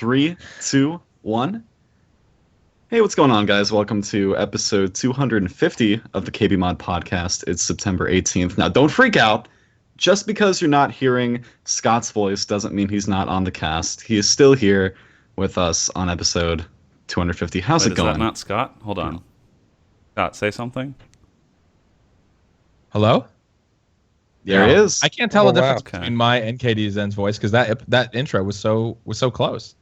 3, 2, 1. Hey, what's going on, guys? Welcome to episode 250 of the KBMOD podcast. It's September 18th. Now, don't freak out. Just because you're not hearing Scott's voice doesn't mean he's not on the cast. He is still here with us on episode 250. How's it going? Is that not Scott? Hold on. Scott, say something. Hello? There he is. I can't tell the difference between my and Katie Zen's voice because that intro was so close.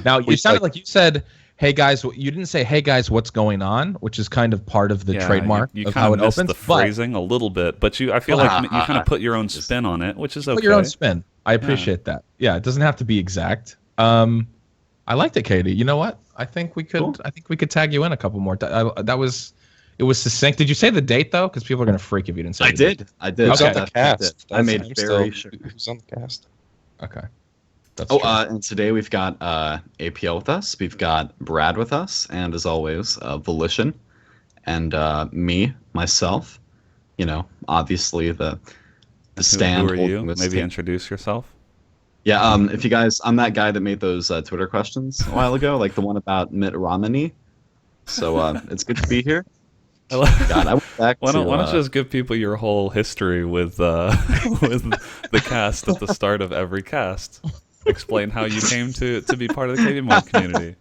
Now you sounded like you said, "Hey guys," you didn't say, "Hey guys, what's going on?" Which is kind of part of the trademark of how it opens. The phrasing a little bit, but I feel like you kind of put your own spin on it, which is okay. Put your own spin. I appreciate that. Yeah, it doesn't have to be exact. I liked it, Katie. You know what? I think we could. Cool. I think we could tag you in a couple more. It was succinct. Did you say the date though? Because people are gonna freak if you didn't say. I did. It was on the cast. I made very sure. It was on the cast. Okay. And today we've got APL with us. We've got Brad with us, and as always, Volition, and myself. You know, obviously the stand. Who are you? Maybe introduce yourself. Yeah. If you guys, I'm that guy that made those Twitter questions a while ago, like the one about Mitt Romney. So it's good to be here. God, I went back why don't you just give people your whole history with the cast at the start of every cast? Explain how you came to be part of the KBMOD community.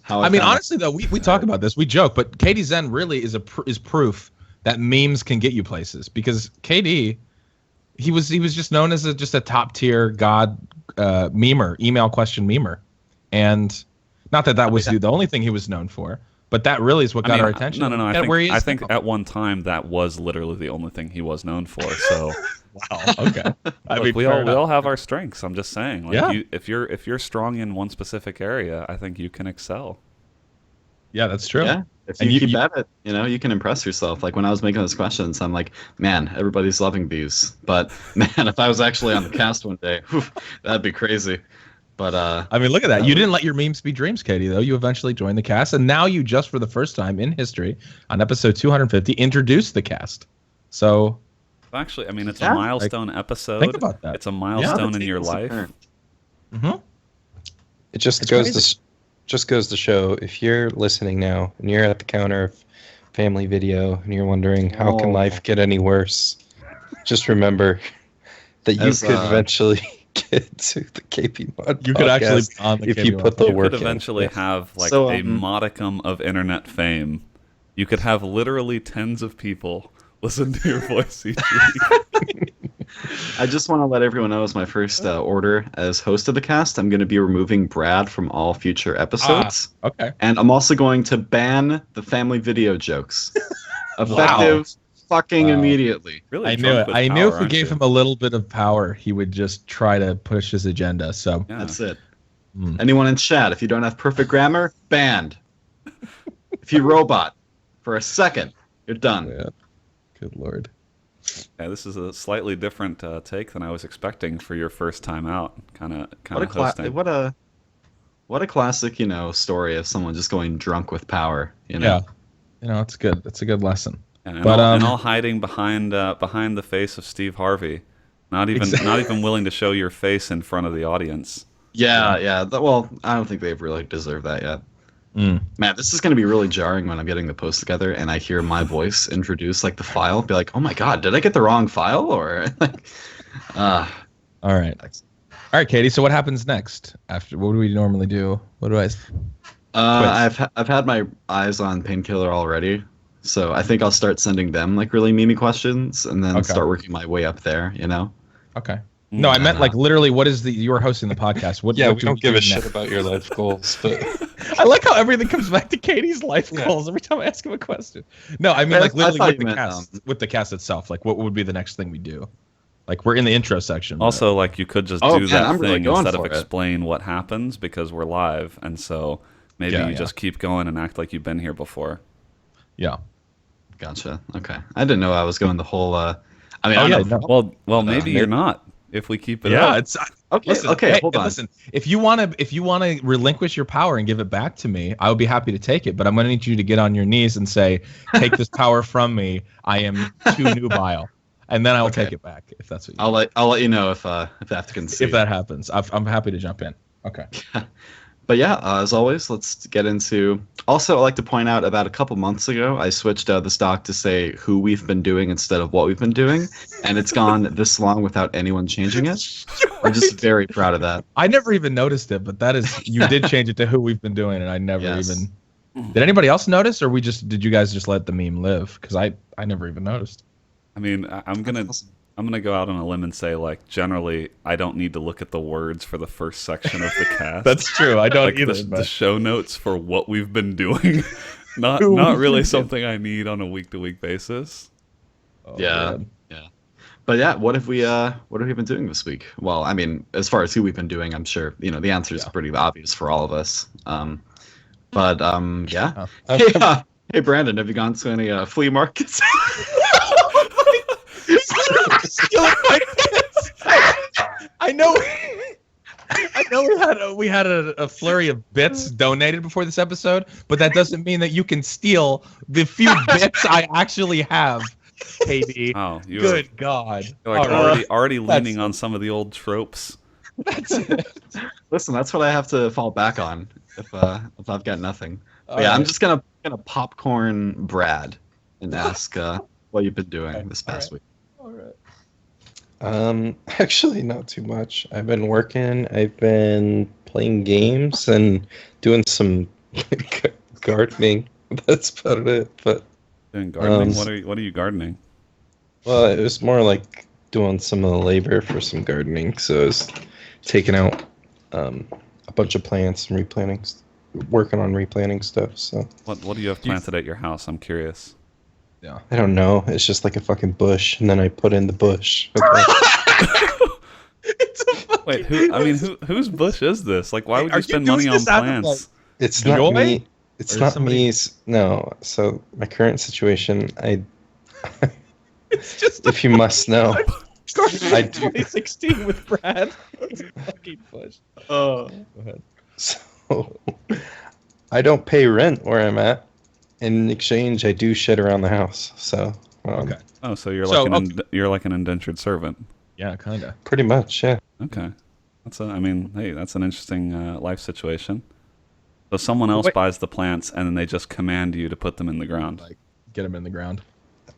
Honestly though, we talk about this, we joke, but Katie Zen really is proof that memes can get you places, because KD, he was just known as just a top tier god memer, email question memer, and not that was the only thing he was known for. But that really is what got our attention. No. I think at one time that was literally the only thing he was known for. So, wow. Okay. Look, we all have our strengths. I'm just saying. If you're strong in one specific area, I think you can excel. Yeah, that's true. Yeah. If you keep at it, you can impress yourself. Like when I was making those questions, I'm like, man, everybody's loving these. But man, if I was actually on the cast one day, that'd be crazy. But look at that. You didn't let your memes be dreams, Katie, though. You eventually joined the cast, and now you just for the first time in history on episode 250 introduced the cast. So actually, it's a milestone episode. Think about that. It's a milestone in your life. Mm-hmm. It just goes to show, if you're listening now and you're at the counter of Family Video and you're wondering how can life get any worse, just remember that you could eventually get to the KBMOD. You could actually be on the if you put the work in. You could eventually have a modicum of internet fame. You could have literally tens of people listen to your voice each week. I just want to let everyone know, as my first order as host of the cast, I'm going to be removing Brad from all future episodes. Okay. And I'm also going to ban the Family Video jokes. Effective fucking immediately. Really, I knew if we gave him a little bit of power, he would just try to push his agenda. So that's it. Anyone in chat, if you don't have perfect grammar, banned. If you robot for a second, you're done. Yeah. Good lord. Yeah, this is a slightly different take than I was expecting for your first time out. Kind of hosting. What a classic, story of someone just going drunk with power. Yeah, it's good. It's a good lesson. And all hiding behind the face of Steve Harvey, not even willing to show your face in front of the audience. Yeah. Well, I don't think they've really deserved that yet. Man, this is going to be really jarring when I'm getting the post together and I hear my voice introduce the file. Be like, oh my god, did I get the wrong file? Or all right, Katie. So what happens next? After what do we normally do? What do I? I've had my eyes on Painkiller already. So I think I'll start sending them really memey questions and then start working my way up there, Okay. No, I meant literally what is you were hosting the podcast. We don't give a shit about your life goals, but I like how everything comes back to Katie's life goals every time I ask him a question. No, I mean literally with the cast itself, what would be the next thing we do? We're in the intro section. Also, you could just do that thing instead of explain what happens because we're live, and so maybe you just keep going and act like you've been here before. Yeah. Gotcha. Okay. I didn't know I was going the whole. Well, maybe you're not. If we keep it up. It's okay. Listen, hold on. Listen, if you want to relinquish your power and give it back to me, I would be happy to take it. But I'm going to need you to get on your knees and say, "Take this power from me. I am too nubile." And then I will take it back if that's what I'll let you know if I have to concede. If that happens, I'm happy to jump in. Okay. But yeah, as always, let's get into. Also, I'd like to point out about a couple months ago, I switched the stock to say who we've been doing instead of what we've been doing, and it's gone this long without anyone changing it. I'm just very proud of that. I never even noticed it, but that is you did change it to who we've been doing, and I never Yes. even. Did anybody else notice, or did you guys just let the meme live? Because I never even noticed. I mean, I'm gonna go out on a limb and say, like, generally, I don't need to look at the words for the first section of the cast. That's true. I don't like either. the but show notes for what we've been doing. not Who not we've really been something I need on a week-to-week basis. oh, Yeah. man. But yeah, what have we been doing this week? Well, I mean, as far as who we've been doing, I'm sure the answer is pretty obvious for all of us. Yeah. Oh. Hey, Brandon, have you gone to any flea markets? I know. I know we had a flurry of bits donated before this episode, but that doesn't mean that you can steal the few bits I actually have, KD. Oh, Good God! you're like All right. already leaning on some of the old tropes. That's it. Listen, that's what I have to fall back on if I've got nothing. But All yeah, I'm right. just gonna popcorn Brad and ask what you've been doing this past week. All right. Actually, not too much. I've been working. I've been playing games and doing some gardening. That's about it. But Doing gardening. Um, What are you gardening? well, it was more like doing some of the labor for some gardening. So I was taking out a bunch of plants and replanting, working on replanting stuff. So What do you have planted at your house? I'm curious. Yeah. I don't know. It's just like a fucking bush, and then I put in the bush. Okay. It's a fucking, Wait, whose bush is this? Like, why would Are you you spend doing money on this out of, plants? It's Joy? not me. It's Or not somebody- me. No. So my current situation, It's just if you must know, gardening I in do. 2016 with Brad. It's a fucking push. Oh, Go ahead. So I don't pay rent where I'm at. In exchange, I do shit around the house. So Okay. Oh, so you're So, like you're like an indentured servant. Yeah, kind of. pretty much, yeah. Okay, that's an interesting life situation. So someone else Wait. buys the plants and then they just command you to put them in the ground. Like, get him in the ground.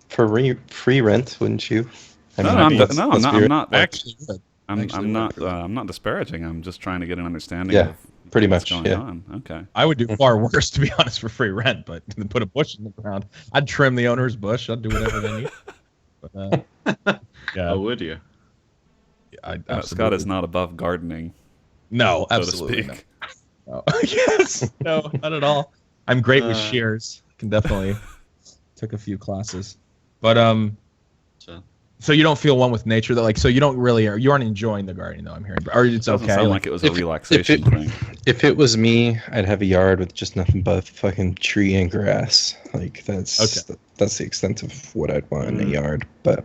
For free rent, wouldn't you? I No, mean, I'm let's not. be I'm real. not. Like, Actually, good. I'm not. I'm not disparaging. I'm just trying to get an understanding Yeah, of pretty what's much, going yeah. on. Okay. I would do far worse, to be honest, for free rent, but to put a bush in the ground, I'd trim the owner's bush. I'd do whatever they need. But, yeah, how would you? Scott is not above gardening, No, so absolutely to speak. no. Yes, no, not at all. I'm great with shears. Can definitely took a few classes, but So, so you don't feel one with nature, that like, so you don't really, you aren't enjoying the gardening though. I'm hearing, or it's Doesn't okay. sound like, like it was a if- relaxation thing. If it was me, I'd have a yard with just nothing but fucking tree and grass. Like that's that's the extent of what I'd want in a yard. But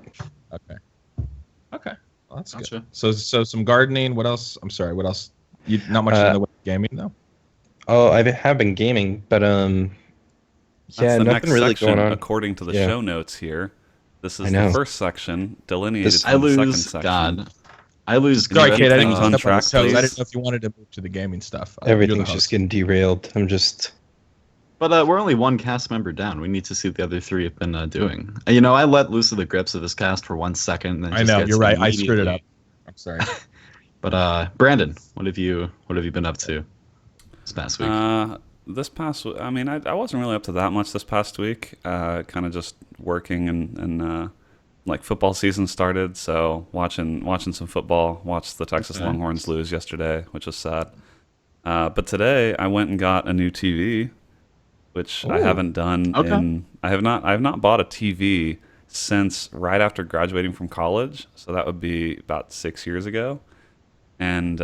okay, well, that's good. Gotcha. So some gardening. What else? I'm sorry. What else? You not much in the way of gaming though. oh, I have been gaming, but That's yeah, the nothing next really section, going on. according to the Yeah. show notes here. This I is know. the first section, delineated This- I from the second lose. section. God, I lose. Sorry, grip Kate. I things didn't on step track, his toes. I please. didn't know if you wanted to move to the gaming stuff. You're the Everything's host. just getting derailed. I'm just But we're only one cast member down. We need to see what the other three have been doing. I let loose of the grips of this cast for 1 second. And then I just know. gets You're right. I screwed it immediately- up. I'm sorry. But Brandon, what have you been up to this past week? I wasn't really up to that much this past week. Kind of just working and like football season started, so watching some football. Watched the Texas Okay. Longhorns lose yesterday, which was sad. But today I went and got a new TV, which I Ooh. haven't done Okay. I have not bought a TV since right after graduating from college. So that would be about 6 years ago. And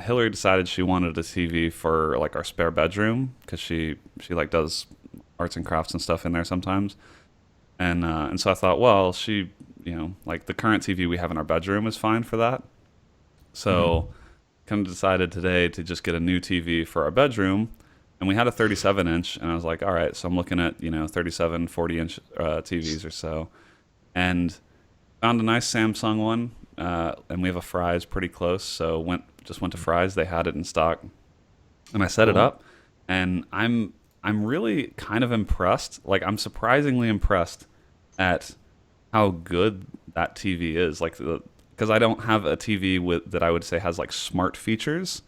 Hillary decided she wanted a TV for like our spare bedroom because she like does arts and crafts and stuff in there sometimes. And so I thought, well, she, like the current TV we have in our bedroom is fine for that. So kind of decided today to just get a new TV for our bedroom. And we had a 37 inch, and I was like, all right, so I'm looking at, 37, 40 inch TVs or so. And found a nice Samsung one, and we have a Fry's pretty close, so went to Fry's. They had it in stock. and I set it Cool. up, and I'm really kind of impressed. Like I'm surprisingly impressed at how good that TV is. Like because I don't have a TV with that I would say has like smart features.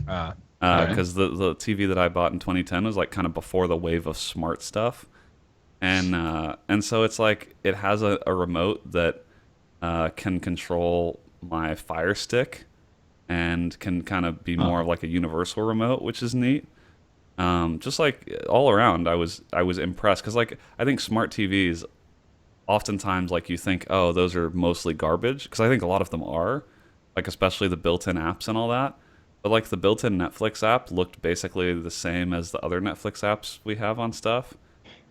Okay. Because the TV that I bought in 2010 was like kind of before the wave of smart stuff, and so it's like it has a remote that can control my Fire Stick and can kind of be more of like a universal remote, which is neat. Just like all around, I was impressed because like I think smart TVs oftentimes like you think, oh, those are mostly garbage, because I think a lot of them are, like especially the built-in apps and all that. But like the built-in Netflix app looked basically the same as the other Netflix apps we have on stuff.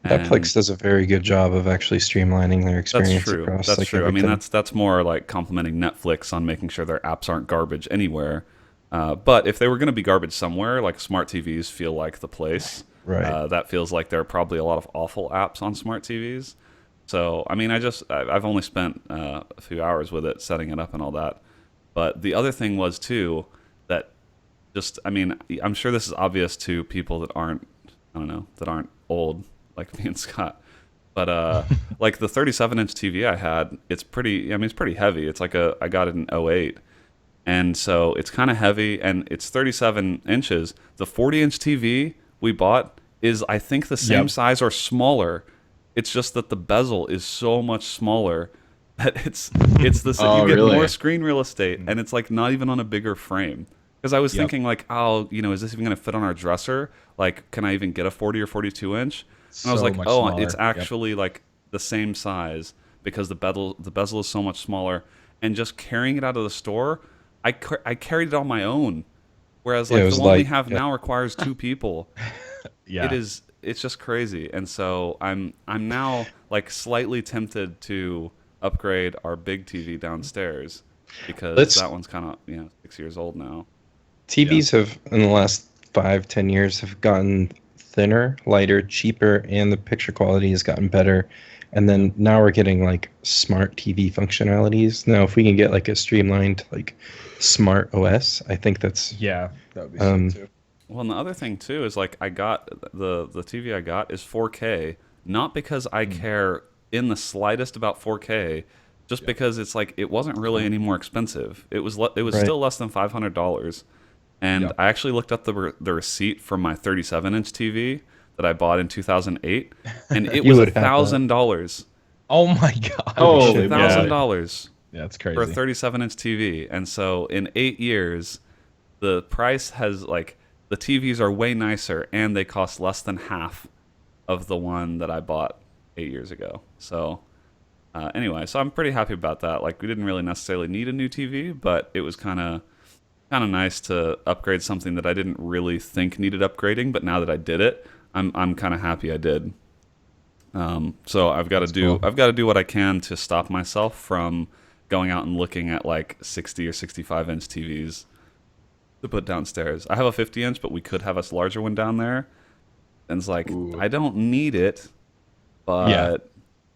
And Netflix does a very good job of actually streamlining their that's experience true. across That's like true. I mean, everything. that's more like complimenting Netflix on making sure their apps aren't garbage anywhere. But if they were going to be garbage somewhere, like smart TVs feel like the place. Right. That feels like there are probably a lot of awful apps on smart TVs. So, I mean, I've only spent a few hours with it, setting it up and all that. But the other thing was too that I mean, I'm sure this is obvious to people that aren't, I don't know, that aren't old like me and Scott. But like the 37-inch TV I had, it's pretty. I mean, it's pretty heavy. It's like I got it in '08, and so it's kind of heavy, and it's 37 inches. The 40-inch TV we bought is, I think, the same Yep. size or smaller. It's just that the bezel is so much smaller that it's the Oh, you get really? more screen real estate, and it's like not even on a bigger frame. Because I was Yep. thinking like, oh, is this even going to fit on our dresser? Like, can I even get a 40 or 42 inch? And I was So like, much oh, smaller. it's Yep. actually like the same size because the bezel is so much smaller. And just carrying it out of the store, I carried it on my own. Whereas Yeah, it like was the one we light, have yeah. now requires two people. Yeah. It's just crazy. And so I'm now like slightly tempted to upgrade our big TV downstairs because Let's- that one's kind of 6 years old now. TVs have, in the last 5-10 years, have gotten thinner, lighter, cheaper, and the picture quality has gotten better. And then now we're getting like smart TV functionalities. Now, if we can get like a streamlined like smart OS, I think that's Yeah, that would be Um, sweet too. Well, and the other thing too is like I got the TV I got is 4K, not because I care in the slightest about 4K, just because it's like it wasn't really any more expensive. It was Right. still less than $500, and Yep. I actually looked up the receipt from my 37-inch TV that I bought in 2008, and it You was would have that. $1,000. Oh my god. Holy shit. moly. $1,000 Yeah, that's for a crazy. 37-inch TV, and so in 8 years, the price has like the TVs are way nicer, and they cost less than half of the one that I bought 8 years ago. So anyway, so I'm pretty happy about that. Like we didn't really necessarily need a new TV, but it was kind of nice to upgrade something that I didn't really think needed upgrading. But now that I did it, I'm kind of happy I did. So I've got to do cool. I've got to do what I can to stop myself from going out and looking at like 60 or 65-inch TVs to put downstairs. I have a 50-inch, but we could have a larger one down there. And it's like Ooh. I don't need it, but Yeah.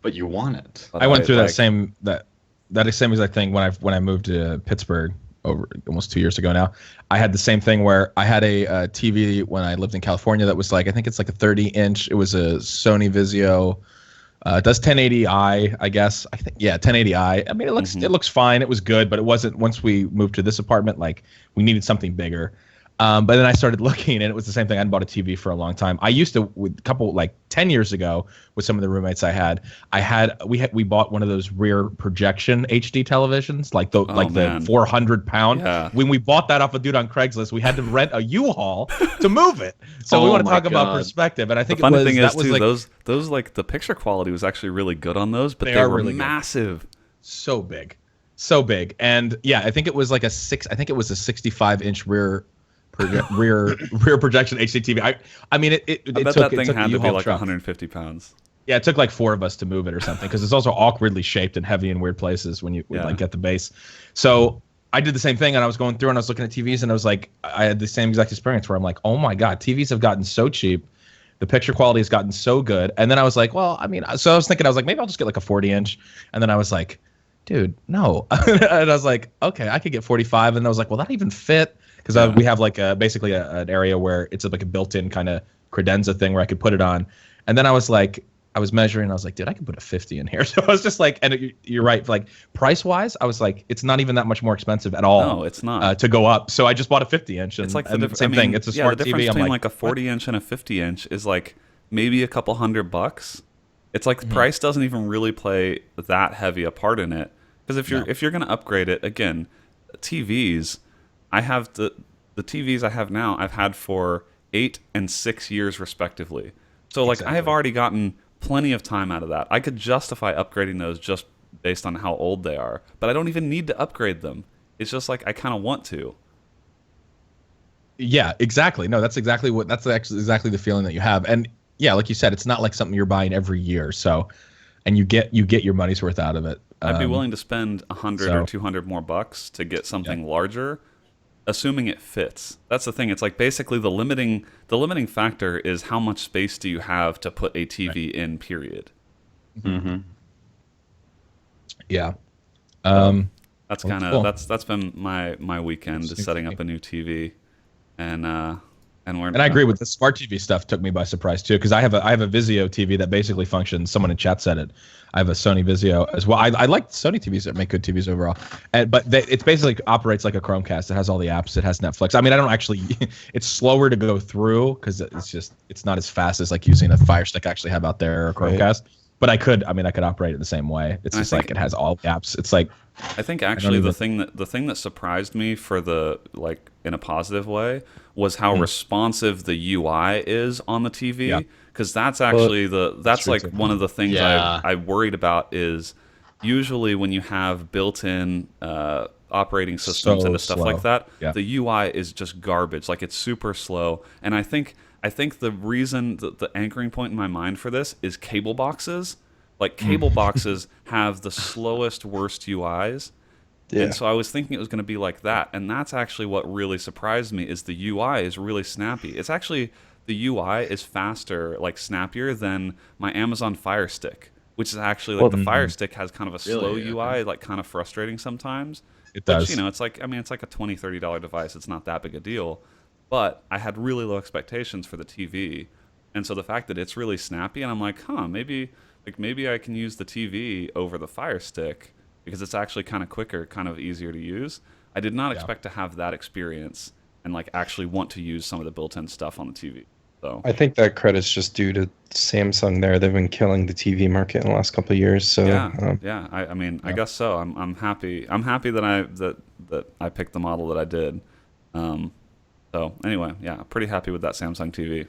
But you want it. but I went through that like- same exact thing when I moved to Pittsburgh over almost 2 years ago now. I had the same thing where I had a TV when I lived in California that was like, I think it's like a 30-inch. It was a Sony Vizio. It does 1080i, I guess. I think 1080i. I mean, it looks fine. It was good, but it wasn't. Once we moved to this apartment, like we needed something bigger. But then I started looking, and it was the same thing. I hadn't bought a TV for a long time. I used to, with a couple, like 10 years ago, with some of the roommates we bought one of those rear projection HD televisions, like the man. 400-pound. Yeah. When we bought that off a dude on Craigslist, we had to rent a U-Haul to move it. So we Oh want to my talk about God. perspective, and I The think funny thing is that was too, like those like the picture quality was actually really good on those, but They they are were really good. massive. so big, and yeah, I think it was like a 65-inch rear projection HDTV. I mean, it I bet took that thing took a had to be U-Haul like truck. 150 pounds. Yeah, it took like 4 of us to move it or something, because it's also awkwardly shaped and heavy in weird places when you Yeah. like get the base. So I did the same thing, and I was going through and I was looking at TVs, and I was like, I had the same exact experience where I'm like, oh my god, TVs have gotten so cheap, the picture quality has gotten so good, and then I was like, well, I mean, so I was thinking, I was like, maybe I'll just get like a 40-inch, and then I was like, dude, no, and I was like, okay, I could get 45, and I was like, will that even fit? because we have like basically an area where it's like a built-in kind of credenza thing where I could put it on. And then I was measuring, I was like, dude, I could put a 50 in here. So I was just like, and you're right, like price wise, I was like, it's not even that much more expensive at all. No, it's not. To go up. So I just bought a 50-inch. It's like the same thing. It's a smart the difference TV. I'm between like a 40-inch and a 50-inch is like maybe a couple $100. It's like the price doesn't even really play that heavy a part in it. Because if you're going to upgrade it, again, TVs, I have the TVs I have now, I've had for 8 and 6 years respectively. So like I have already gotten plenty of time out of that. I could justify upgrading those just based on how old they are, but I don't even need to upgrade them. It's just like I kind of want to. Yeah, exactly. No, that's exactly exactly the feeling that you have. And yeah, like you said, it's not like something you're buying every year. So, and you get your money's worth out of it. I'd be willing to spend 100 or 200 more bucks to get something larger, assuming it fits. That's the thing. It's like basically the limiting factor is how much space do you have to put a TV in, period. Mm-hmm. Yeah. That's kind of cool. That's been my weekend, is setting up a new TV, and I agree with the smart TV stuff. Took me by surprise too, because I have a Vizio TV that basically functions. Someone in chat said it. I have a Sony Vizio as well. I like Sony TVs that make good TVs overall, but it basically operates like a Chromecast. It has all the apps. It has Netflix. I mean, I don't actually. It's slower to go through because it's not as fast as like using a Fire Stick I actually have out there or a Chromecast. Right. But I could operate it the same way. It's just like it has all the apps. It's like I think actually the thing that surprised me for the like in a positive way was how responsive the UI is on the TV. Because that's actually one of the things I worried about is usually when you have built-in operating systems and stuff like that, the UI is just garbage. Like it's super slow. And I think the reason the anchoring point in my mind for this is cable boxes. Like cable boxes have the slowest, worst UIs. Yeah. And so I was thinking it was going to be like that. And that's actually what really surprised me is the UI is really snappy. It's actually, the UI is faster, like snappier than my Amazon Fire Stick, which is actually like the Fire Stick has kind of a slow UI, like kind of frustrating sometimes. It does. Which, it's like, it's like a $20, $30 device. It's not that big a deal. But I had really low expectations for the TV. And so the fact that it's really snappy, and I'm like, maybe I can use the TV over the Fire Stick because it's actually kind of quicker, kind of easier to use. I did not expect to have that experience and like actually want to use some of the built-in stuff on the TV. So I think that credit's just due to Samsung there. They've been killing the TV market in the last couple of years. So I guess so. I'm happy that I picked the model that I did. So anyway, pretty happy with that Samsung TV.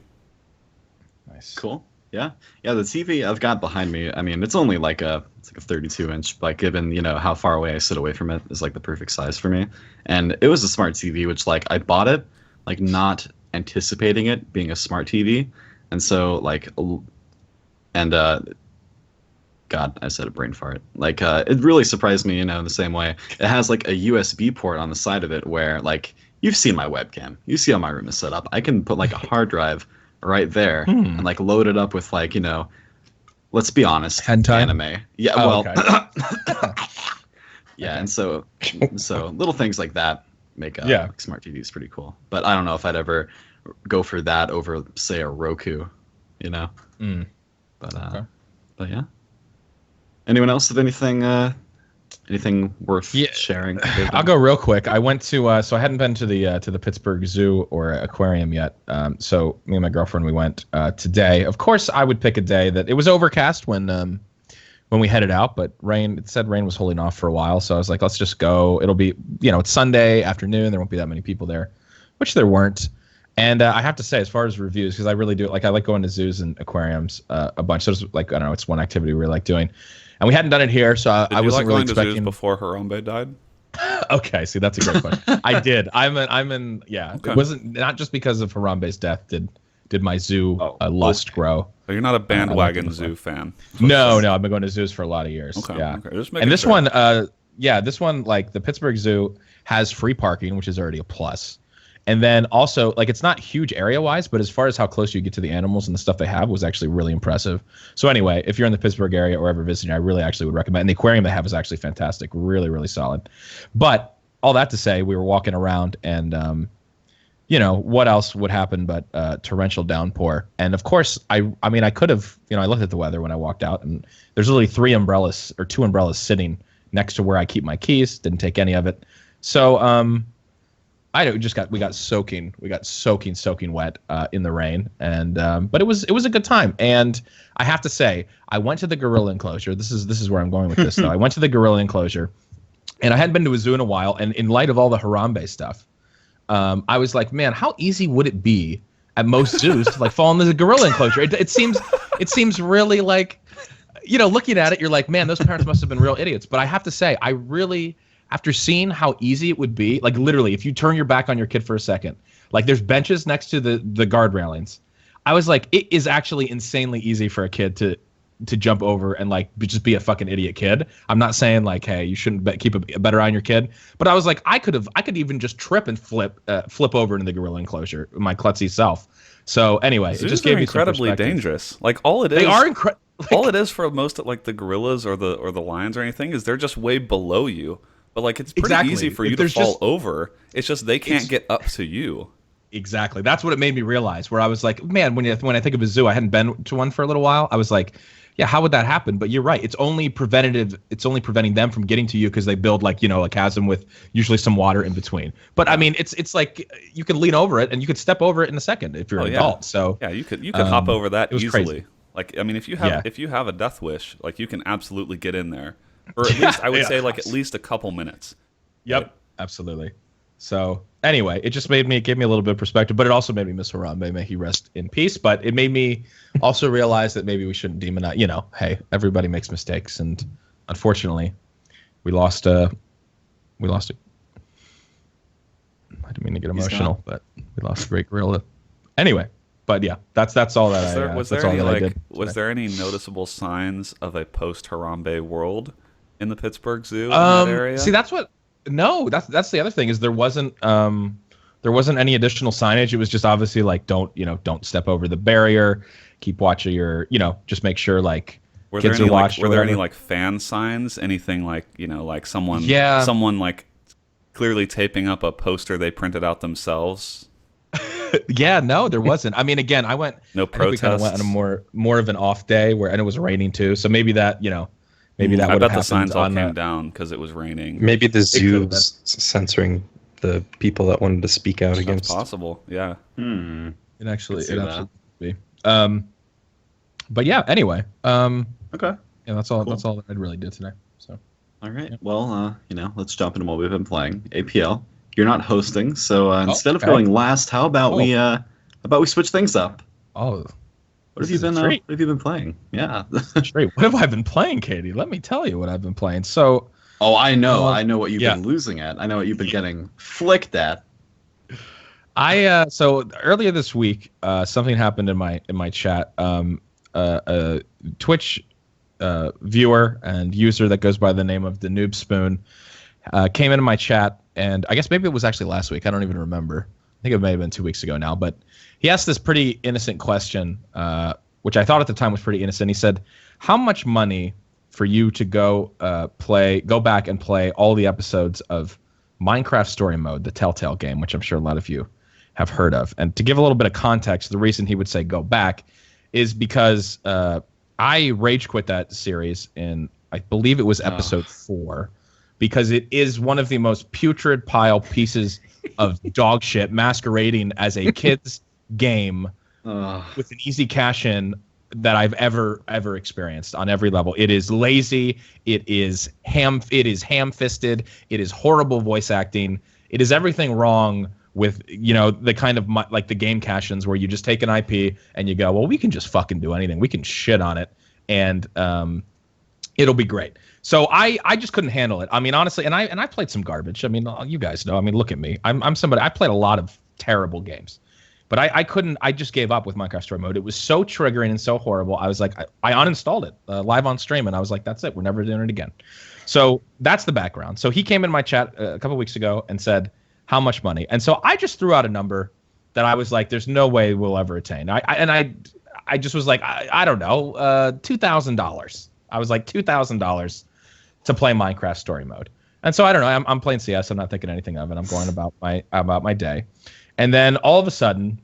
Nice. Cool. Yeah. The TV I've got behind me, I mean, it's only like a 32-inch, but given, how far away I sit away from it is like the perfect size for me. And it was a smart TV, which like I bought it like not anticipating it being a smart TV. And so like, God, I said a brain fart. Like, it really surprised me, in the same way. It has like a USB port on the side of it where like, you've seen my webcam. You see how my room is set up. I can put like a hard drive right there and like load it up with like, let's be honest, hentai anime. Yeah, okay. Yeah, and so little things like that make like, smart TVs pretty cool. But I don't know if I'd ever go for that over, say, a Roku, But yeah. Anyone else have anything worth sharing? I'll go real quick. I went to so I hadn't been to the Pittsburgh Zoo or aquarium yet. So me and my girlfriend, we went today. Of course, I would pick a day that it was overcast when we headed out, but it said rain was holding off for a while. So I was like, let's just go. It'll be, it's Sunday afternoon. There won't be that many people there, which there weren't. And I have to say, as far as reviews, because I really do, like I like going to zoos and aquariums a bunch. So it's like, I don't know, it's one activity we like doing. And we hadn't done it here, so I wasn't really expecting. Did you like going to zoos before Harambe died? Okay, see, that's a great question. I did. I'm in. Yeah, okay. It wasn't not just because of Harambe's death did my zoo lust grow. So you're not a bandwagon zoo fan? No, I've been going to zoos for a lot of years. Okay, yeah. Okay. And this one, this one, like the Pittsburgh Zoo has free parking, which is already a plus. And then also, like, it's not huge area-wise, but as far as how close you get to the animals and the stuff they have was actually really impressive. So anyway, if you're in the Pittsburgh area or ever visiting, I really actually would recommend. And the aquarium they have is actually fantastic, really, really solid. But all that to say, we were walking around, and what else would happen but torrential downpour. And of course, I mean, I could have, I looked at the weather when I walked out, and there's literally 2 umbrellas sitting next to where I keep my keys. Didn't take any of it. So we got soaking wet in the rain, and but it was a good time. And I have to say, I went to the gorilla enclosure. This is where I'm going with this though. I went to the gorilla enclosure, and I hadn't been to a zoo in a while. And in light of all the Harambe stuff, I was like, man, how easy would it be at most zoos to like fall into the gorilla enclosure? It seems really like, looking at it, you're like, man, those parents must have been real idiots. But I have to say, I really, after seeing how easy it would be, like literally, if you turn your back on your kid for a second, like there's benches next to the guard railings. I was like, it is actually insanely easy for a kid to jump over and like just be a fucking idiot kid. I'm not saying like, hey, you shouldn't keep a better eye on your kid, but I was like, I could even just trip and flip over into the gorilla enclosure, my klutzy self. So anyway, Zoos it just gave me incredibly dangerous. Like all it is, they are all it is for most of like the gorillas or the lions or anything is they're just way below you. But like it's pretty easy for you to fall over. It's just they can't get up to you. Exactly. That's what it made me realize. Where I was like, man, when I think of a zoo, I hadn't been to one for a little while. I was like, yeah, how would that happen? But you're right. It's only preventative. It's only preventing them from getting to you because they build like a chasm with usually some water in between. But I mean, it's like you can lean over it and you could step over it in a second if you're an adult. So yeah, you could hop over that easily. Crazy. Like I mean, if you have a death wish, like you can absolutely get in there. Or at least I would say like at least a couple minutes. Yep, right? Absolutely. So anyway, it just gave me a little bit of perspective, but it also made me miss Harambe. May he rest in peace. But it made me also realize that maybe we shouldn't demonize. Hey, everybody makes mistakes, and unfortunately, we lost it. I didn't mean to get emotional, but we lost a great gorilla. Anyway, but yeah, that's all that I did. Was there any noticeable signs of a post-Harambe world in the Pittsburgh Zoo in that area? See, that's the other thing is there wasn't any additional signage. It was just obviously like don't step over the barrier, keep watch of your, just make sure like kids are watched. Were there any like fan signs? Anything like like someone like clearly taping up a poster they printed out themselves? Yeah, no, there wasn't. I mean, again, I went. No protests. I think we kind of went on a more of an off day and it was raining too. So maybe that Maybe that would have happened. I bet the signs all came down because it was raining. Maybe the zoo's censoring the people that wanted to speak out against. That's possible, yeah. It actually be. But yeah, anyway. Okay. Yeah, that's all. Cool. That's all that I really did today. So. All right. Yeah. Well, let's jump into what we've been playing. APL. You're not hosting, so instead of going last, how about we switch things up? Oh. What have you been playing? Yeah. What have I been playing, Katie? Let me tell you what I've been playing. So. Oh, I know. I know what you've been losing at. I know what you've been getting flicked at. So earlier this week, something happened in my chat. A Twitch viewer and user that goes by the name of the Noob Spoon came into my chat, and I guess maybe it was actually last week. I don't even remember. I think it may have been 2 weeks ago now, but he asked this pretty innocent question, which I thought at the time was pretty innocent. He said, "How much money for you to go back and play all the episodes of Minecraft Story Mode, the Telltale game," which I'm sure a lot of you have heard of. And to give a little bit of context, the reason he would say go back is because I rage quit that series in, I believe it was episode 4, because it is one of the most putrid pieces of dog shit masquerading as a kid's game with an easy cash-in that I've ever experienced on every level. It is lazy. It is ham-fisted. It is horrible voice acting. It is everything wrong with the kind of like the game cash-ins where you just take an IP and you go, well, we can just fucking do anything. We can shit on it and it'll be great. So I just couldn't handle it. I mean, honestly, and I played some garbage. I mean, you guys know. I mean, look at me. I'm somebody. I played a lot of terrible games. But I couldn't. I just gave up with Minecraft Story Mode. It was so triggering and so horrible. I was like, I uninstalled it live on stream, and I was like, that's it. We're never doing it again. So that's the background. So he came in my chat a couple weeks ago and said, how much money? And so I just threw out a number that I was like, there's no way we'll ever attain. I just was like, I don't know, $2,000. I was like $2,000 to play Minecraft Story Mode. And so I don't know. I'm playing CS. I'm not thinking anything of it. I'm going about my day. And then all of a sudden,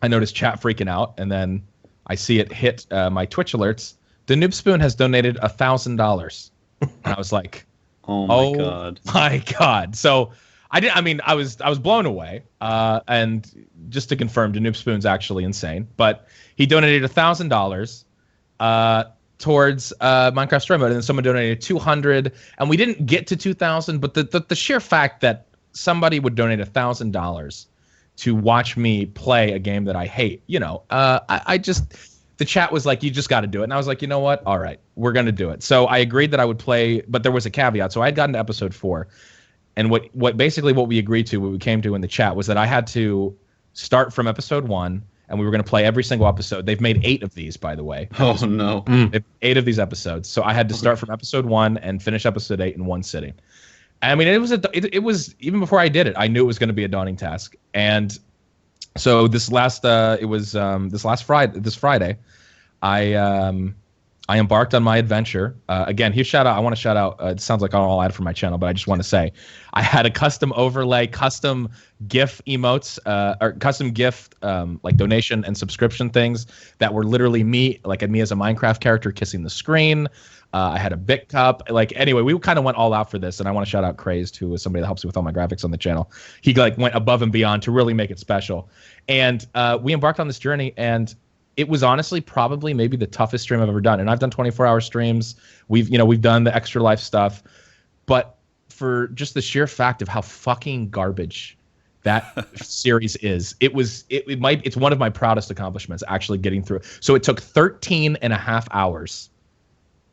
I noticed chat freaking out, and then I see it hit my Twitch alerts. The Noob Spoon has donated $1,000, and I was like, Oh my god! So I was blown away. And just to confirm, the Noob Spoon's actually insane, but he donated $1,000 towards Minecraft Story Mode, and then someone donated 200, and we didn't get to 2,000. But the sheer fact that somebody would donate $1,000 to watch me play a game that I hate, I just, the chat was like, you just got to do it. And I was like, you know what? All right, we're going to do it. So I agreed that I would play, but there was a caveat. So I had gotten to episode 4. And what we agreed to, what we came to in the chat, was that I had to start from episode 1, and we were going to play every single episode. They've made 8 of these, by the way. Oh, no. 8 of these episodes. So I had to start from episode 1 and finish episode 8 in one sitting. I mean, it was even before I did it, I knew it was going to be a daunting task. And so this Friday, I embarked on my adventure. Again, I want to shout out, it sounds like all ad for my channel, but I just want to say, I had a custom overlay, custom GIF emotes, or custom GIF like donation and subscription things that were literally me as a Minecraft character kissing the screen. I had a bit cup. Anyway, we kind of went all out for this, and I want to shout out Crazed, who is somebody that helps me with all my graphics on the channel. He went above and beyond to really make it special. And we embarked on this journey, and it was honestly probably maybe the toughest stream I've ever done. And I've done 24-hour streams. We've done the extra life stuff. But for just the sheer fact of how fucking garbage that series is, it's one of my proudest accomplishments, actually getting through. So it took 13 and a half hours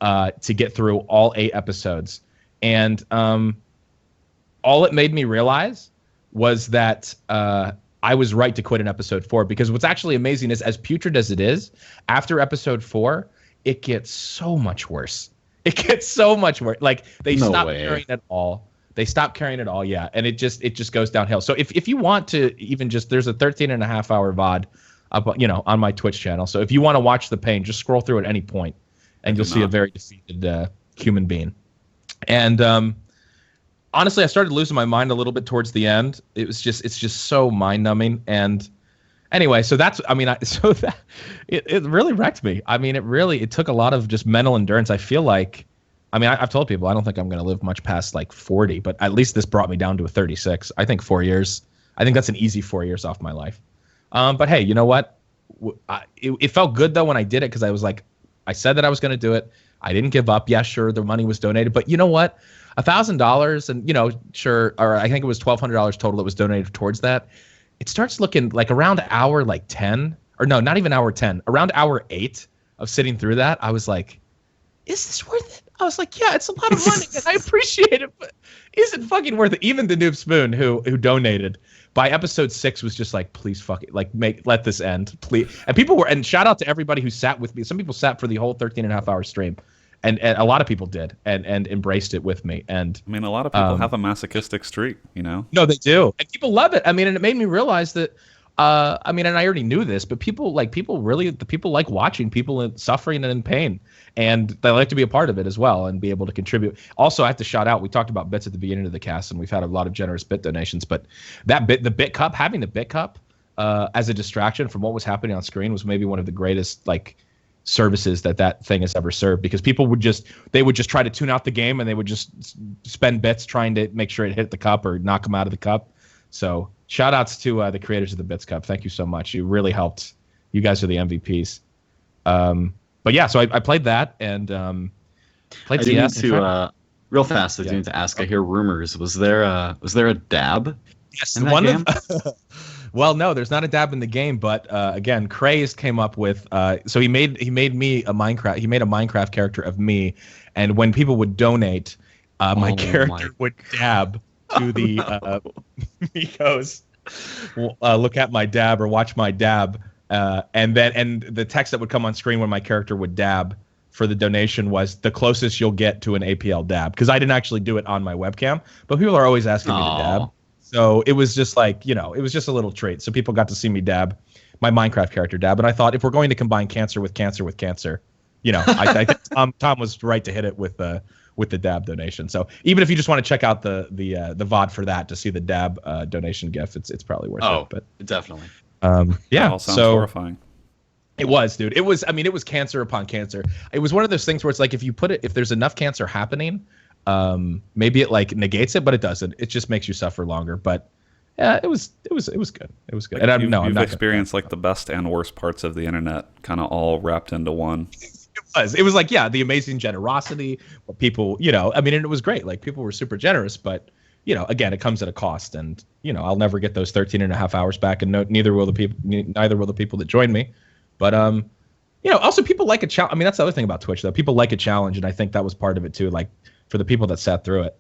to get through all 8 episodes. And all it made me realize was that I was right to quit in episode 4, because what's actually amazing is, as putrid as it is, after episode 4, it gets so much worse. It gets so much worse. They stop caring at all. They stop caring at all, yeah. And it just goes downhill. So if you want to even just, there's a 13 and a half hour VOD up, on my Twitch channel. So if you want to watch the pain, just scroll through at any point, and you'll see a very defeated human being. And honestly, I started losing my mind a little bit towards the end. It's just so mind numbing. And anyway, so it really wrecked me. I mean, it took a lot of just mental endurance. I feel like, I've told people I don't think I'm going to live much past 40, but at least this brought me down to a 36. I think 4 years. I think that's an easy 4 years off my life. But hey, you know what? It felt good though when I did it, because I was like, I said that I was going to do it. I didn't give up. Yeah, sure, the money was donated, but you know what? $1,000, and sure, or I think it was $1,200 total that was donated towards that. It starts looking like around hour 10, or no, not even hour 10, around hour 8 of sitting through that. I was like, is this worth it? I was like, yeah, it's a lot of money, and I appreciate it, but is it fucking worth it? Even the Noob Spoon, who donated, by episode 6 was just like, please fuck it, let this end, please. And shout out to everybody who sat with me. Some people sat for the whole 13 and a half hour stream. And a lot of people did, and embraced it with me. And a lot of people have a masochistic streak, No, they do, and people love it. And it made me realize that, and I already knew this, but people like watching people suffering and in pain, and they like to be a part of it as well and be able to contribute. Also, I have to shout out. We talked about bits at the beginning of the cast, and we've had a lot of generous bit donations. But having the bit cup as a distraction from what was happening on screen was maybe one of the greatest services that thing has ever served, because people would just try to tune out the game, and they would just spend bits trying to make sure it hit the cup or knock them out of the cup. So shout outs to the creators of the Bits Cup. Thank you so much. You really helped. You guys are the MVPs. But yeah, so I played that, and played CS. Real fast, I do need to ask. I hear rumors. Was there a dab? Yes, in that game? Well, no, there's not a dab in the game, but again, Crazed came up with. So he made me a Minecraft. He made a Minecraft character of me, and when people would donate, my character would dab to the Miko's. Look at my dab or watch my dab, and the text that would come on screen when my character would dab for the donation was the closest you'll get to an APL dab, because I didn't actually do it on my webcam, but people are always asking me to dab. So it was just it was just a little treat. So people got to see me dab, my Minecraft character dab. And I thought, if we're going to combine cancer with cancer with cancer, I think Tom was right to hit it with with the dab donation. So even if you just want to check out the VOD for that to see the dab donation GIF, it's probably worth it. But definitely. That Yeah, all sounds horrifying. it was, dude. It was. I mean, it was cancer upon cancer. It was one of those things where it's like if there's enough cancer happening, maybe it like negates it, but it doesn't. It just makes you suffer longer. But yeah, it was good. It was good. Like And you've I'm not experienced like the best and worst parts of the internet, kind of all wrapped into one. It was like, yeah, the amazing generosity. What people, I mean, and it was great. Like people were super generous, but again, it comes at a cost, and I'll never get those 13 and a half hours back, and neither will the people that joined me. But also people like a challenge. I mean, that's the other thing about Twitch, though. People like a challenge, and I think that was part of it too. Like for the people that sat through it,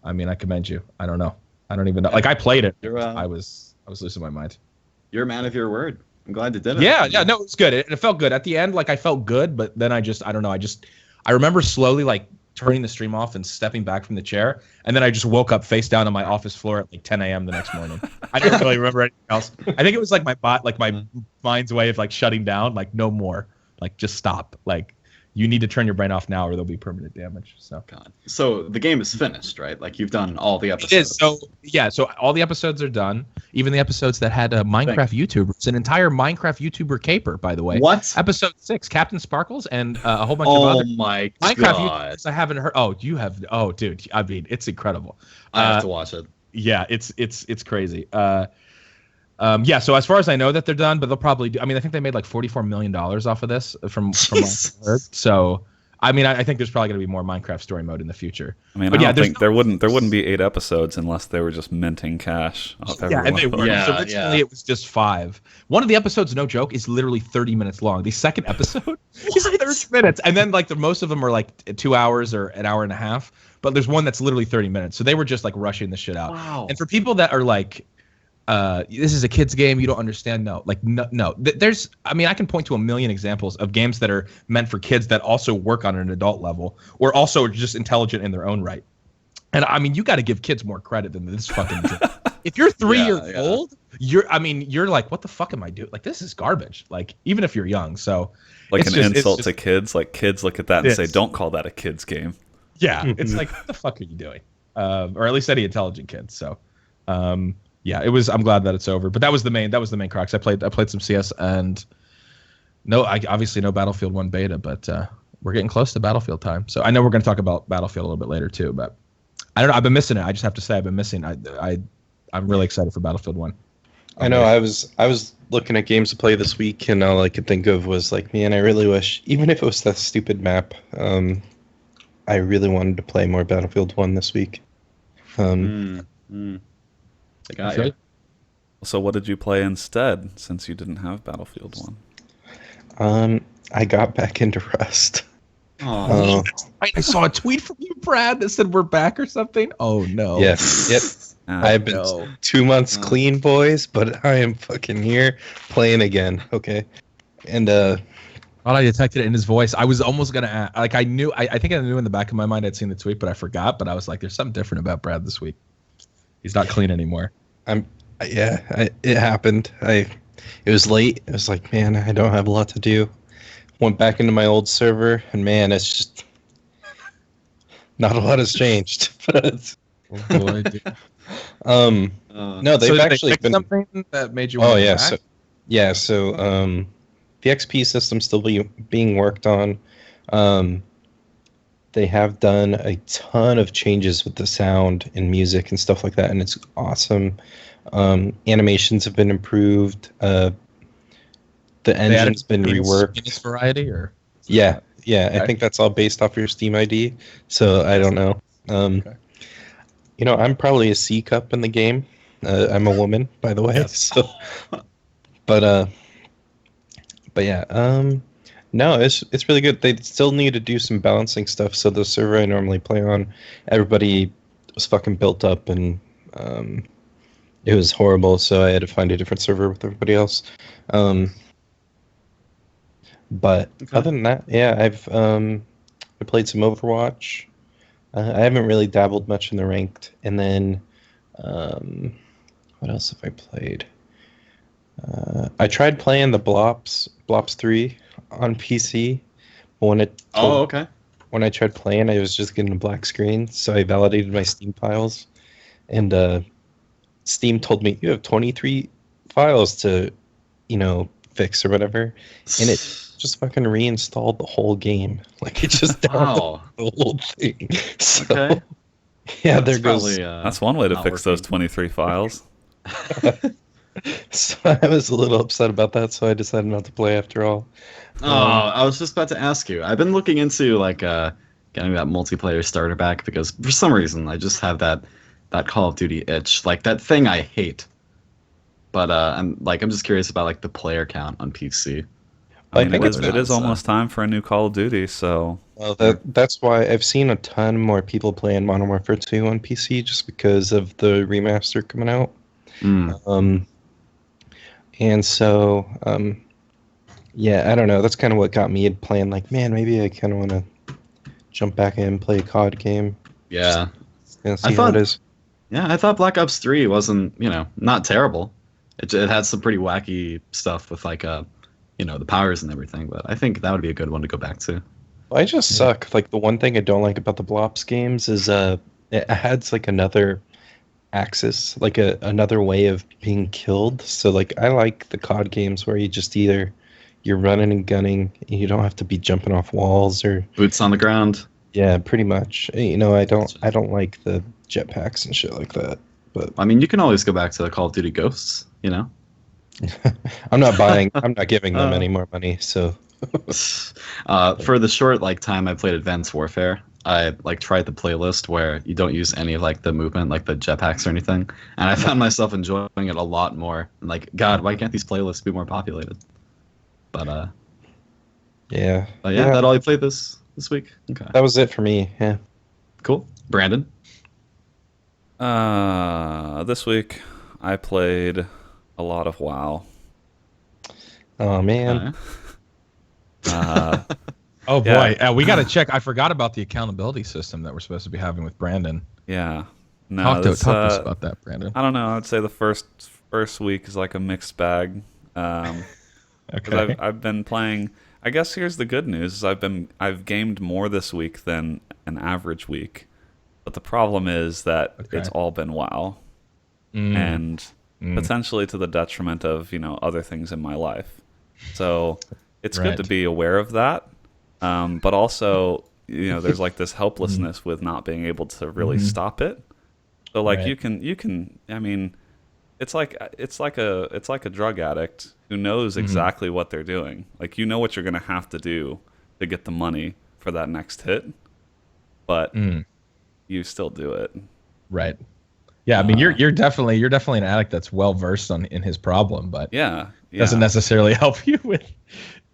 I mean, I commend you. I don't know. I don't even know. Like I played it. I was losing my mind. You're a man of your word. I'm glad you did it. Yeah, no, it was good. It felt good at the end. Like I felt good, but then I don't know. I remember slowly like turning the stream off and stepping back from the chair, and then I just woke up face down on my office floor at like 10 a.m. the next morning. I don't really remember anything else. I think it was like my mind's way of like shutting down, like no more, like just stop. Like you need to turn your brain off now, or there'll be permanent damage. So God. So the game is finished, right? Like you've done all the episodes. It is. So yeah, so all the episodes are done. Even the episodes that had Minecraft YouTubers. It's an entire Minecraft YouTuber caper, by the way. What? Episode 6, Captain Sparkles, and a whole bunch of other my Minecraft God. YouTubers I haven't heard. Oh, you have? Oh, dude. I mean, it's incredible. I have to watch it. Yeah, it's crazy. Yeah. So as far as I know that they're done, but they'll probably do. I mean, I think they made like $44 million off of this from what I heard. So. I mean, I think there's probably going to be more Minecraft story mode in the future. I mean, I don't think there wouldn't be 8 episodes unless they were just minting cash off everyone. Yeah, and they were. Yeah, So originally it was just 5. One of the episodes, no joke, is literally 30 minutes long. The second episode is 30 minutes, and then like most of them are like 2 hours or an hour and a half. But there's one that's literally 30 minutes. So they were just like rushing the shit out. Wow. And for people that are like, this is a kid's game, you don't understand. No. There's, I mean, I can point to a million examples of games that are meant for kids that also work on an adult level, or also are just intelligent in their own right. And I mean, you got to give kids more credit than this fucking game. If you're 3 years old, you're like, what the fuck am I doing? Like, this is garbage. Like, even if you're young. So like an insult to kids. Like kids look at that and say, don't call that a kid's game. Yeah. It's like, what the fuck are you doing? Or at least any intelligent kids. So, yeah, it was. I'm glad that it's over. But that was the main crux. I played some CS, and obviously no Battlefield 1 beta, but we're getting close to Battlefield time. So I know we're going to talk about Battlefield a little bit later too. But I don't know. I've been missing it. I just have to say I've been missing. I'm really excited for Battlefield 1. I know. I was looking at games to play this week, and all I could think of was like, man, I really wish, even if it was that stupid map, I really wanted to play more Battlefield 1 this week. I got you. So what did you play instead, since you didn't have Battlefield 1? I got back into Rust. Oh, I saw a tweet from you, Brad, that said we're back or something. Oh no. Yes. Yep. I've been 2 months clean, boys, but I am fucking here playing again. Okay. And thought I detected it in his voice. I was almost gonna ask, like I knew. I think I knew in the back of my mind I'd seen the tweet, but I forgot. But I was like, "There's something different about Brad this week. He's not clean anymore." It happened. It was late. I was like, man, I don't have a lot to do. Went back into my old server, and man, it's just not a lot has changed. But oh boy, dude. No, they've actually been something that made you. Want to back? So the XP system's still being worked on. They have done a ton of changes with the sound and music and stuff like that, and it's awesome. Animations have been improved. The engine's been reworked. Guinness variety, or yeah. Okay. I think that's all based off your Steam ID. So I don't know. Okay. I'm probably a C cup in the game. I'm a woman, by the way. Yes. So, but yeah. No, it's really good. They still need to do some balancing stuff. So the server I normally play on, everybody was fucking built up, and it was horrible. So I had to find a different server with everybody else. But other than that, yeah, I played some Overwatch. I haven't really dabbled much in the ranked. And then what else have I played? I tried playing the Blops 3 on PC. When it okay. when I tried playing, I was just getting a black screen, so I validated my Steam files, and Steam told me you have 23 files to, fix or whatever, and it just fucking reinstalled the whole game. Like it just downloaded Wow. the whole thing. So Okay. yeah, That's there goes. probably, That's one way to not fix those working. 23 files. So I was a little upset about that, so I decided not to play after all. Oh, I was just about to ask you. I've been looking into like getting that multiplayer starter back because for some reason I just have that Call of Duty itch, like that thing I hate. But I'm just curious about like the player count on PC. I I mean, think it's it is been- almost time for a new Call of Duty, so Well, that's why I've seen a ton more people playing Modern Warfare 2 on PC just because of the remaster coming out. Mm. And so, yeah, I don't know. That's kind of what got me playing. Like, man, maybe I kind of want to jump back in and play a COD game Yeah. and I see how thought- it is. Yeah, I thought Black Ops 3 wasn't, not terrible. It had some pretty wacky stuff with like the powers and everything, but I think that would be a good one to go back to. I just suck. Like the one thing I don't like about the Blops games is it adds like another axis, like another way of being killed. So like I like the COD games where you just either you're running and gunning, and you don't have to be jumping off walls or Boots on the ground. yeah, pretty much. I don't like the jetpacks and shit like that. But I mean, you can always go back to the Call of Duty Ghosts, I'm not giving them Uh, any more money. So For the short time I played Advanced Warfare, I tried the playlist where you don't use any of the movement, like the jetpacks or anything, and I found myself enjoying it a lot more. Like, God, why can't these playlists be more populated? But yeah, that all you played this week? Okay, that was it for me. Yeah. cool. Brandon, this week I played a lot of WoW. Oh man. Uh, Oh Yeah. boy, we got to check. I forgot about the accountability system that we're supposed to be having with Brandon. yeah, no, Talk to this, us about that, Brandon. I don't know. I would say the first week is like a mixed bag. 'Cause Okay. I've been playing. I guess here's the good news: is I've gamed more this week than an average week, but the problem is that Okay. it's all been WoW, Mm, and mm. potentially to the detriment of other things in my life. So it's Right. good to be aware of that, but also there's like this helplessness with not being able to really stop it. So like Right. you can. I mean, it's like a drug addict who knows exactly what they're doing. Like what you're gonna have to do to get the money for that next hit, but Mm. you still do it. Right. Yeah, I mean, you're definitely an addict that's well versed in his problem, but Yeah. doesn't necessarily help you with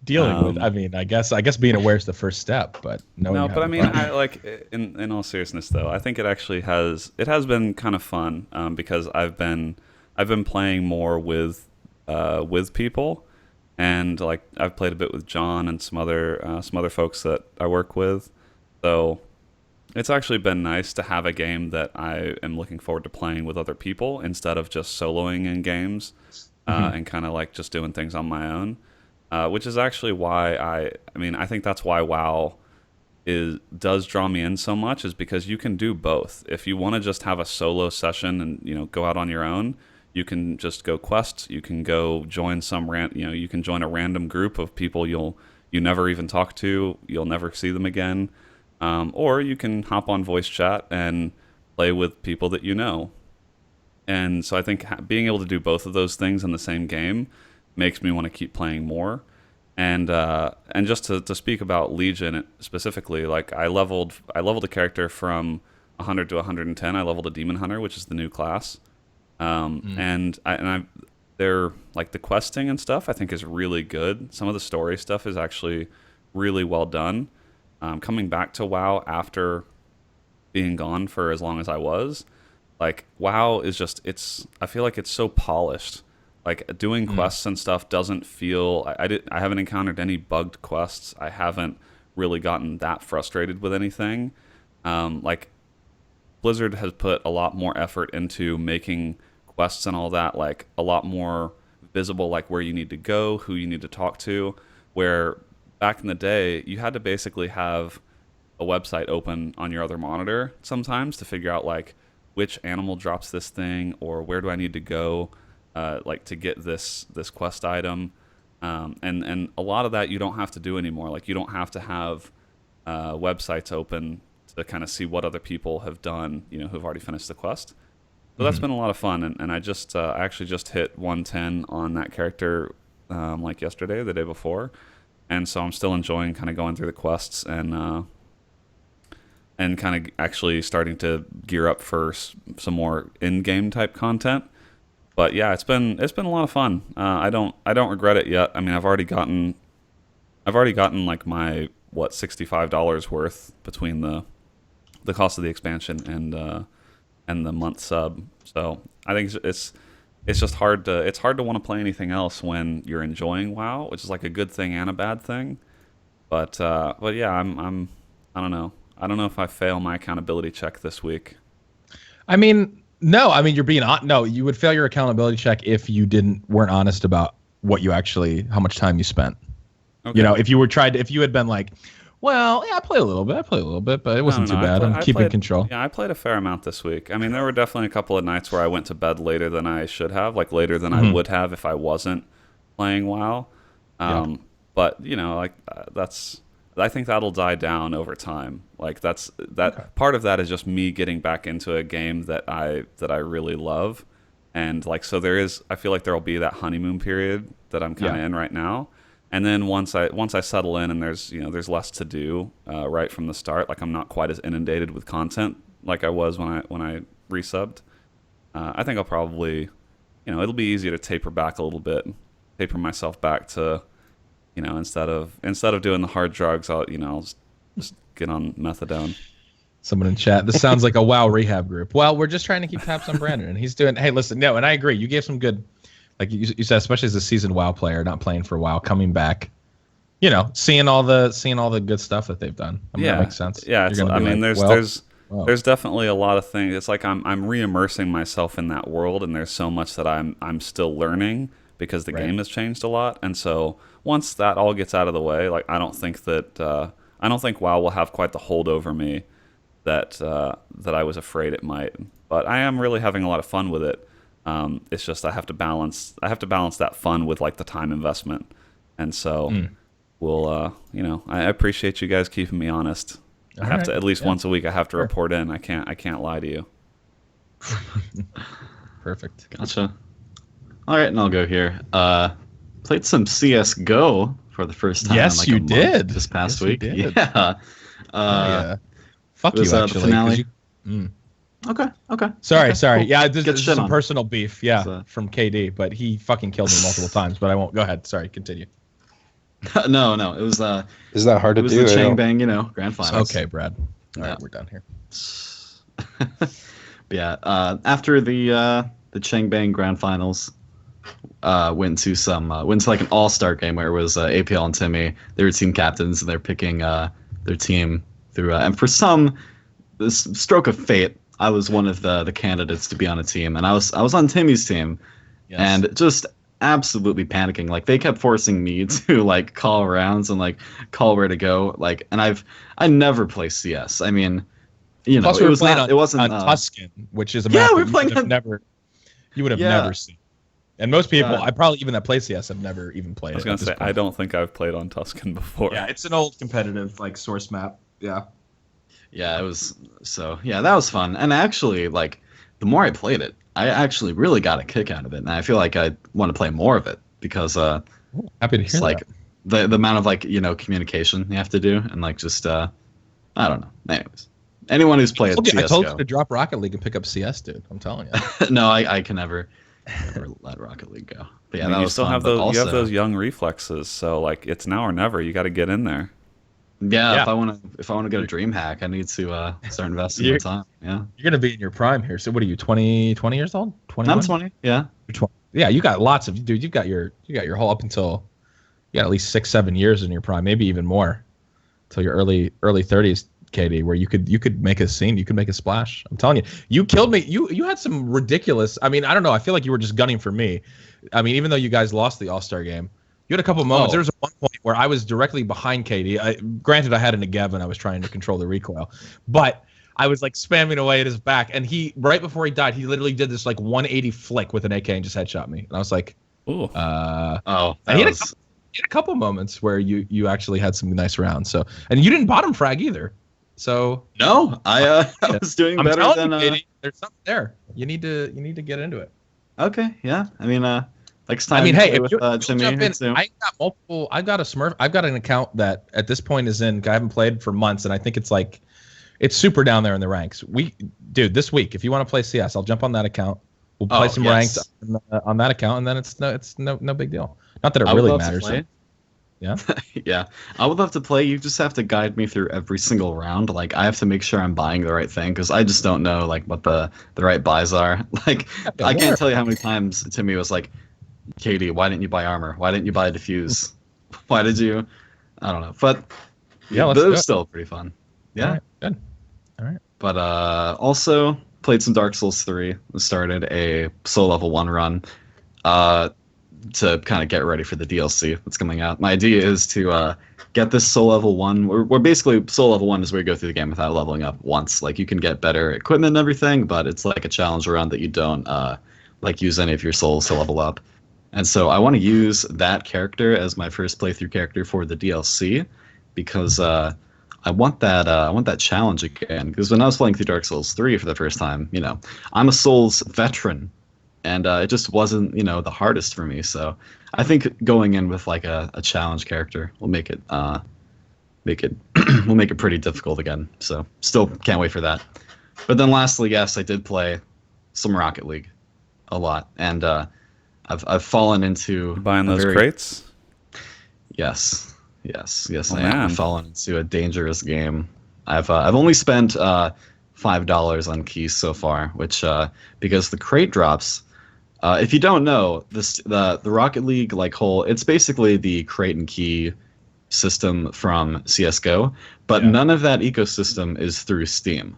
dealing with. Um, I mean, I guess being aware is the first step, but knowing No, you but I have a mean, problem- I like in all seriousness though, I think it actually has been kind of fun because I've been playing more with people, and like I've played a bit with John and some other folks that I work with, so it's actually been nice to have a game that I am looking forward to playing with other people instead of just soloing in games and kind of like just doing things on my own. Which is actually why I think that's why WoW does draw me in so much, is because you can do both. If you want to just have a solo session and go out on your own, you can just go quests. You can go join you can join a random group of people you never even talk to. You'll never see them again, or you can hop on voice chat and play with people that you know. And so I think being able to do both of those things in the same game makes me want to keep playing more. And just to speak about Legion specifically, like I leveled a character from 100 to 110. I leveled a Demon Hunter, which is the new class. And they're like the questing and stuff I think is really good. Some of the story stuff is actually really well done. Coming back to WoW after being gone for as long as I was, like WoW is I feel like it's so polished. Like doing quests and stuff doesn't feel. I haven't encountered any bugged quests. I haven't really gotten that frustrated with anything. Like Blizzard has put a lot more effort into making quests and all that like a lot more visible, like where you need to go, who you need to talk to. Where back in the day, you had to basically have a website open on your other monitor sometimes to figure out like which animal drops this thing, or where do I need to go like to get this quest item. And a lot of that you don't have to do anymore. Like you don't have to have websites open to kind of see what other people have done, who've already finished the quest. So that's been a lot of fun, and I actually just hit 110 on that character like yesterday, the day before, and so I'm still enjoying kind of going through the quests and kind of actually starting to gear up for some more in-game type content. But yeah, it's been a lot of fun. I don't regret it yet. I mean, I've already gotten like my $65 worth between the cost of the expansion and the month sub. So I think it's just hard to want to play anything else when you're enjoying WoW, which is like a good thing and a bad thing. But yeah, I don't know. I don't know if I fail my accountability check this week. I mean, no. I mean, you're being no. You would fail your accountability check if you weren't honest about how much time you spent. Okay. If you had been like, well, yeah, I played a little bit, but it wasn't too bad. I'm keeping control. Yeah, I played a fair amount this week. I mean, there were definitely a couple of nights where I went to bed later than I should have, like later than I would have if I wasn't playing WoW. But I think that'll die down over time. Like part of that is just me getting back into a game that I really love, and like so I feel like there'll be that honeymoon period that I'm kind of in right now. And then once I settle in and there's less to do right from the start, like I'm not quite as inundated with content like I was when I resubbed. I think I'll probably, it'll be easy to taper back a little bit, taper myself back to, instead of doing the hard drugs, I'll just get on methadone. Someone in chat, this sounds like a WoW rehab group. Well, we're just trying to keep tabs on Brandon, and he's doing. Hey, listen, no, and I agree. You gave some good. Like you said, especially as a seasoned WoW player, not playing for WoW, coming back, seeing all the good stuff that they've done. I mean, that makes sense. Yeah, there's definitely a lot of things. It's like I'm re-immersing myself in that world, and there's so much that I'm still learning because the game has changed a lot. And so once that all gets out of the way, like I don't think WoW will have quite the hold over me that I was afraid it might. But I am really having a lot of fun with it. It's just I have to balance that fun with like the time investment, and so we'll I appreciate you guys keeping me honest. I have to at least once a week. I have to report in. I can't lie to you. Perfect. Gotcha. All right, and I'll go here. Played some CS:GO for the first time. Yes, you did this past week. Yeah. Fuck you, actually. Okay. Sorry. Cool. Yeah, this is some personal beef. Yeah, from KD, but he fucking killed me multiple times. But I won't. Go ahead. Sorry. Continue. No. It was. Is that hard to do? It was the Chang Bang, grand finals. Okay, Brad. All right, we're done here. Yeah. After the Chang Bang grand finals, went to like an all-star game where it was APL and Timmy. They were team captains, and they're picking their team through. And for this stroke of fate, I was one of the candidates to be on a team, and I was on Timmy's team, and just absolutely panicking. Like they kept forcing me to like call rounds and like call where to go. Like, and I never play CS. I mean, Plus it wasn't on Tuscan, which is a map we're playing you would have never seen. And most people, I probably even that play CS, have never even played. I was gonna say I don't think I've played on Tuscan before. Yeah, it's an old competitive like source map. Yeah. Yeah, it was. So yeah, that was fun. And actually, like, the more I played it, I actually really got a kick out of it, and I feel like I want to play more of it because happy to hear like the amount of like communication you have to do, and like just I don't know. Anyways, anyone who's played CS:GO, I told you to drop Rocket League and pick up CS, dude. I'm telling you. No, I can never let Rocket League go. But yeah, I mean, you still have those. You have those young reflexes, so like it's now or never. You got to get in there. Yeah, if I want to get a dream hack, I need to start investing my time. Yeah, you're gonna be in your prime here. So what are you, 20 years old? 21? I'm 20. Yeah, you're 20. Yeah, you got lots of dude. You got your whole up until you got at least 6-7 years in your prime, maybe even more, till your early 30s, KD, where you could make a scene, you could make a splash. I'm telling you, you killed me. You had some ridiculous. I mean, I don't know. I feel like you were just gunning for me. I mean, even though you guys lost the All-Star game. You had a couple of moments. There was one point where I was directly behind Katie. Granted, I had a Negev and I was trying to control the recoil, but I was like spamming away at his back, and he right before he died, he literally did this like 180 flick with an AK and just headshot me, and I was like, Ooh. He had a couple moments where you actually had some nice rounds. So, and you didn't bottom frag either. So no, I was doing better than. You, Katie, there's something there. You need to get into it. Okay, yeah. I mean, next time. I mean, hey, if with, you Timmy, jump in, I got multiple. I've got a Smurf. I've got an account that at this point is in. I haven't played for months, and I think it's super down there in the ranks. Dude, this week, if you want to play CS, I'll jump on that account. We'll play some ranked on that account, and then it's no big deal. Not that it really matters. Yeah. Yeah. I would love to play. You just have to guide me through every single round. Like, I have to make sure I'm buying the right thing because I just don't know like what the right buys are. Like, I can't tell you how many times Timmy was like, Katie, why didn't you buy armor? Why didn't you buy a diffuse? Why did you? I don't know. But yeah, it was still pretty fun. Yeah. All right, good. All right. But also played some Dark Souls 3. Started a soul level 1 run. To kind of get ready for the DLC that's coming out. My idea is to get this soul level 1. We're basically soul level 1 is where you go through the game without leveling up once. Like, you can get better equipment and everything, but it's like a challenge around that you don't like use any of your souls to level up. And so I want to use that character as my first playthrough character for the DLC because I want that challenge again. Because when I was playing through Dark Souls 3 for the first time, I'm a Souls veteran. And it just wasn't, the hardest for me. So I think going in with like a challenge character will make it will make it pretty difficult again. So still can't wait for that. But then lastly, yes, I did play some Rocket League a lot, and I've fallen into buying those crates. Yes, I man. am. I've fallen into a dangerous game. I've only spent $5 on keys so far, which because the crate drops. If you don't know, the Rocket League it's basically the crate and key system from CS:GO, but none of that ecosystem is through Steam.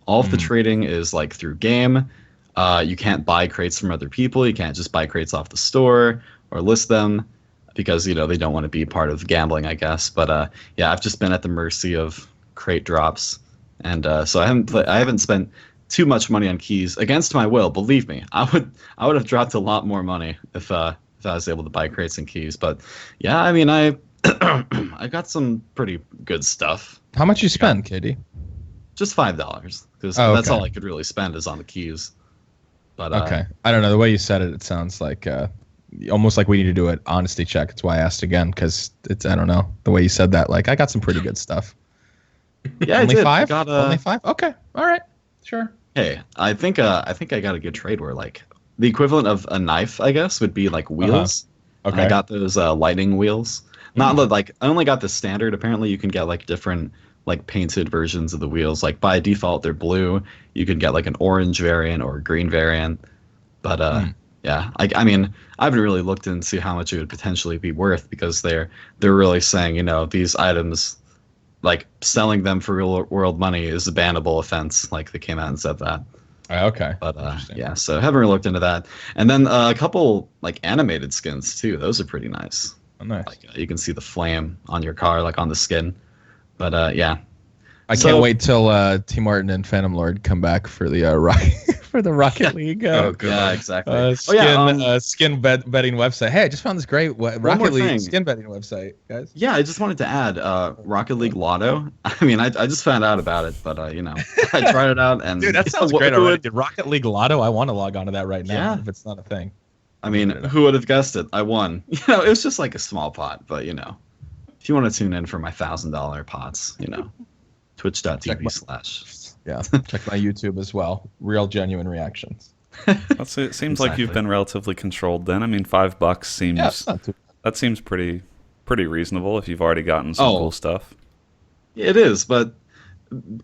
All of the trading is like through game. You can't buy crates from other people. You can't just buy crates off the store or list them because they don't want to be part of gambling, I guess. But I've just been at the mercy of crate drops, and so I haven't spent too much money on keys against my will. Believe me, I would have dropped a lot more money if I was able to buy crates and keys. But yeah, I mean, I got some pretty good stuff. How much you spend, Katie? Just $5 because that's all I could really spend is on the keys. But okay, I don't know, the way you said it, it sounds like almost like we need to do an honesty check. That's why I asked again because I don't know, the way you said that. Like, I got some pretty good stuff. Yeah, only I did. $5. Only $5. Okay, all right, sure. Hey, I think I got a good trade where like the equivalent of a knife, I guess, would be like wheels. Okay. And I got those lightning wheels. Not like I only got the standard. Apparently, you can get like different like painted versions of the wheels. Like by default, they're blue. You can get like an orange variant or a green variant. But yeah, I mean, I haven't really looked into how much it would potentially be worth because they're really saying these items. Like selling them for real world money is a bannable offense. Like they came out and said that. Okay. But yeah, so I haven't really looked into that. And then a couple like animated skins too. Those are pretty nice. Oh, nice. Like you can see the flame on your car, like on the skin. But yeah. I can't wait till T Martin and Phantom Lord come back for the Rocket League. Oh, God. Yeah, exactly. Skin betting website. Hey, I just found this great Rocket League skin betting website, guys. Yeah, I just wanted to add Rocket League Lotto. I mean, I just found out about it, but I tried it out and dude, that sounds great already. Dude, Rocket League Lotto. I want to log onto that right now if it's not a thing. I mean, who would have guessed it? I won. It was just like a small pot, but if you want to tune in for my $1,000 pots, twitch.tv/ Yeah, check my YouTube as well. Real genuine reactions. It seems like you've been relatively controlled then. I mean, $5 seems that seems pretty reasonable if you've already gotten some cool stuff. It is, but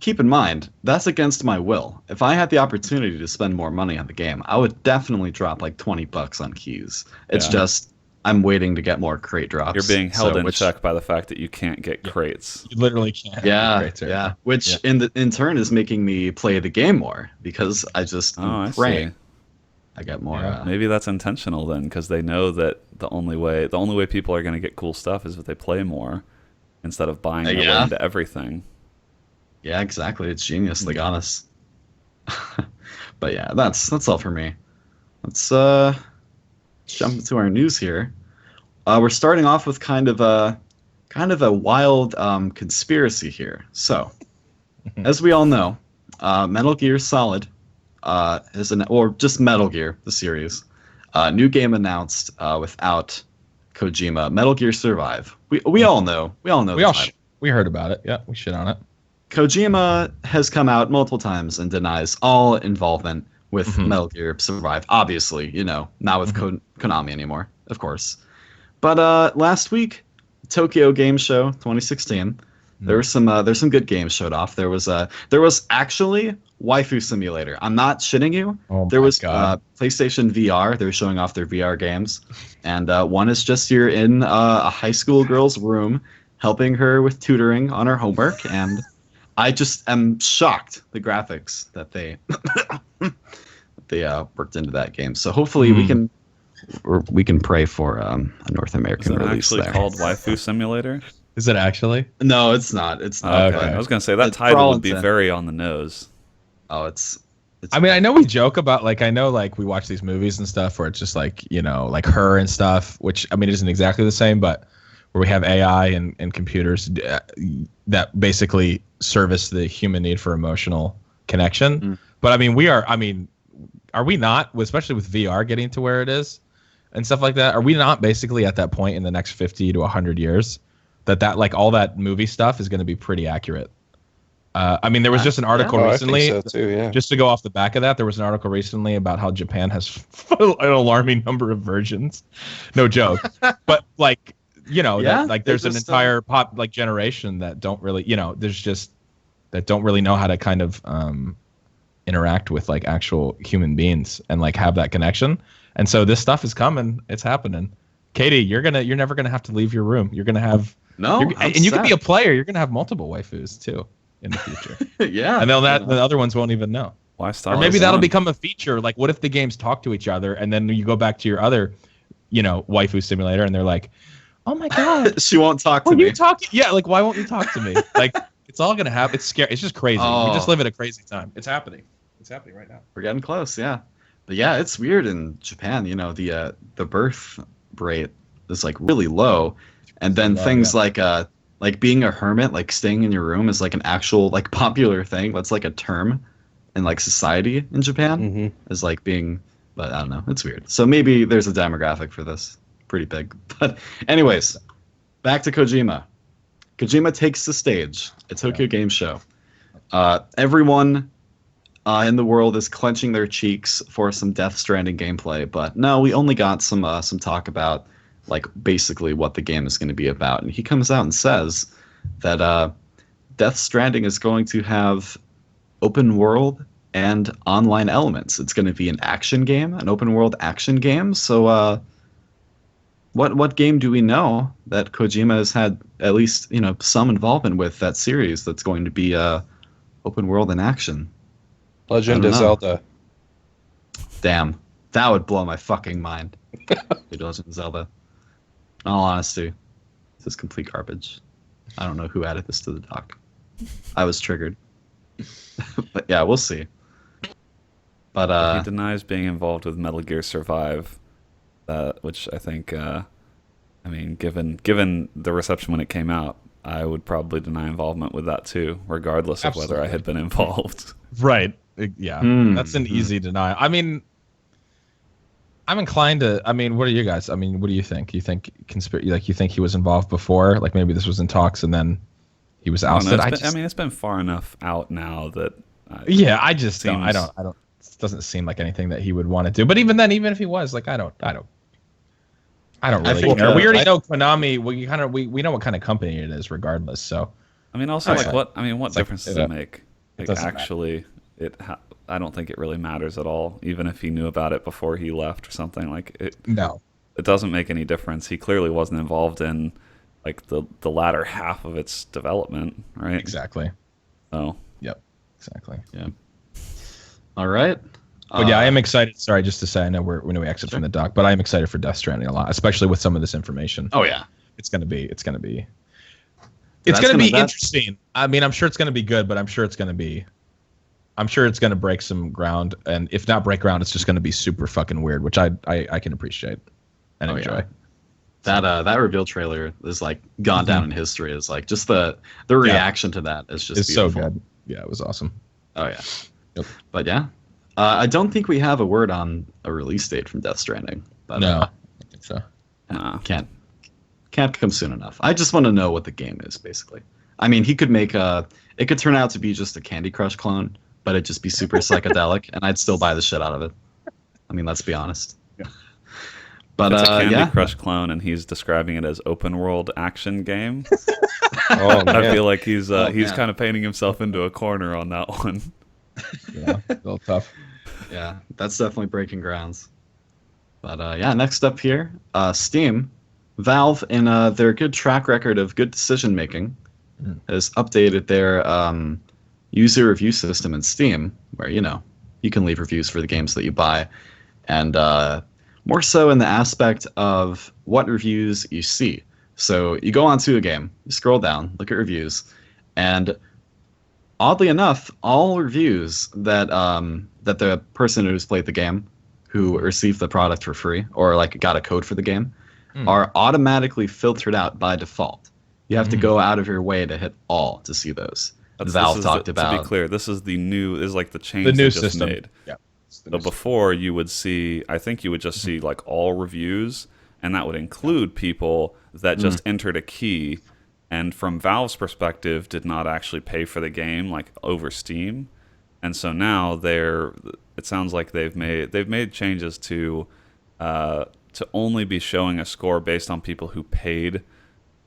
keep in mind that's against my will. If I had the opportunity to spend more money on the game, I would definitely drop like $20 on keys. It's just I'm waiting to get more crate drops. You're being held in check by the fact that you can't get crates. You literally can't. Yeah. Which in turn is making me play the game more because I just am praying. I get more. Yeah. Maybe that's intentional then, because they know that the only way people are going to get cool stuff is if they play more instead of buying their way into everything. Yeah, exactly. It's genius. They got us. But yeah, that's all for me. Let's jump into our news here. We're starting off with kind of a wild conspiracy here. So, as we all know, Metal Gear Solid or just Metal Gear, the series, new game announced without Kojima. Metal Gear Survive. We all know. We heard about it. Yeah, we shit on it. Kojima has come out multiple times and denies all involvement with Metal Gear Survive. Obviously, not with Konami anymore, of course. But last week, Tokyo Game Show 2016, there's some good games showed off. There was actually Waifu Simulator. I'm not shitting you. Oh there was God. PlayStation VR. They were showing off their VR games, and one is just you're in a high school girl's room, helping her with tutoring on her homework, and I just am shocked the graphics that they worked into that game. So hopefully we can pray for a North American Is it release actually there. called Waifu Simulator? Is it actually? No, it's not. It's not. Okay. Okay. I was going to say that It's for title all would be intent. very on the nose. Oh, it's. I mean, I know we joke about I know we watch these movies and stuff where it's just like Her and stuff, which I mean it isn't exactly the same, but where we have AI and computers that basically service the human need for emotional connection. But I mean, are we not, especially with VR getting to where it is and stuff like that? Are we not basically at that point in the next 50 to 100 years that all that movie stuff is going to be pretty accurate? I mean, there was just an article recently. I think so too, yeah. Just to go off the back of that, there was an article recently about how Japan has an alarming number of versions. No joke, but there's an entire generation that don't really, that don't really know how to kind of interact with actual human beings and have that connection. And so this stuff is coming. It's happening. Katie, you're never gonna have to leave your room. You're gonna have and you can be a player. You're gonna have multiple waifus too in the future. Yeah, and the other ones won't even know. Why stop? Or maybe that'll become a feature. Like, what if the games talk to each other, and then you go back to your other, waifu simulator, and they're like, "Oh my god, she won't talk to me." me. You talk? Yeah, why won't you talk to me? It's all gonna happen. It's scary. It's just crazy. We just live at a crazy time. It's happening. It's happening right now. We're getting close, yeah. But yeah, it's weird in Japan. The birth rate is really low, and then things like being a hermit, staying in your room, is an actual popular thing. That's a term in society in Japan is being. But I don't know. It's weird. So maybe there's a demographic for this, pretty big. But anyways, back to Kojima. Kojima takes the stage at Tokyo Game Show. Everyone in the world is clenching their cheeks for some Death Stranding gameplay, but no, we only got some talk about basically what the game is going to be about. And he comes out and says that Death Stranding is going to have open world and online elements. It's going to be an action game, an open world action game. So what game do we know that Kojima has had at least some involvement with that series that's going to be open world and action? Legend of Zelda. Damn, that would blow my fucking mind. Legend of Zelda. In all honesty, this is complete garbage. I don't know who added this to the doc. I was triggered. But yeah, we'll see. But he denies being involved with Metal Gear Survive, which I think, given the reception when it came out, I would probably deny involvement with that too, regardless of whether I had been involved. Right. Yeah. That's an easy deny. I mean, I'm inclined to. I mean, what are you guys? I mean, what do you think? You think you think he was involved before? Maybe this was in talks and then he was ousted. It's been far enough out now that. I just don't. I don't. It doesn't seem like anything that he would want to do. But even then, even if he was, I don't really care. We already know Konami. We know what kind of company it is, regardless. So. I mean, also what difference does it make? I don't think it really matters at all, even if he knew about it before he left or something. No, it doesn't make any difference. He clearly wasn't involved in the latter half of its development, right? Exactly. Oh, yep, exactly. Yeah. All right. But yeah, I am excited. Sorry, just to say, I know we exit from the dock, but I am excited for Death Stranding a lot, especially with some of this information. Oh yeah, it's gonna be That's interesting. I mean, I'm sure it's gonna be good, but I'm sure it's gonna break some ground, and if not break ground, it's just gonna be super fucking weird, which I can appreciate and enjoy. Yeah. That reveal trailer is like gone down in history. Is like just the reaction to that is just beautiful. So good. Yeah, it was awesome. Oh yeah. Yep. But yeah, I don't think we have a word on a release date from Death Stranding. But, no, I don't think so. Can't come soon enough. I just want to know what the game is, basically. I mean, he could make it could turn out to be just a Candy Crush clone, but it'd just be super psychedelic, and I'd still buy the shit out of it. I mean, let's be honest. Yeah. But it's a Candy Crush clone, and he's describing it as open world action game. I feel like he's kind of painting himself into a corner on that one. Yeah, a little tough. Yeah, that's definitely breaking grounds. But yeah, next up here, Steam. Valve, in their good track record of good decision making, has updated their user review system in Steam, where you can leave reviews for the games that you buy, and more so in the aspect of what reviews you see. So you go onto a game, you scroll down, look at reviews, and oddly enough, all reviews that that the person who's played the game, who received the product for free or like got a code for the game, are automatically filtered out by default. You have to go out of your way to hit all to see those. Valve talked about. To be clear, this is like the change the new they just system. made. Yeah. So before you would see, I think you would just see like all reviews, and that would include people that just entered a key, and from Valve's perspective, did not actually pay for the game like over Steam. And so now it sounds like they've made changes to only be showing a score based on people who paid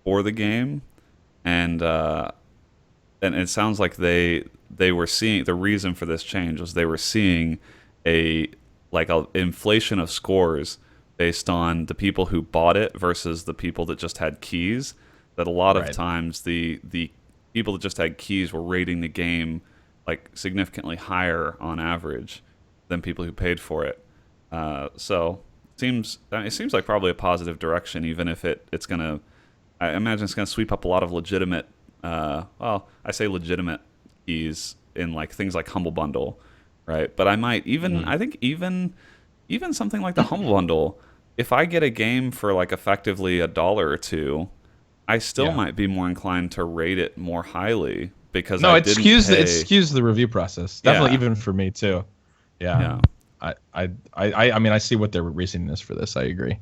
for the game, and it sounds like they were seeing the reason for this change was they were seeing a inflation of scores based on the people who bought it versus the people that just had keys. That a lot of times the people that just had keys were rating the game like significantly higher on average than people who paid for it. So it seems like probably a positive direction, even if it's gonna. I imagine it's gonna sweep up a lot of legitimate. I say legitimate keys in like things like Humble Bundle, right? But I might even. I think even something like the Humble Bundle. If I get a game for like effectively $1 or $2, I still might be more inclined to rate it more highly because it skews the review process. Definitely, even for me too. Yeah. I mean, I see what their reasoning is for this. I agree.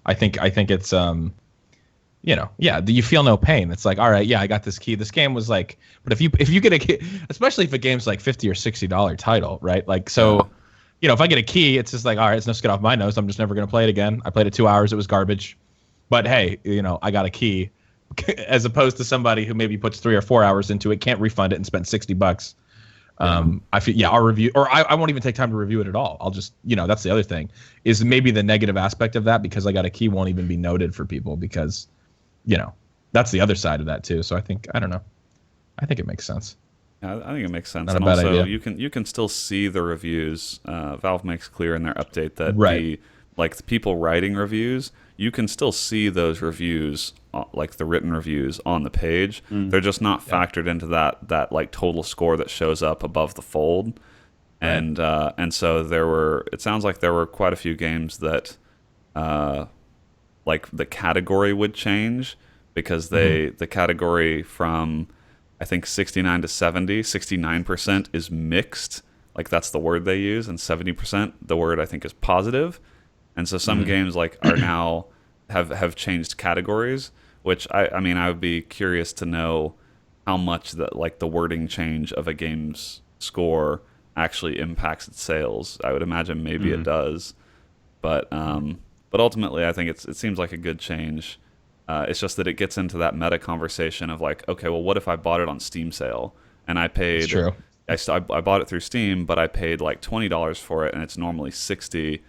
I think it's you feel no pain. It's like, all right, yeah, I got this key. This game was like, but if you get a key, especially if a game's like $50 or $60 title, right? Like, so, if I get a key, it's just like, all right, it's no skin off my nose. I'm just never gonna play it again. I played it 2 hours. It was garbage. But hey, I got a key, as opposed to somebody who maybe puts 3 or 4 hours into it, can't refund it, and spent $60. I feel our review, or I won't even take time to review it at all. I'll just, that's the other thing, is maybe the negative aspect of that, because I got a key, won't even be noted for people because, that's the other side of that too. So I don't know. I think it makes sense. Yeah, I think it makes sense. Not and a bad also, idea. you can still see the reviews. Valve makes clear in their update that the people writing reviews, you can still see those reviews, like the written reviews on the page. They're just not factored into that like total score that shows up above the fold. And so it sounds like there were quite a few games that like the category would change, because the category from I think 69 to 70, 69% is mixed, like that's the word they use, and 70% the word I think is positive. And so some games like are now have changed categories, which I mean I would be curious to know how much the wording change of a game's score actually impacts its sales. I would imagine maybe it does, but ultimately I think it seems like a good change. It's just that it gets into that meta conversation of like, okay, well, what if I bought it on Steam sale and I paid? It's true. I bought it through Steam, but I paid like $20 for it, and it's normally $60.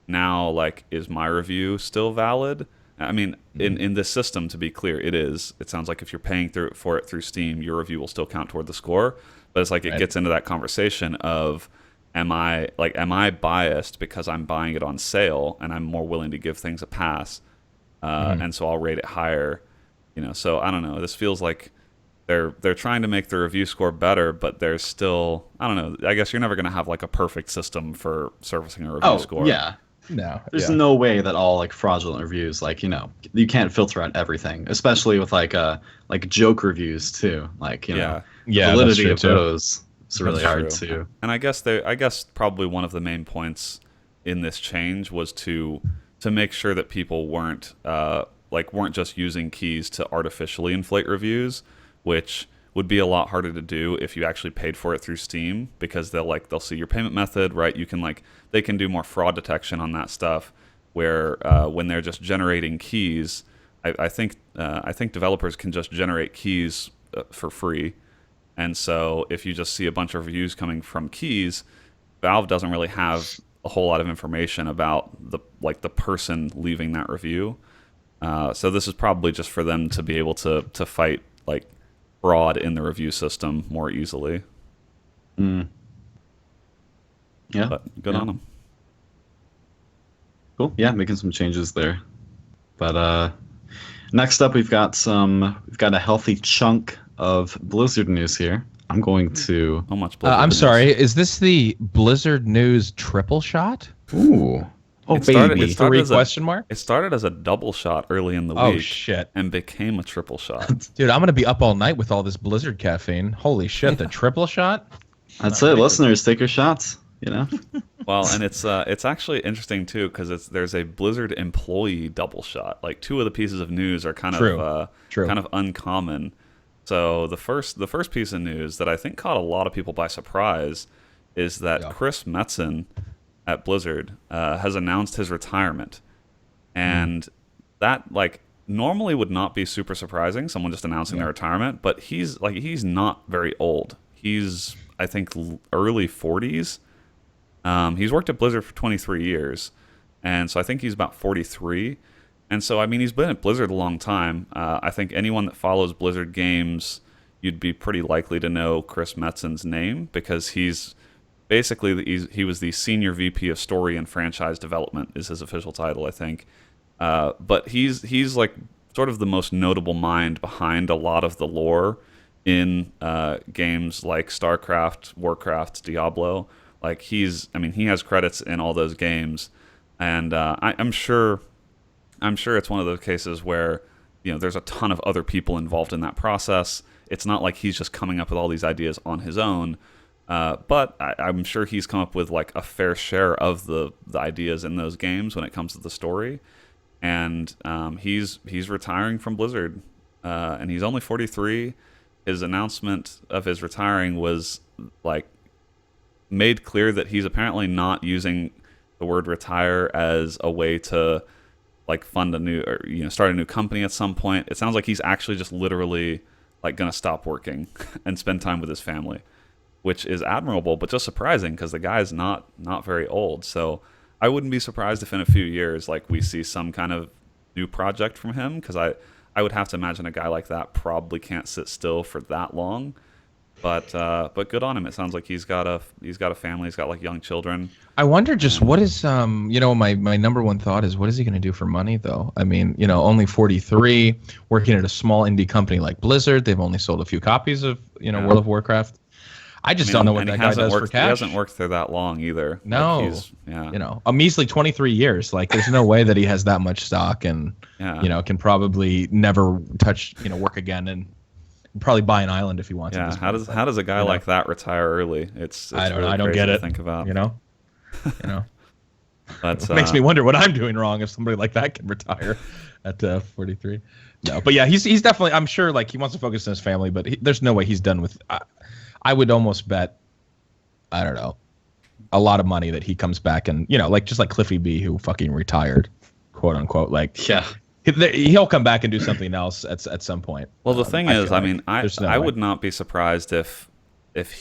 Now, like, is my review still valid? I mean, in this system, to be clear, it is. It sounds like if you're paying for it through Steam, your review will still count toward the score. But it's like it gets into that conversation of, am I biased because I'm buying it on sale and I'm more willing to give things a pass, and so I'll rate it higher, So I don't know. This feels like they're trying to make the review score better, but there's still, I don't know. I guess you're never going to have like a perfect system for servicing a review score. Yeah. No, There's no way that all like fraudulent reviews, like, you can't filter out everything, especially with like joke reviews too. Like, Yeah. the validity of those is really hard to. And I guess probably one of the main points in this change was to make sure that people weren't just using keys to artificially inflate reviews, which would be a lot harder to do if you actually paid for it through Steam, because they'll see your payment method, right? You can they can do more fraud detection on that stuff, where when they're just generating keys, I think developers can just generate keys for free, and so if you just see a bunch of reviews coming from keys, Valve doesn't really have a whole lot of information about the person leaving that review. So this is probably just for them to be able to fight like fraud in the review system more easily. Yeah. But good on them. Cool. Yeah, making some changes there. But next up, we've got a healthy chunk of Blizzard news here. I'm going to. How much Blizzard I'm news? sorry. Is this the Blizzard news triple shot? Ooh. Oh, It started- baby. it started Three as a- question mark? It started as a double shot early in the Oh week shit, and became a triple shot. dude! I'm gonna be up all night with all this Blizzard caffeine. Holy shit, the triple shot. That's it. Listeners, take your shots. Well, and it's actually interesting too, because there's a Blizzard employee double shot. Like, two of the pieces of news are kind of uncommon. So the first piece of news that I think caught a lot of people by surprise is that Chris Metzen at Blizzard has announced his retirement, and that normally would not be super surprising, someone just announcing their retirement, but he's not very old. He's, I think, early 40s. He's worked at Blizzard for 23 years, and so I think he's about 43. And so, I mean, he's been at Blizzard a long time. I think anyone that follows Blizzard games, you'd be pretty likely to know Chris Metzen's name, because he's basically he was the senior VP of story and franchise development is his official title, I think. But he's like sort of the most notable mind behind a lot of the lore in games like StarCraft, Warcraft, Diablo. Like, he has credits in all those games, and I'm sure it's one of those cases where there's a ton of other people involved in that process. It's not like he's just coming up with all these ideas on his own. But I'm sure he's come up with like a fair share of the ideas in those games when it comes to the story. And he's retiring from Blizzard, and he's only 43. His announcement of his retiring was like made clear that he's apparently not using the word retire as a way to like fund a new or start a new company at some point. It sounds like he's actually just literally like gonna stop working and spend time with his family, which is admirable, but just surprising because the guy's not very old. So I wouldn't be surprised if in a few years, like, we see some kind of new project from him, because I would have to imagine a guy like that probably can't sit still for that long. But good on him. It sounds like he's got a family. He's got like young children. I wonder just what is my number one thought is, what is he going to do for money though? I mean, only 43, working at a small indie company like Blizzard. They've only sold a few copies of World of Warcraft. I just don't know what that guy does for cash. He hasn't worked there that long either. No, a measly 23 years. Like, there's no way that he has that much stock, and can probably never touch work again, and probably buy an island if he wants. Yeah, how does a guy like that retire early? It's I don't really know. I don't crazy get to it. think about. But it makes me wonder what I'm doing wrong if somebody like that can retire at 43. No, but yeah, he's definitely. I'm sure like he wants to focus on his family, but there's no way he's done with. I would almost bet, I don't know, a lot of money that he comes back and just like Cliffy B, who fucking retired, quote unquote. Like, Yeah. He'll come back and do something else at some point. Well, the thing is, I mean, I way. would not be surprised if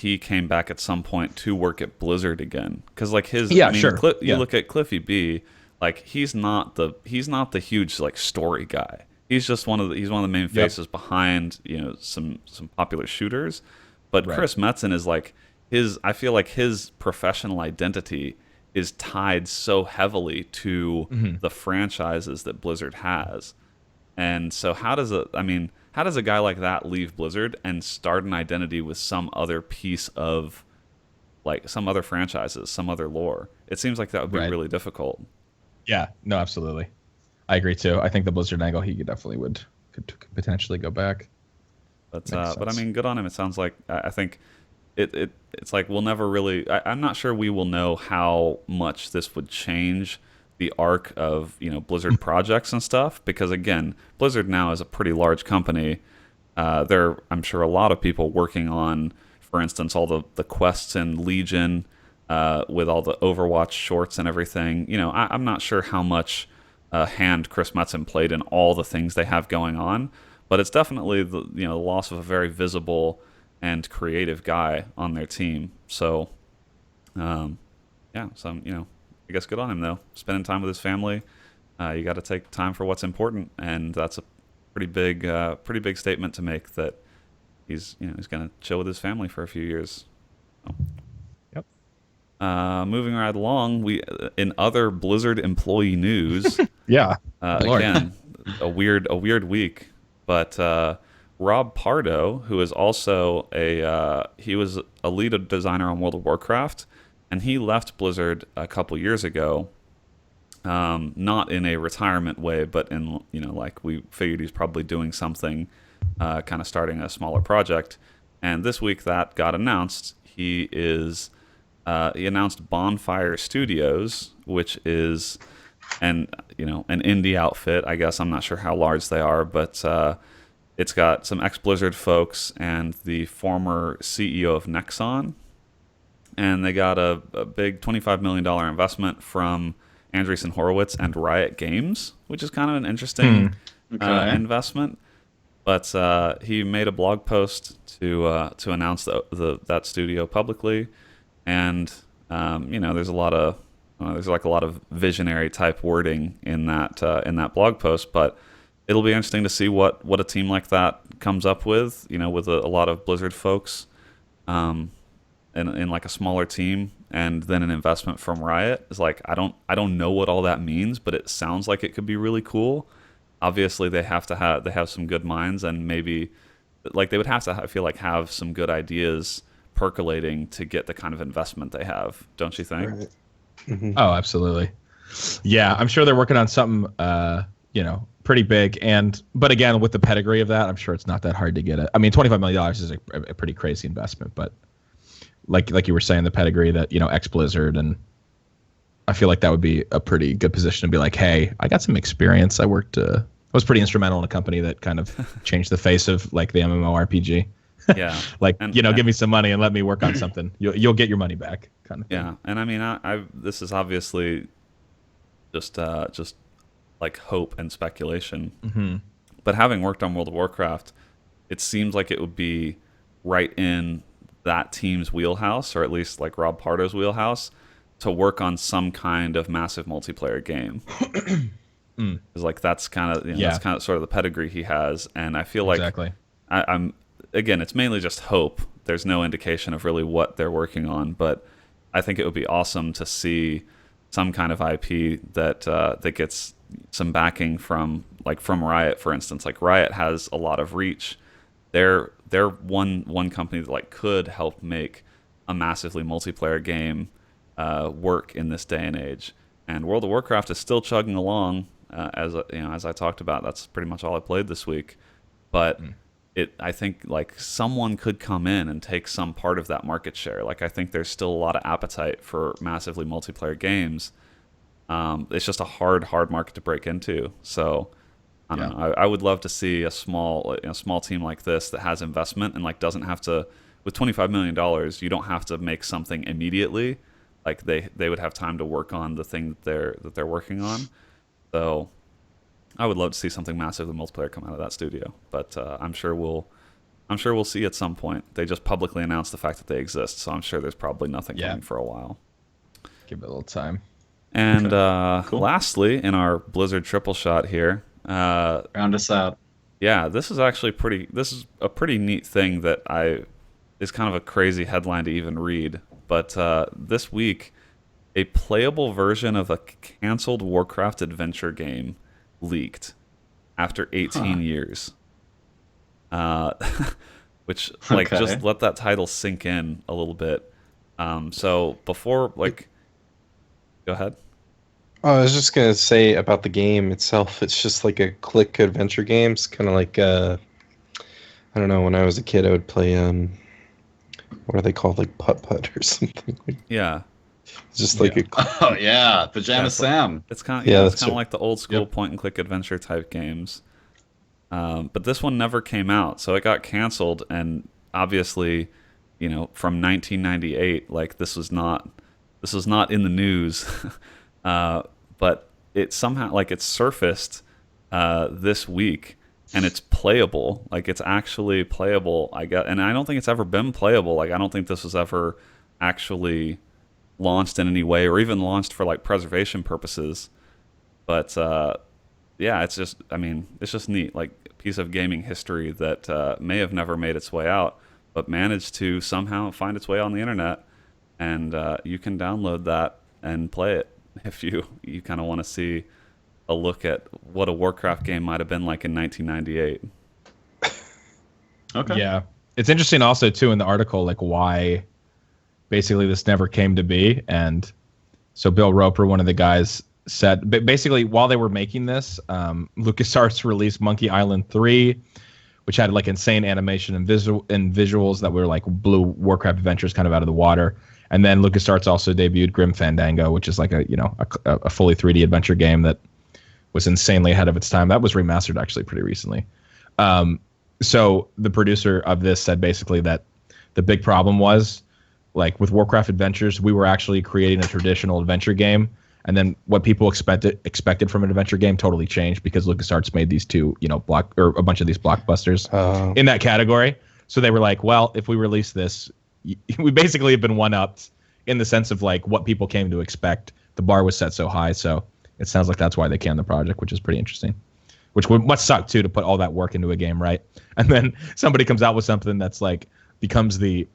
he came back at some point to work at Blizzard again, because like his sure. You look at Cliffy B, like he's not the huge like story guy. He's just one of the main faces behind some popular shooters. But Right. Chris Metzen is like I feel like his professional identity is tied so heavily to the franchises that Blizzard has. And so how does a guy like that leave Blizzard and start an identity with some other piece of, like, some other franchises, some other lore? It seems like that would be really difficult. Yeah, no, absolutely. I agree too. I think the Blizzard angle, he definitely could potentially go back. But I mean, good on him. It sounds like I think it's like we'll never really. I'm not sure we will know how much this would change the arc of Blizzard projects and stuff, because again, Blizzard now is a pretty large company. I'm sure a lot of people working on, for instance, all the quests in Legion, with all the Overwatch shorts and everything. I'm not sure how much hand Chris Metzen played in all the things they have going on, but it's definitely the loss of a very visible and creative guy on their team. So, I guess good on him though. Spending time with his family, you got to take time for what's important, and that's a pretty big statement to make, that he's going to chill with his family for a few years. So. Yep. Moving right along, in other Blizzard employee news, yeah, again, a weird week, but Rob Pardo, who is also he was a lead designer on World of Warcraft, and he left Blizzard a couple years ago, not in a retirement way, but in like we figured he's probably doing something, kind of starting a smaller project, and this week that got announced. He announced Bonfire Studios, which is an indie outfit. I guess I'm not sure how large they are, but it's got some ex-Blizzard folks and the former CEO of Nexon, and they got a big $25 million investment from Andreessen Horowitz and Riot Games, which is kind of an interesting investment. But he made a blog post to announce that studio publicly, and there's a lot of visionary type wording in that blog post, but it'll be interesting to see what a team like that comes up with, with a lot of Blizzard folks, in like a smaller team, and then an investment from Riot. Is like, I don't know what all that means, but it sounds like it could be really cool. Obviously, they have some good minds, and maybe like they would have to have some good ideas percolating to get the kind of investment they have, don't you think? Right. Mm-hmm. Oh, absolutely. Yeah, I'm sure they're working on something pretty big, but again, with the pedigree of that, I'm sure it's not that hard to get it. I mean, $25 million is a pretty crazy investment, but like you were saying, the pedigree that ex-Blizzard, and I feel like that would be a pretty good position to be like, hey, I got some experience. I was pretty instrumental in a company that kind of changed the face of like the MMORPG. Yeah. Give me some money and let me work on something. You'll get your money back, kind of thing. Yeah, and I mean, this is obviously just like hope and speculation. Mm-hmm. But having worked on World of Warcraft, it seems like it would be right in that team's wheelhouse, or at least like Rob Pardo's wheelhouse, to work on some kind of massive multiplayer game. Because like that's kind of that's kind of sort of the pedigree he has, and I feel like exactly. I'm again, it's mainly just hope. There's no indication of really what they're working on, but I think it would be awesome to see some kind of IP that gets some backing from Riot, for instance. Like Riot has a lot of reach. They're one company that like could help make a massively multiplayer game work in this day and age. And World of Warcraft is still chugging along, as I talked about. That's pretty much all I played this week. But I think like someone could come in and take some part of that market share. Like I think there's still a lot of appetite for massively multiplayer games. It's just a hard market to break into. So I don't know. I would love to see a small team like this that has investment and like doesn't have to. With $25 million, you don't have to make something immediately. Like they would have time to work on the thing that they're working on. So I would love to see something massively multiplayer come out of that studio. But I'm sure we'll see at some point. They just publicly announced the fact that they exist, so I'm sure there's probably nothing coming for a while. Give it a little time. And cool. Lastly, in our Blizzard triple shot here, round us out. Yeah, this is actually this is a pretty neat thing that is kind of a crazy headline to even read. But this week, a playable version of a canceled Warcraft adventure game leaked after 18 years. Which, like, just let that title sink in a little bit. So before, like, go ahead. Oh, I was just gonna say about the game itself. It's just like a click adventure game. It's kind of like I don't know. When I was a kid, I would play what are they called, like putt putt or something. Yeah. It's just like Oh yeah, Pajama Sam. It's kind of it's kind of like the old school point and click adventure type games. But this one never came out, so it got canceled. And obviously, you know, from 1998, like this was not in the news. But it somehow, like, it surfaced this week, and it's playable. Like, it's actually playable. And I don't think it's ever been playable. Like, I don't think this was ever actually launched in any way, or even launched for like preservation purposes. But yeah, it's just, I mean, it's just neat. Like, a piece of gaming history that may have never made its way out, but managed to somehow find its way on the internet, and you can download that and play it if you kind of want to see a look at what a Warcraft game might have been like in 1998. Okay. Yeah. It's interesting also, too, in the article, like, why basically this never came to be. And so Bill Roper, one of the guys, said, basically, while they were making this, LucasArts released Monkey Island 3, which had, like, insane animation and visuals that were, like, blew Warcraft Adventures kind of out of the water. And then LucasArts also debuted Grim Fandango, which is like a fully 3D adventure game that was insanely ahead of its time. That was remastered actually pretty recently. So the producer of this said basically that the big problem was, like, with Warcraft Adventures, we were actually creating a traditional adventure game, and then what people expected from an adventure game totally changed because LucasArts made these two, a bunch of these blockbusters in that category. So they were like, well, if we release this, we basically have been one-upped in the sense of, like, what people came to expect. The bar was set so high, so it sounds like that's why they canned the project, which is pretty interesting. Which must suck, too, to put all that work into a game, right? And then somebody comes out with something that's, like, becomes the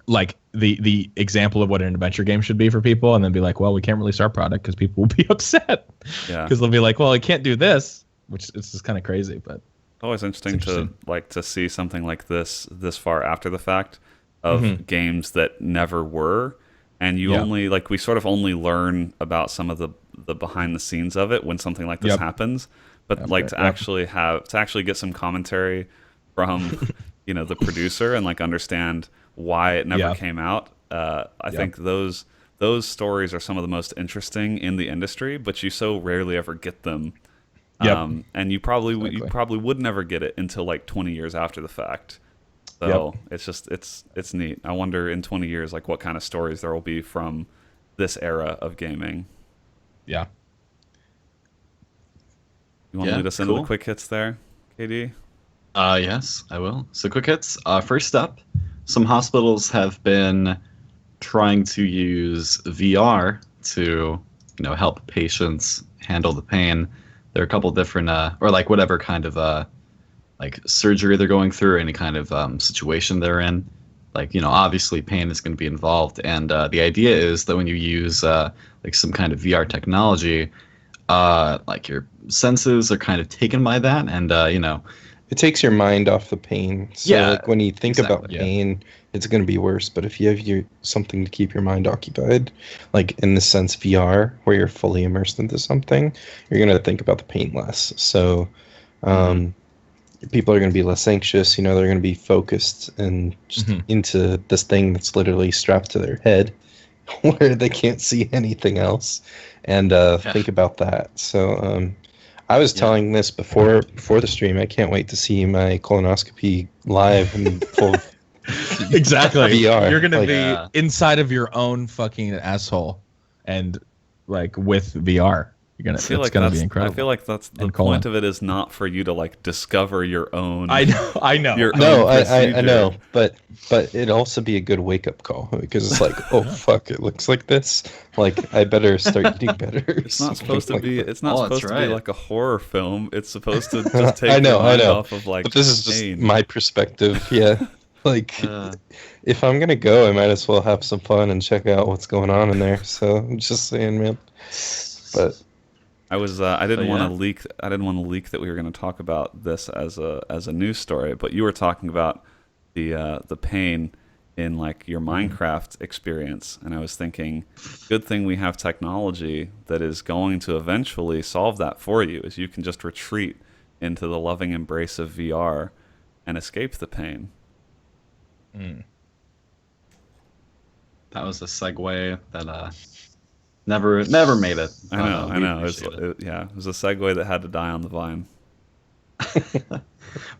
example of what an adventure game should be for people, and then be like, well, we can't release our product because people will be upset. Yeah. Because they'll be like, well, I can't do this, which is just kind of crazy. But always interesting to see something like this far after the fact of games that never were, and you only, like, we sort of only learn about some of the behind the scenes of it when something like this happens. But to actually get some commentary from the producer and, like, understand why it never came out. I think those stories are some of the most interesting in the industry, but you so rarely ever get them. And you probably would never get it until like 20 years after the fact. So it's just it's neat. I wonder in 20 years, like, what kind of stories there will be from this era of gaming. Yeah. You want to lead us into the quick hits there, KD? Yes, I will. So quick hits. First up, some hospitals have been trying to use VR to, help patients handle the pain. There are a couple different, or like whatever kind of like surgery they're going through, any kind of situation they're in. Like, obviously pain is going to be involved. And the idea is that when you use like some kind of VR technology, like your senses are kind of taken by that. And, it takes your mind off the pain. So like when you think about pain, it's going to be worse. But if you have something to keep your mind occupied, like in the sense VR, where you're fully immersed into something, you're going to think about the pain less. So people are going to be less anxious. They're going to be focused and just into this thing that's literally strapped to their head where they can't see anything else, and think about that. So I was telling this before the stream. I can't wait to see my colonoscopy live and full exactly VR. You're gonna be inside of your own fucking asshole, and like with VR, it's gonna be incredible. I feel like that's the point of it, is not for you to like discover your own. I know. I know, but it'd also be a good wake up call, because it's like, oh fuck, it looks like this. Like, I better start eating better. It's not supposed to be. It's not supposed to be like a horror film. It's supposed to just take your mind off of like. But this is just my perspective. Yeah. Like, if I'm gonna go, I might as well have some fun and check out what's going on in there. So I'm just saying, man. But I didn't want to leak. I didn't want to leak that we were going to talk about this as a news story. But you were talking about the pain in like your Minecraft experience, and I was thinking, good thing we have technology that is going to eventually solve that for you. Is you can just retreat into the loving embrace of VR and escape the pain. That was a segue that never made it. I know. It was a segue that had to die on the vine.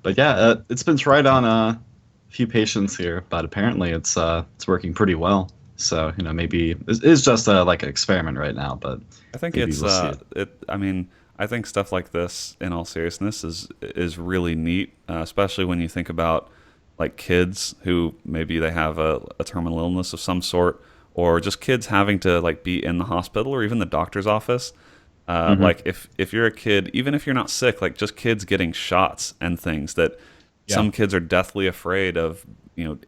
But yeah, it's been tried on a few patients here, but apparently it's working pretty well. So maybe it's just like an experiment right now. But I think it's I mean, I think stuff like this, in all seriousness, is really neat, especially when you think about like kids who maybe they have a terminal illness of some sort, or just kids having to like be in the hospital or even the doctor's office. Like if you're a kid, even if you're not sick, like just kids getting shots and things that some kids are deathly afraid of,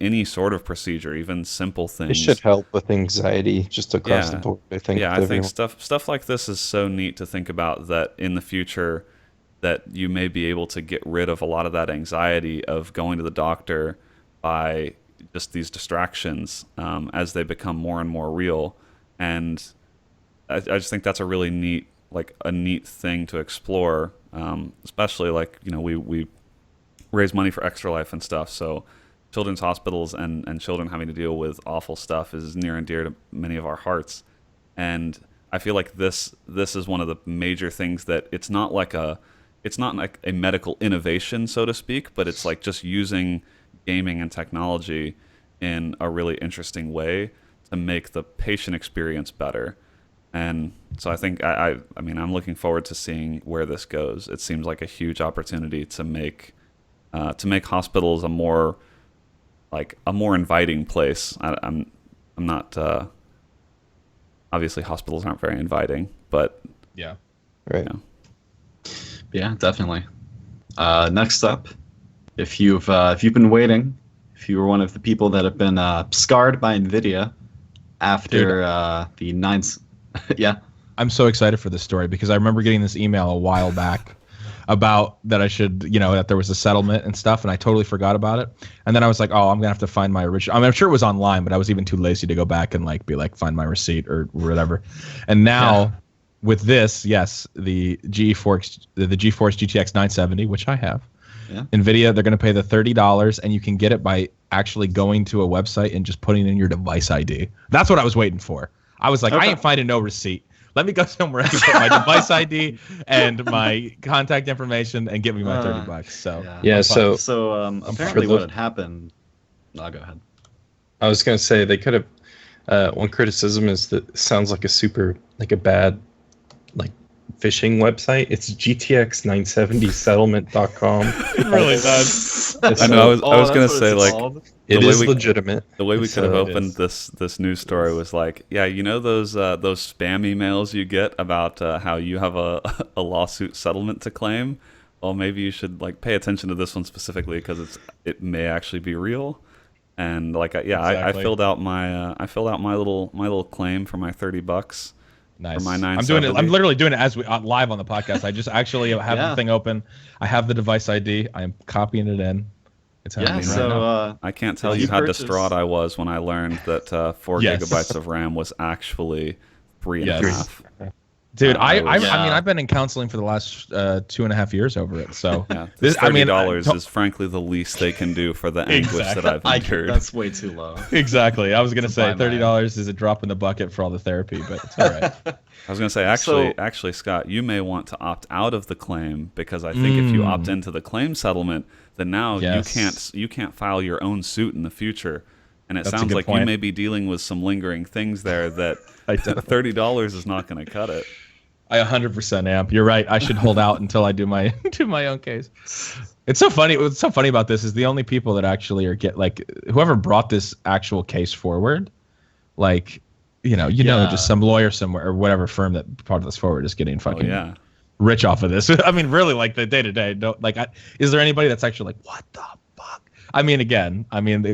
any sort of procedure, even simple things. It should help with anxiety just across the board, I think. Yeah, I think stuff like this is so neat to think about, that in the future that you may be able to get rid of a lot of that anxiety of going to the doctor by just these distractions as they become more and more real. And I just think that's a really neat thing to explore, especially like, we raise money for Extra Life and stuff. So children's hospitals and children having to deal with awful stuff is near and dear to many of our hearts. And I feel like this is one of the major things that it's not like a medical innovation, so to speak, but it's like just using gaming and technology in a really interesting way to make the patient experience better. And so I think I mean, I'm looking forward to seeing where this goes. It seems like a huge opportunity to make hospitals a more inviting place. I'm not obviously hospitals aren't very inviting, but yeah, right. Yeah, definitely. Next up, if you've been waiting, if you were one of the people that have been scarred by NVIDIA after the 9th, yeah. I'm so excited for this story because I remember getting this email a while back about that I should, that there was a settlement and stuff, and I totally forgot about it. And then I was like, oh, I'm gonna have to find my original. I mean, I'm sure it was online, but I was even too lazy to go back and find my receipt or whatever. And now with this, yes, the GeForce GTX 970, which I have, NVIDIA, they're gonna pay the $30, and you can get it by actually going to a website and just putting in your device ID. That's what I was waiting for. I was like, I ain't finding no receipt. Let me go somewhere I can put my device ID and my contact information and give me my $30. So apparently what had happened. I'll go ahead. I was gonna say they could have. One criticism is that it sounds like a bad phishing website. It's gtx970settlement.com. It really does. I know. I was gonna say it is legitimate. The way we could have opened this news story was like, those spam emails you get about how you have a lawsuit settlement to claim. Well, maybe you should pay attention to this one specifically because it may actually be real. And exactly. I filled out my little claim for my $30. Nice. For my I'm doing it. I'm literally doing it as we live on the podcast. I just actually have the thing open. I have the device ID. I am copying it in. It's happening right now. I can't tell you how distraught I was when I learned that 4 gigabytes of RAM was actually 3.5. Dude, I mean, I've been in counseling for the last 2.5 years over it. So this $30 is frankly the least they can do for the anguish that I've endured. That's way too low. Exactly. I was gonna say $30 is a drop in the bucket for all the therapy, but it's all right. I was gonna say actually, Scott, you may want to opt out of the claim because I think if you opt into the claim settlement, then now you can't file your own suit in the future. And it sounds like you may be dealing with some lingering things there that $30 is not going to cut it. I 100% am. You're right. I should hold out until I do my own case. It's so funny. What's so funny about this is the only people that actually are whoever brought this actual case forward, just some lawyer somewhere or whatever firm that brought this forward is getting fucking rich off of this. I mean, really, the day to day. Is there anybody that's actually what the fuck? I mean, again,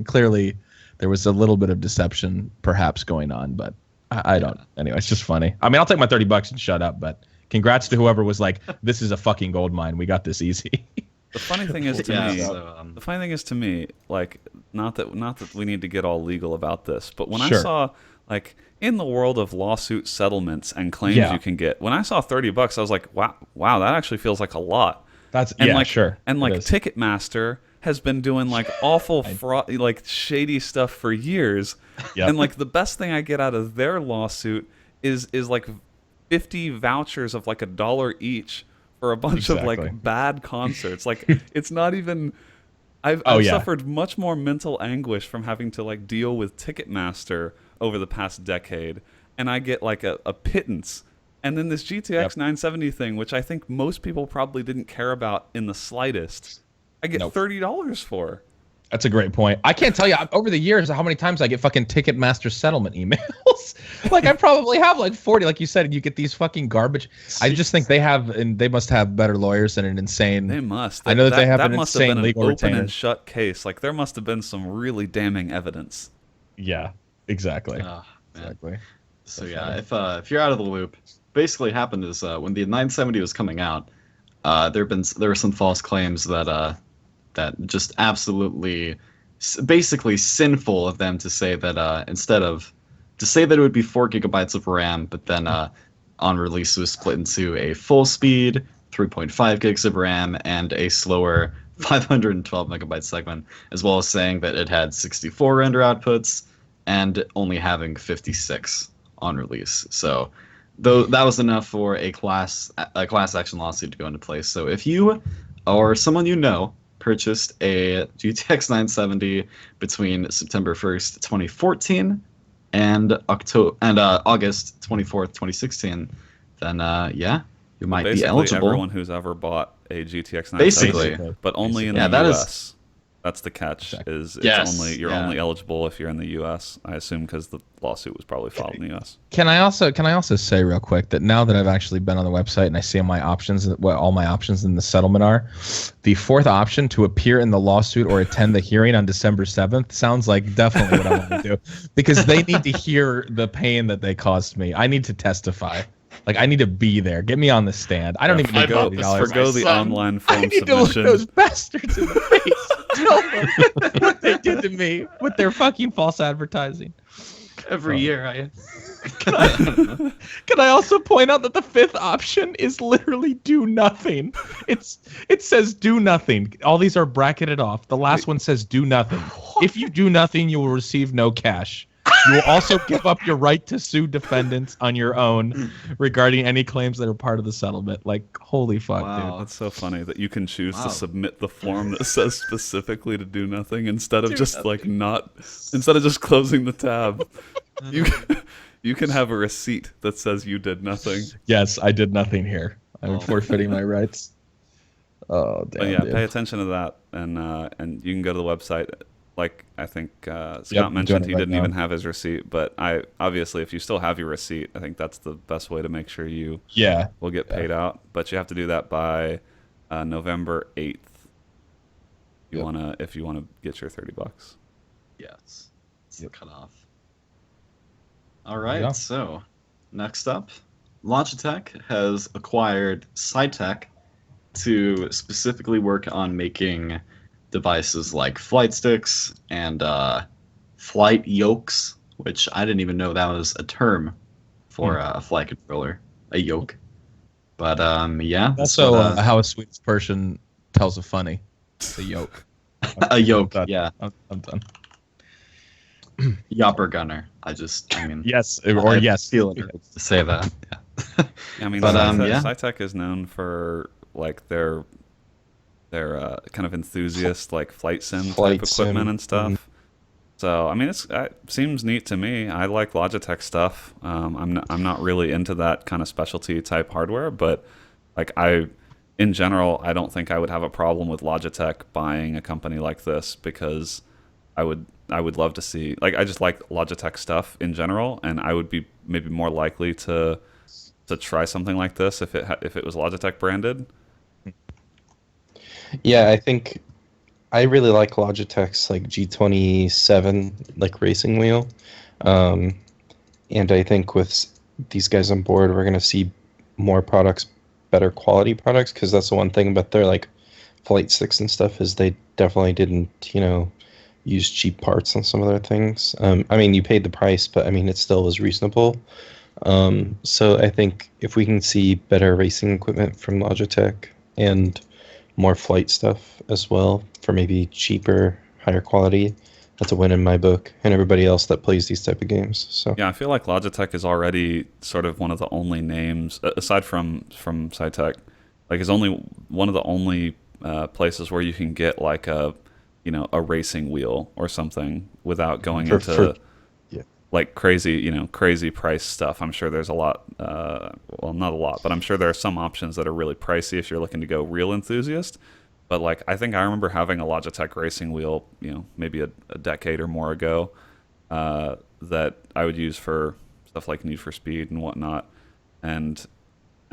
clearly there was a little bit of deception perhaps going on, but I don't. Anyway, it's just funny. I mean, I'll take my $30 and shut up. But congrats to whoever was like, "This is a fucking gold mine. We got this easy." The funny thing is to me, like, not that we need to get all legal about this, but when I saw, like, in the world of lawsuit settlements and claims you can get, when I saw $30, I was like, wow, that actually feels like a lot. That's and And like Ticketmaster has been doing like awful fraud, like shady stuff for years. Yep. And like the best thing I get out of their lawsuit is like 50 vouchers of like $1 each for a bunch of like bad concerts. Like it's not even. I've suffered much more mental anguish from having to like deal with Ticketmaster over the past decade, and I get like a pittance. And then this GTX 970 thing, which I think most people probably didn't care about in the slightest, I get $30 for. That's a great point. I can't tell you over the years how many times I get fucking Ticketmaster settlement emails. Like I probably have like 40. Like you said, you get these fucking garbage. I just think they must have better lawyers and an insane. They must. I know that they have an insane legal open retainer. And shut case. Like there must have been some really damning evidence. Yeah, exactly. Exactly. So yeah, if you're out of the loop, basically happened is when the 970 was coming out, there were some false claims that just absolutely, basically sinful of them to say that it would be 4 gigabytes of RAM, but then on release it was split into a full speed 3.5 gigs of RAM and a slower 512 megabyte segment, as well as saying that it had 64 render outputs and only having 56 on release. So though that was enough for a class action lawsuit to go into place. So if you or someone you know purchased a GTX 970 between September 1st, 2014 and August 24th, 2016, then you might be eligible. Everyone who's ever bought a GTX 970, but only in the US. That's the catch. You're only eligible if you're in the U.S. I assume because the lawsuit was probably filed in the U.S. Can I also say real quick that now that I've actually been on the website and I see my options, what all my options in the settlement are, the fourth option to appear in the lawsuit or attend the hearing on December 7th sounds like definitely what I want to do, because they need to hear the pain that they caused me. I need to testify. Like I need to be there. Get me on the stand. I don't even need forgo the online form I need submission. to look those bastards in the face. Tell them what they did to me with their fucking false advertising. Every year, Can I also point out that the fifth option is literally do nothing. It says do nothing. All these are bracketed off. The last one says do nothing. If you do nothing, you will receive no cash. You will also give up your right to sue defendants on your own regarding any claims that are part of the settlement. Like, holy fuck, dude. That's so funny that you can choose to submit the form that says specifically to do nothing instead of just closing the tab. You can have a receipt that says you did nothing. Yes, I did nothing here. I'm forfeiting my rights. Oh, damn. But yeah, pay attention to that, and you can go to the website. Like I think Scott mentioned, he didn't even have his receipt, but obviously if you still have your receipt, I think that's the best way to make sure you will get paid out. But you have to do that by November 8th. If you wanna get your $30. Yes, it's the cutoff. All right, so next up, Logitech has acquired Cytec to specifically work on making devices like flight sticks and flight yokes, which I didn't even know that was a term for a flight controller, a yoke. But Also, how a Swedish person tells a funny, a yoke. A yoke, yeah. I'm done. Yopper gunner. Yes, feel it to say that. Yeah. I mean, Cytec is known for like their kind of enthusiast like flight sim type equipment and stuff. Mm-hmm. So I mean, it seems neat to me. I like Logitech stuff. I'm not really into that kind of specialty type hardware, but like in general, I don't think I would have a problem with Logitech buying a company like this, because I would love to see, like, I just like Logitech stuff in general, and I would be maybe more likely to try something like this if it was Logitech branded. Yeah, I think I really like Logitech's like G27 like racing wheel, and I think with these guys on board, we're gonna see more products, better quality products, because that's the one thing about their like flight sticks and stuff is they definitely didn't use cheap parts on some of their things. I mean, you paid the price, but I mean it still was reasonable. So I think if we can see better racing equipment from Logitech and more flight stuff as well for maybe cheaper, higher quality, that's a win in my book and everybody else that plays these type of games. So Yeah, I feel like Logitech is already sort of one of the only names, aside from SciTech, like is only one of the only places where you can get like a a racing wheel or something without going into yeah. like crazy price stuff. I'm sure there's a lot, well, not a lot, but I'm sure there are some options that are really pricey if you're looking to go real enthusiast. But like, I think I remember having a Logitech racing wheel, maybe a decade or more ago, that I would use for stuff like Need for Speed and whatnot. And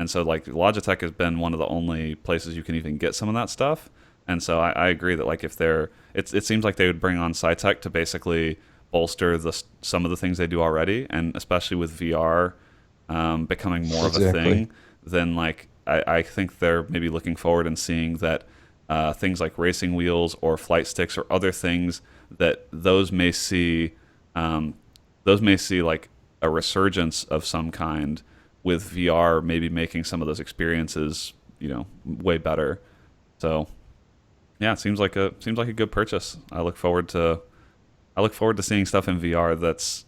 so like Logitech has been one of the only places you can even get some of that stuff. And so I agree that like if it seems like they would bring on SciTech to basically bolster some of the things they do already, and especially with VR becoming more of a thing, then like I think they're maybe looking forward and seeing that things like racing wheels or flight sticks or other things that those may see like a resurgence of some kind with VR, maybe making some of those experiences way better. So yeah, it seems like a good purchase. I look forward to seeing stuff in VR that's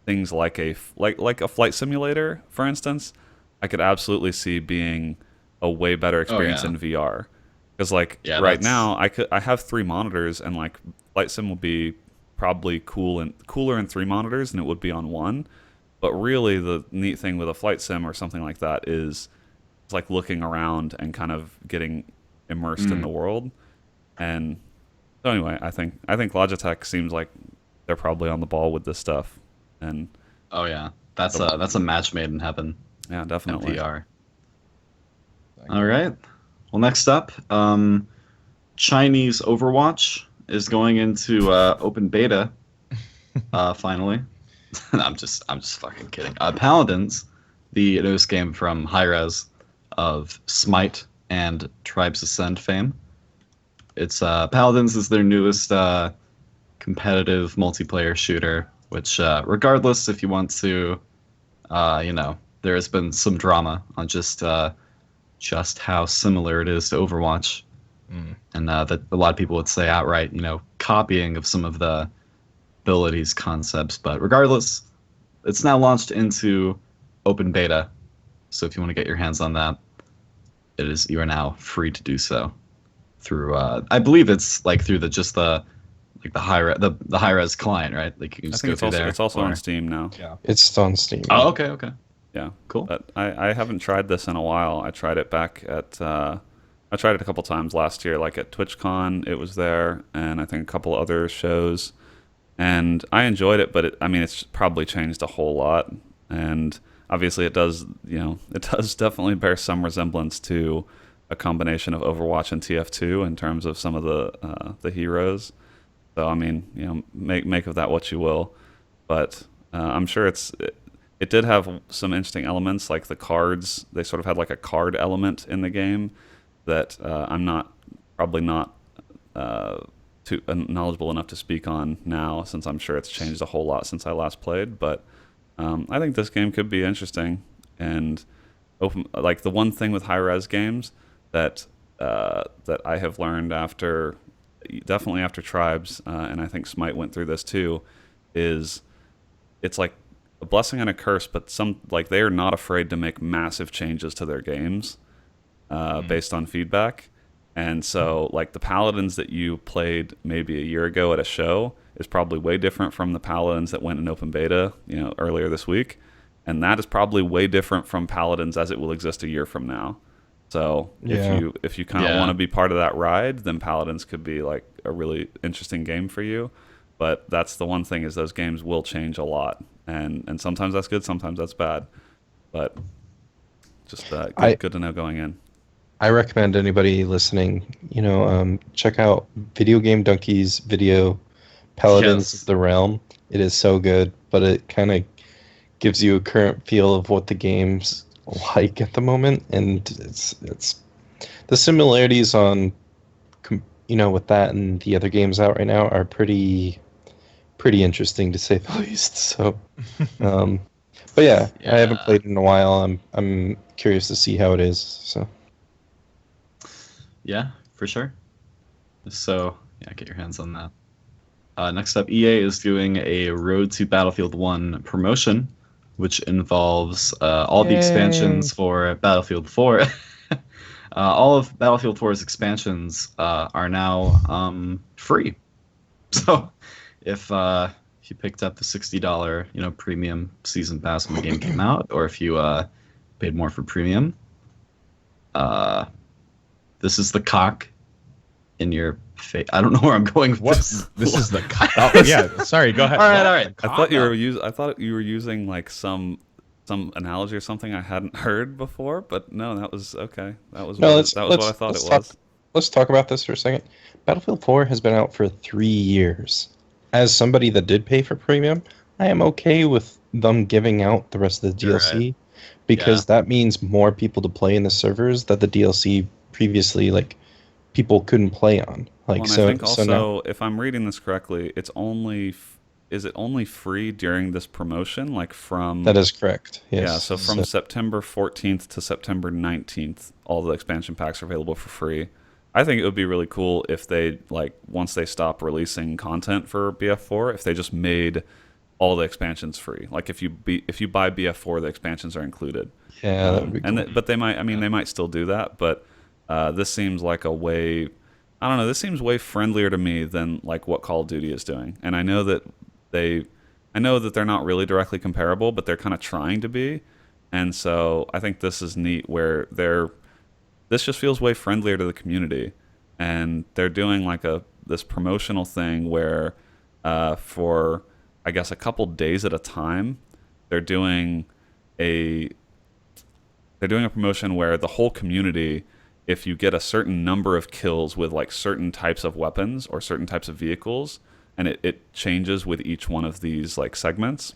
things like a flight simulator, for instance. I could absolutely see being a way better experience in VR. Because right now I have 3 monitors, and like flight sim will be probably cooler in 3 monitors than it would be on 1. But really the neat thing with a flight sim or something like that is it's like looking around and kind of getting immersed in the world. And so anyway, I think Logitech seems like they're probably on the ball with this stuff. And oh yeah, that's a match made in heaven. Yeah, definitely. In VR. All right. Well, next up, Chinese Overwatch is going into open beta. Finally, I'm just fucking kidding. Paladins, the newest game from Hi-Rez of Smite and Tribes Ascend fame. It's Paladins is their newest competitive multiplayer shooter, which regardless if you want to, there has been some drama on just how similar it is to Overwatch, and that a lot of people would say outright, copying of some of the abilities concepts. But regardless, it's now launched into open beta, so if you want to get your hands on that, you are now free to do so through I believe it's like through the Hi-Rez client, right? Like you can just go through there. It's also on Steam now. Yeah. It's on Steam. Oh, okay. Yeah, cool. But I haven't tried this in a while. I tried it back at I tried it a couple times last year, like at TwitchCon. It was there, and I think a couple other shows, and I enjoyed it. But it's probably changed a whole lot, and obviously it does. It does definitely bear some resemblance to a combination of Overwatch and TF2 in terms of some of the heroes. So make of that what you will, but I'm sure it did have some interesting elements, like the cards. They sort of had like a card element in the game that I'm probably not too knowledgeable enough to speak on now, since I'm sure it's changed a whole lot since I last played. But I think this game could be interesting. And like the one thing with high-res games that I have learned definitely after Tribes, and I think Smite went through this too, is it's like a blessing and a curse, but they are not afraid to make massive changes to their games based on feedback. And so like the Paladins that you played maybe a year ago at a show is probably way different from the Paladins that went in open beta earlier this week, and that is probably way different from Paladins as it will exist a year from now. So if you kind of want to be part of that ride, then Paladins could be like a really interesting game for you. But that's the one thing, is those games will change a lot, and sometimes that's good, sometimes that's bad. But just good to know going in. I recommend anybody listening, check out Video Game Donkey's video, Paladins Yes. of the Realm. It is so good, but it kind of gives you a current feel of what the game's like at the moment, and it's the similarities on, with that and the other games out right now are pretty interesting to say the least. So, but yeah, I haven't played in a while. I'm curious to see how it is. So. Yeah, for sure. So, yeah, get your hands on that. Next up, EA is doing a Road to Battlefield 1 promotion, which involves all the expansions for Battlefield 4. All of Battlefield 4's expansions are now free. So, if you picked up the $60, premium season pass when the game came out, or if you paid more for premium, this is the cock in your face. I don't know where I'm going with this. This is the oh, yeah. Sorry, go ahead. All right. I thought you were using like some analogy or something I hadn't heard before, but no, that was okay. That was what I thought it was. Let's talk about this for a second. Battlefield 4 has been out for 3 years. As somebody that did pay for premium, I am okay with them giving out the rest of the DLC because that means more people to play in the servers that the DLC previously people couldn't play on. I think also, if I'm reading this correctly, is it only free during this promotion? That is correct. Yes. Yeah, so from September 14th to September 19th, all the expansion packs are available for free. I think it would be really cool if they once they stop releasing content for BF4, if they just made all the expansions free. Like if you buy BF4, the expansions are included. Yeah, that would be cool. But they might. I mean, they might still do that. But this seems like a way. I don't know. This seems way friendlier to me than what Call of Duty is doing. And I know that they're not really directly comparable, but they're kind of trying to be. And so I think this is neat where this just feels way friendlier to the community, and they're doing this promotional thing where for I guess a couple days at a time they're doing a promotion where the whole community, if you get a certain number of kills with certain types of weapons or certain types of vehicles, and it changes with each one of these segments,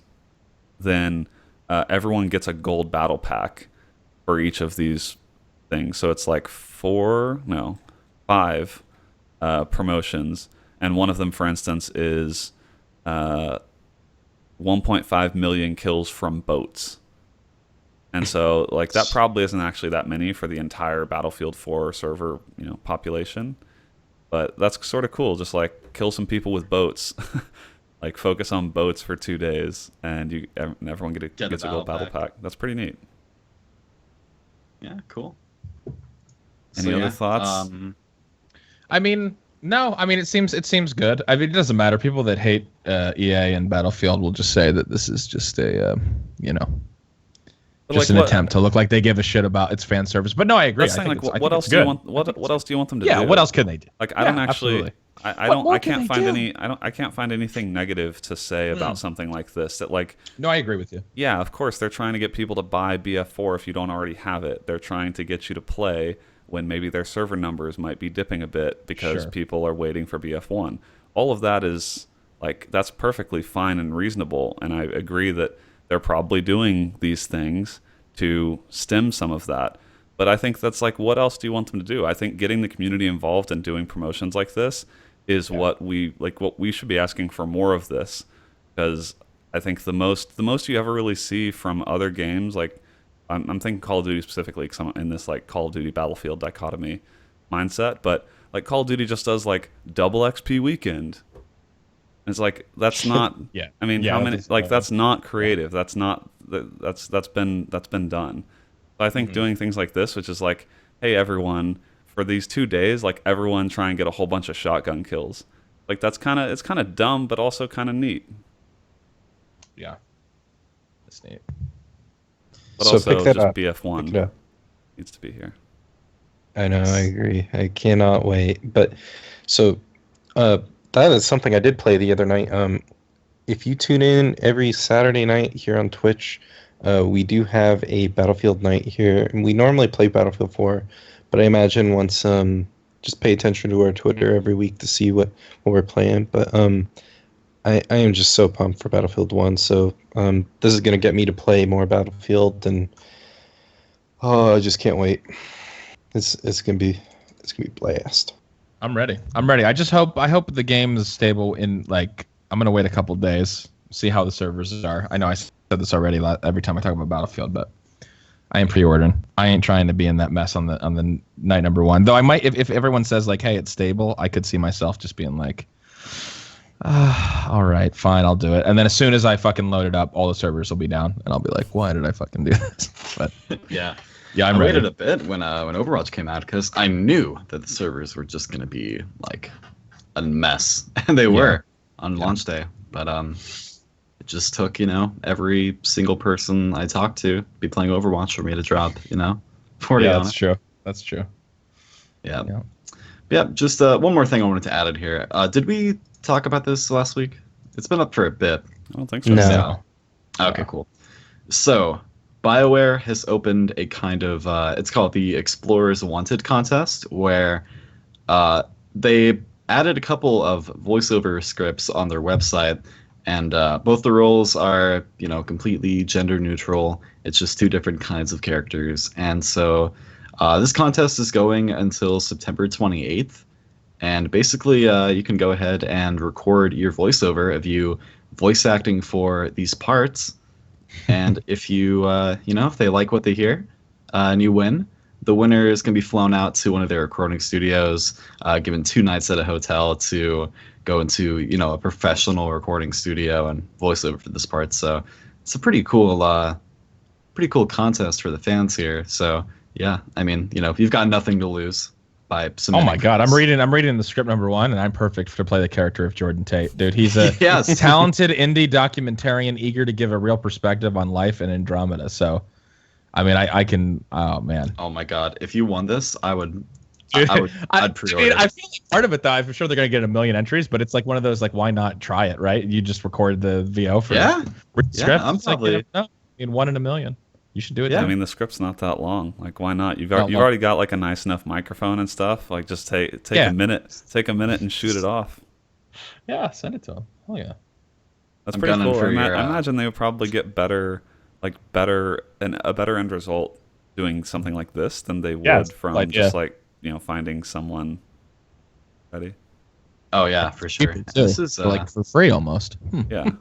then everyone gets a gold battle pack for each of these things. So it's 5 promotions, and one of them, for instance, is 1.5 million kills from boats. And so that probably isn't actually that many for the entire Battlefield 4 server population, but that's sort of cool. Just kill some people with boats. Focus on boats for 2 days, and everyone gets a gold battle pack. That's pretty neat. Yeah, cool. Any other thoughts? I mean, no. I mean, it seems good. I mean, it doesn't matter. People that hate EA and Battlefield will just say that this is just a just an attempt to look like they give a shit about its fan service. But no, I agree. What else do you want? What else do you want them to do? Yeah, what else can they do? I don't actually. I can't find anything negative to say about something like this. That No, I agree with you. Yeah, of course they're trying to get people to buy BF4 if you don't already have it. They're trying to get you to play when maybe their server numbers might be dipping a bit because people are waiting for BF1. All of that is that's perfectly fine and reasonable, and I agree that they're probably doing these things to stem some of that. But I think that's what else do you want them to do? I think getting the community involved and doing promotions like this is what we should be asking for more of this, because I think the most you ever really see from other games, I'm thinking Call of Duty specifically because I'm in this Call of Duty Battlefield dichotomy mindset, but Call of Duty just does double XP weekend. And it's that's not I mean, how many that's not creative. That's been done. So I think doing things like this, which is hey everyone, for these 2 days, everyone try and get a whole bunch of shotgun kills. It's kind of dumb, but also kind of neat. Yeah, that's neat. But so also, just BF1 needs to be here. I know, I agree. I cannot wait. But so that is something I did play the other night. If you tune in every Saturday night here on Twitch, we do have a Battlefield night here. And we normally play Battlefield 4, But I imagine once just pay attention to our Twitter every week to see what we're playing. But I am just so pumped for Battlefield 1. So this is gonna get me to play more Battlefield, and I just can't wait. It's gonna be blast. I'm ready. I hope the game is stable in like I'm gonna wait a couple days, see how the servers are. I know I said this already every time I talk about Battlefield, but I am pre-ordering. I ain't trying to be in that mess on the night number 1. Though I might, if everyone says like, hey, it's stable, I could see myself just being like, all right, fine, I'll do it. And then as soon as I fucking load it up, all the servers will be down, and I'll be like, why did I fucking do this? But Yeah. yeah, I waited a bit when Overwatch came out because I knew that the servers were just going to be like a mess, and they were on launch day. But it just took every single person I talked to be playing Overwatch for me to drop 40 yeah, on that's it. true. That's true. Yeah. Yeah. Yeah. Just one more thing I wanted to add in here. Did we talk about this last week? It's been up for a bit. I don't think so. No. Okay, cool. So, BioWare has opened a kind of, it's called the Explorers Wanted contest, where they added a couple of voiceover scripts on their website, and both the roles are, completely gender neutral. It's just 2 different kinds of characters. And so this contest is going until September 28th. And basically, you can go ahead and record your voiceover of you voice acting for these parts. And if you, if they like what they hear and you win, the winner is going to be flown out to one of their recording studios, given 2 nights at a hotel to go into, a professional recording studio and voice over for this part. So it's a pretty cool contest for the fans here. So yeah, I mean, you've got nothing to lose by submitting. Oh my god, I'm reading the script number 1, and I'm perfect to play the character of Jordan Tate. Dude, he's a Yes. talented indie documentarian eager to give a real perspective on life in Andromeda. So, I mean, I can. Oh man. Oh my god, if you won this, I'd pre-order. I feel like part of it though. I'm sure they're gonna get 1 million entries, but it's like one of those like, why not try it, right? You just record the VO for script. Yeah, I'm It's like, probably. no, 1 in 1 million. You should do it. Yeah. I mean, the script's not that long. Like, why not? You've already got like a nice enough microphone and stuff. Like, just take a minute and shoot it off. Yeah, send it to him. Oh yeah. That's I'm pretty gunning cool. for I your, imagine they would probably get a better end result doing something like this than they would from finding someone ready. Oh yeah, for sure. This is like for free almost. Yeah.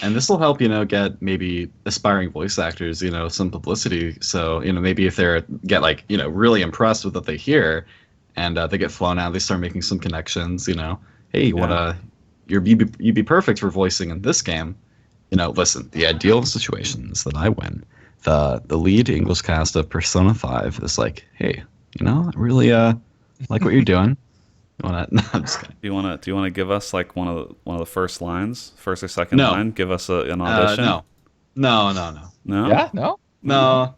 And this will help, get maybe aspiring voice actors, some publicity. So, maybe if they're really impressed with what they hear, and they get flown out, they start making some connections. Hey, you'd be perfect for voicing in this game. Listen, the ideal situation is that I win. The lead English cast of Persona 5 is like, hey, I really like what you're doing. You wanna? No, I'm just kidding. Do you wanna give us like one of the first lines, first or second line? Give us an audition. No. No. Yeah. No. No.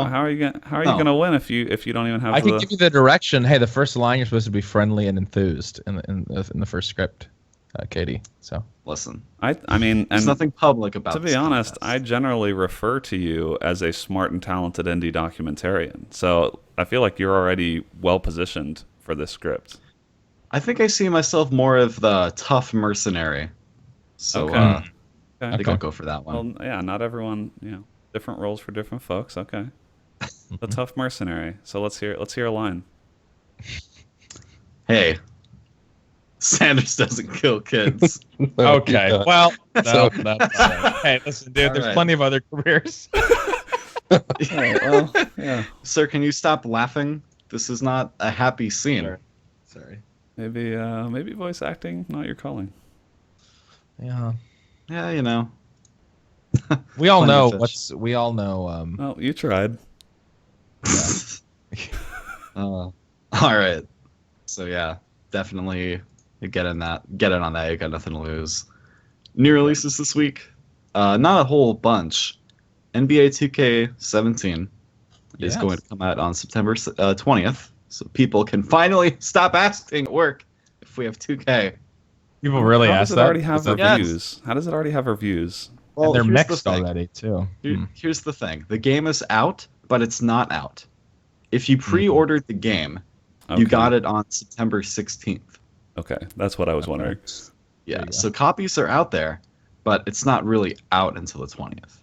How are you gonna win if you don't even have? I can give you the direction. Hey, the first line you're supposed to be friendly and enthused in the first script, Katie. So listen. I mean, there's nothing public about. To be honest, I generally refer to you as a smart and talented indie documentarian. So I feel like you're already well positioned for this script. I think I see myself more of the tough mercenary. So I think I'll go for that one. Well, yeah, not everyone, different roles for different folks. Okay. The tough mercenary. So let's hear a line. Hey, Sanders doesn't kill kids. Okay. Well, So- hey, listen, dude. All There's right. plenty of other careers. Well, yeah. Sir, can you stop laughing? This is not a happy scene. Sorry. Maybe voice acting, not your calling. Yeah. Yeah, We all Plenty know of fish. We all know. Well, you tried. All right. So yeah, definitely get in on that. You got nothing to lose. New releases this week. Not a whole bunch. NBA 2K17 is going to come out on September 20th, so people can finally stop asking at work if we have 2K. People really How ask does it that. already have Yes. reviews? How does it already have reviews? Well, And they're here's the mixed thing. already too. Here's the thing. The game is out, but it's not out. If you pre-ordered the game, you got it on September 16th. Okay, that's what I was wondering. Yeah, so copies are out there, but it's not really out until the 20th.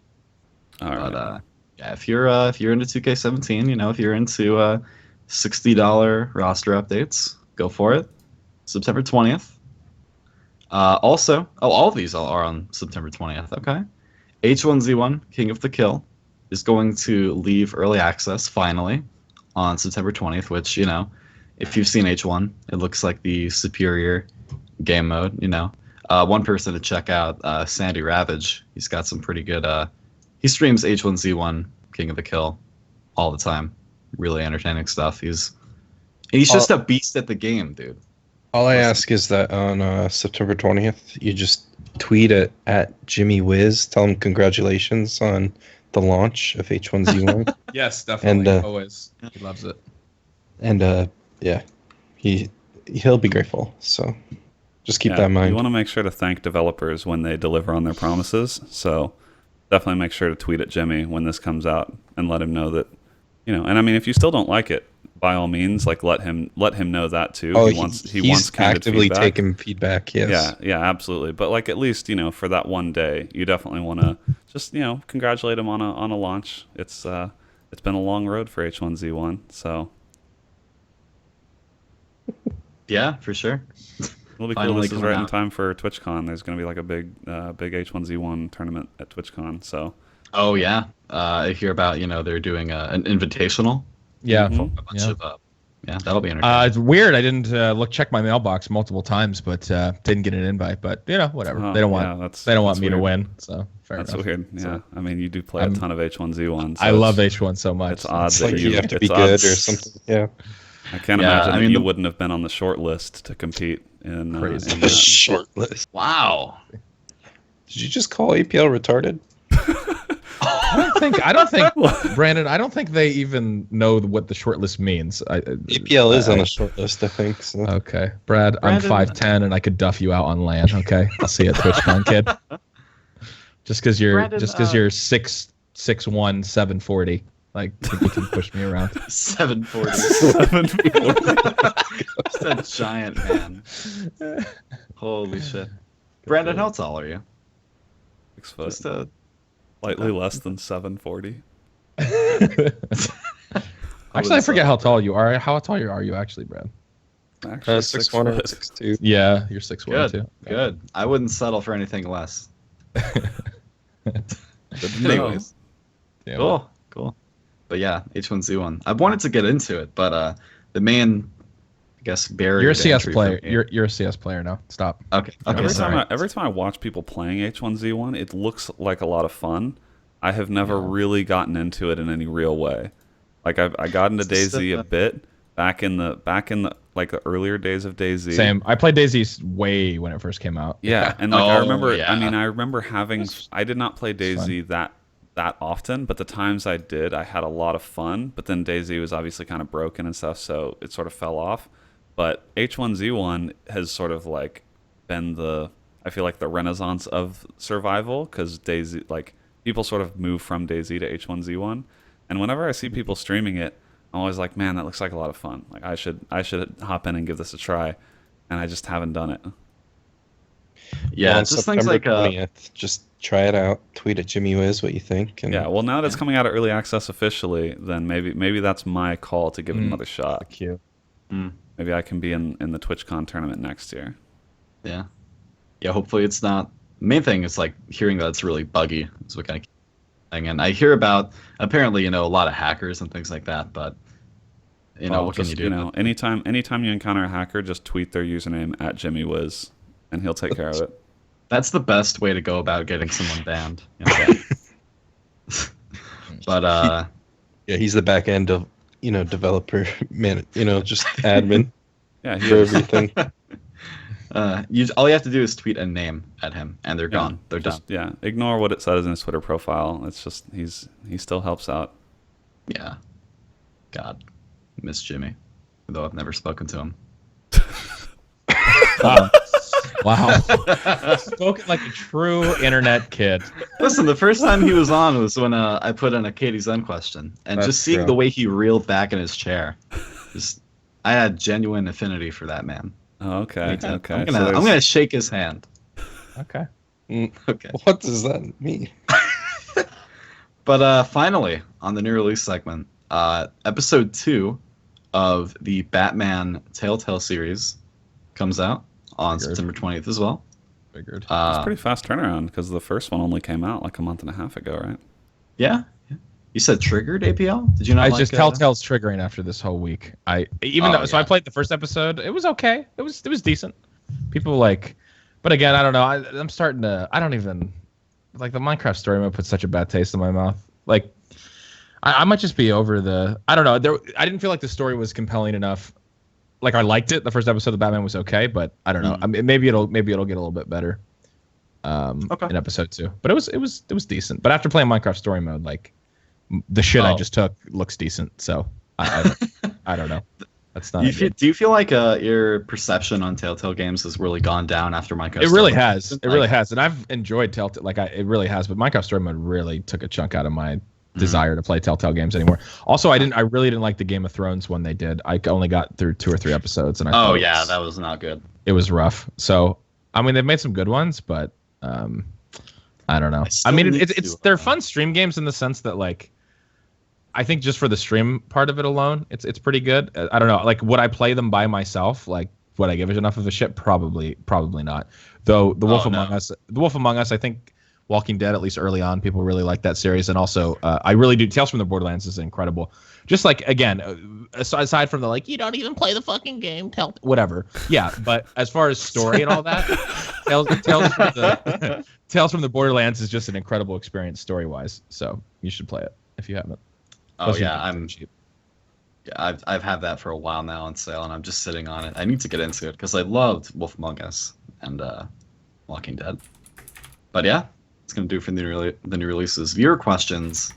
All right. But yeah, if you're into 2K17, if you're into $60 roster updates, go for it. September 20th. Also, all of these are on September 20th. Okay, H1Z1 King of the Kill is going to leave early access finally on September 20th. Which if you've seen H1, it looks like the superior game mode. One person to check out, Sandy Ravage. He's got some pretty good. He streams H1Z1 King of the Kill all the time. Really entertaining stuff. He's just a beast at the game, dude. All I ask is that on September 20th, you just tweet at Jimmy Wiz, tell him congratulations on the launch of H1Z1. Yes, definitely. And, always. He loves it. And yeah, he'll be grateful. So just keep that in mind. You want to make sure to thank developers when they deliver on their promises. So definitely make sure to tweet at Jimmy when this comes out and let him know that, and I mean, if you still don't like it, by all means, like let him know that too. Oh, he wants candid actively feedback. taking feedback. Yes. Yeah, absolutely. But like at least for that one day, you definitely want to just congratulate him on a launch. It's been a long road for H1Z1, so yeah, for sure. It'll be cool. This is right in time for TwitchCon. There's going to be like a big H1Z1 tournament at TwitchCon. So. Oh yeah, I hear about they're doing an invitational. Yeah. A bunch of, that'll be entertaining. It's weird. I didn't check my mailbox multiple times, but didn't get an invite. But whatever. They don't want me to win. So fair enough. That's weird. Yeah. So, I mean, you do play a ton of H1Z1. So I love H1 so much. It's odd It's that like you have to be good or something. Yeah. I can't imagine that you wouldn't have been on the short list to compete in the short list. Wow. Did you just call APL retarded? I don't think, Brandon. I don't think they even know what the shortlist means. APL is on the short list, I think. So. Okay, Brad. I'm 5'10" and I could duff you out on LAN. Okay, I'll see you at TwitchCon, kid. Just because you're 6'1", 740. Like, I think you can push me around. 740. 740. That's a giant man. Holy shit. Brandon, how tall are you? 6 foot. Just slightly less than 740. Actually, I forget how tall you are. How tall are you actually, Brad? Actually, 6'1" or 6'2". Yeah, you're 6'1" too. Good. I wouldn't settle for anything less. Anyways. Cool. But yeah, H1Z1. I've wanted to get into it, but the main, I guess, barrier. You're a CS player. You're a CS player now. Stop. Okay. Every time I watch people playing H1Z1, it looks like a lot of fun. I have never really gotten into it in any real way. Like I got into DayZ a bit back in the like the earlier days of DayZ. Same. I played DayZ way when it first came out. Yeah, and like I remember. Yeah. I mean, I remember having. I did not play DayZ that often, but the times I did, I had a lot of fun. But then DayZ was obviously kind of broken and stuff, so it sort of fell off. But H1Z1 has sort of like been I feel like the renaissance of survival, because DayZ, like people sort of move from DayZ to H1Z1, and whenever I see people streaming it, I'm always like, man, that looks like a lot of fun. Like I should hop in and give this a try, and I just haven't done it. Yeah, it's just things like 20th, just try it out. Tweet at Jimmy Wiz what you think. And yeah, well, now that it's coming out of early access officially, then maybe that's my call to give it another shot. Cute. Maybe I can be in the TwitchCon tournament next year. Yeah. Hopefully it's not. The main thing is like hearing that it's really buggy is what kind of thing. And I hear about apparently a lot of hackers and things like that, but what can you do? Anytime you encounter a hacker, just tweet their username at Jimmy Wiz, and he'll take care of it. That's the best way to go about getting someone banned. But yeah, he's the back end of developer man, just admin. Yeah, for everything. All you have to do is tweet a name at him, and they're gone. They're done. Yeah, ignore what it says in his Twitter profile. It's just he still helps out. Yeah. God, miss Jimmy, though I've never spoken to him. Wow. Spoken like a true internet kid. Listen, the first time he was on was when I put in a Katie Zen question, and That's just seeing true. the way he reeled back in his chair, just I had genuine affinity for that man. Oh, okay. Okay. I'm So gonna shake his hand. Okay. Okay. What does that mean? But finally, on the new release segment, episode 2 of the Batman Telltale series comes out on Figured. September 20th as well. Figured. it's pretty fast turnaround because the first one only came out like a month and a half ago, right? Yeah. You said triggered APL? Did you not I like just Telltale's triggering after this whole week. I yeah. played the first episode. It was okay. It was decent. People like, but again, I don't know. I'm starting to. I don't even like the Minecraft story mode. Put such a bad taste in my mouth. Like, I might just be over the. I don't know. I didn't feel like the story was compelling enough. Like I liked it. The first episode of Batman was okay, but I don't know. I mean, maybe it'll get a little bit better. Okay. In episode 2, but it was decent. But after playing Minecraft story mode, like the shit I just took looks decent. So I don't know. That's not. Do you feel like your perception on Telltale games has really gone down after Minecraft? It really Story Mode? has. It really has, and I've enjoyed Telltale. Like it really has. But Minecraft story mode really took a chunk out of my desire to play Telltale games anymore. Also, I really didn't like the Game of Thrones one they did. I only got through 2 or 3 episodes, and I thought that was not good. it was rough. So I mean, they've made some good ones, but I don't know. I mean, they're fun stream games in the sense that like. I think just for the stream part of it alone, it's pretty good. I don't know. Like, would I play them by myself? Like, would I give it enough of a shit? Probably not. Though the Wolf Among Us, I think Walking Dead, at least early on, people really like that series, and also I really do. Tales from the Borderlands is incredible. Just like again, aside from the like, you don't even play the fucking game, whatever. Yeah, but as far as story and all that, Tales from the Borderlands is just an incredible experience story wise. So you should play it if you haven't. Oh yeah, I've had that for a while now on sale, and I'm just sitting on it. I need to get into it because I loved Wolf Among Us and Walking Dead. But yeah, it's gonna do for the new releases. Viewer questions.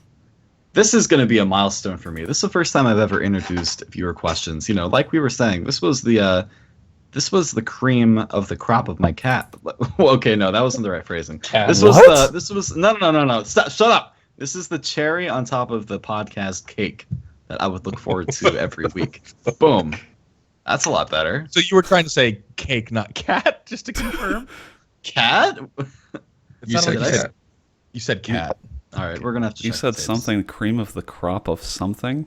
This is gonna be a milestone for me. This is the first time I've ever introduced viewer questions. You know, like we were saying, this was the cream of the crop of my cat. Well, okay, no, that wasn't the right phrasing. This was no. Stop, shut up. This is the cherry on top of the podcast cake that I would look forward to every week. Boom. That's a lot better. So you were trying to say cake, not cat, just to confirm? Cat? You said cat. You said cat. All right, we're going to have to You check said the tapes. something cream of the crop of something?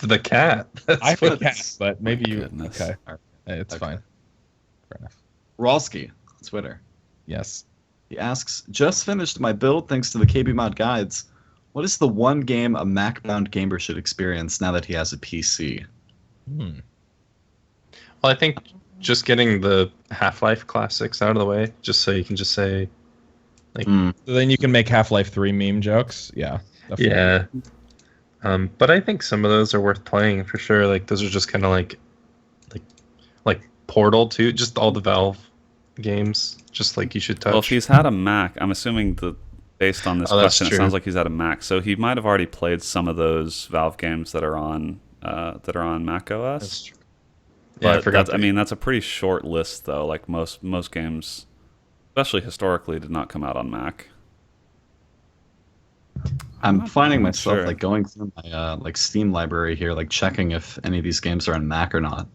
The cat. I said cat, but maybe you. Goodness. Okay. All right. It's Okay. fine. Fair enough. Rawlski, Twitter. Yes. He asks, just finished my build thanks to the KBMOD guides. What is the one game a Mac-bound gamer should experience now that he has a PC? Well, I think just getting the Half-Life classics out of the way, just so you can just say, like, So then you can make Half-Life 3 meme jokes. Yeah. Definitely. yeah. But I think some of those are worth playing for sure. Like those are just kind of like Portal too. Just all the Valve games, just like you should touch. Well, if he's had a Mac, I'm assuming based on this Oh, that's question, it true. sounds like he's had a Mac. So he might have already played some of those Valve games that are on Mac OS. That's true. Yeah, I But forgot. that's a pretty short list though. Like most games, especially historically, did not come out on Mac. I'm finding not myself sure. like going through my like Steam library here, like checking if any of these games are on Mac or not.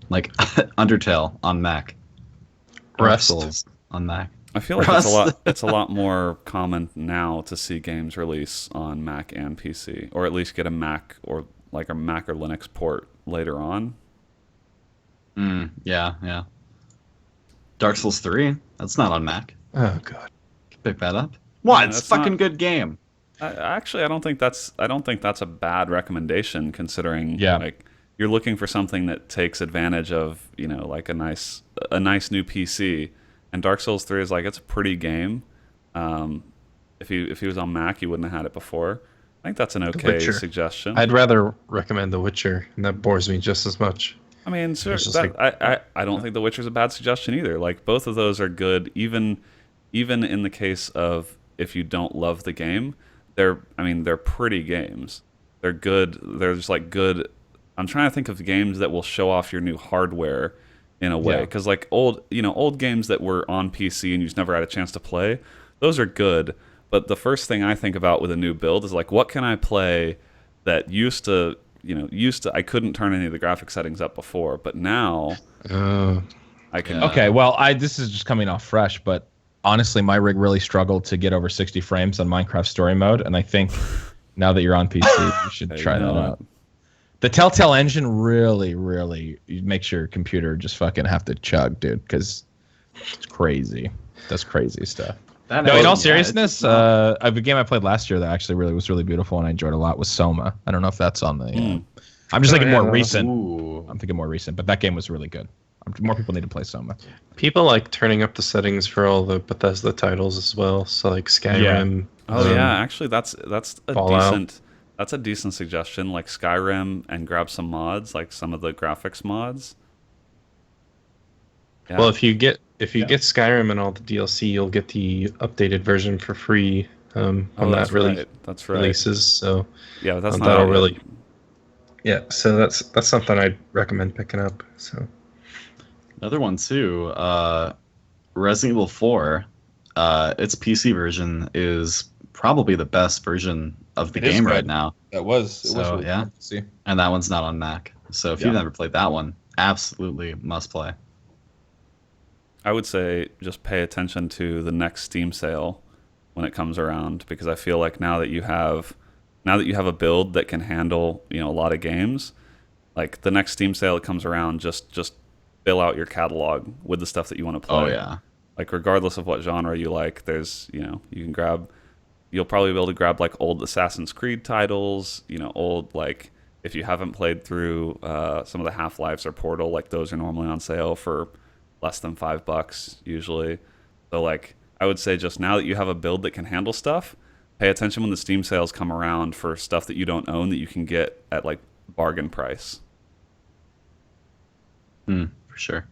Like Undertale on Mac, Dark Rust. Souls on Mac. I feel like Rust. it's a lot more common now to see games release on Mac and PC, or at least get a Mac or Linux port later on. Yeah. Dark Souls 3. That's not on Mac. Oh god. Pick that up. What? Yeah, It's a that's fucking not- good game. Actually, I don't think that's a bad recommendation, considering Yeah. like you're looking for something that takes advantage of, you know, like a nice new PC. And Dark Souls 3 is like, it's a pretty game. If he was on Mac, he wouldn't have had it before. I think that's an okay Witcher. suggestion. I'd rather recommend The Witcher, and that bores me just as much. I mean, sure, It's just I don't think The Witcher's a bad suggestion either. Like both of those are good, even in the case of if you don't love the game. They're pretty games. They're good. They're just like good. I'm trying to think of games that will show off your new hardware in a way, Yeah. because like old games that were on PC and you just never had a chance to play, those are good. But the first thing I think about with a new build is like, what can I play that used to I couldn't turn any of the graphic settings up before, but now I can. Okay, well, this is just coming off fresh, but honestly, my rig really struggled to get over 60 frames on Minecraft Story Mode, and I think now that you're on PC, you should try that out. The Telltale engine really makes your computer just fucking have to chug, dude, because it's crazy. That's crazy stuff. No, in all seriousness, a game I played last year that actually was really beautiful and I enjoyed a lot was Soma. I don't know if that's on the. I'm just thinking more recent. Ooh. I'm thinking more recent, but that game was really good. More people need to play Soma. People like turning up the settings for all the Bethesda titles as well. So like Skyrim. Oh yeah, actually that's a Fallout. decent suggestion. Like Skyrim, and grab some mods, like some of the graphics mods. Yeah. Well, if you get Skyrim and all the DLC, you'll get the updated version for free when that releases. So yeah, that's not that'll out really. yet. Yeah, so that's something I'd recommend picking up. So Another one too, Resident Evil 4, its PC version is probably the best version of the game right now. It was really yeah. fun to see. And that one's not on Mac. So if you've never played that one, absolutely must play. I would say just pay attention to the next Steam sale when it comes around, because I feel like now that you have a build that can handle, a lot of games, like the next Steam sale that comes around, just fill out your catalog with the stuff that you want to play. Oh yeah. Like regardless of what genre you like, there's, you'll probably be able to grab like old Assassin's Creed titles, old, like if you haven't played through some of the Half-Lives or Portal, like those are normally on sale for less than $5 usually. So like I would say just now that you have a build that can handle stuff, pay attention when the Steam sales come around for stuff that you don't own that you can get at like bargain price. For sure.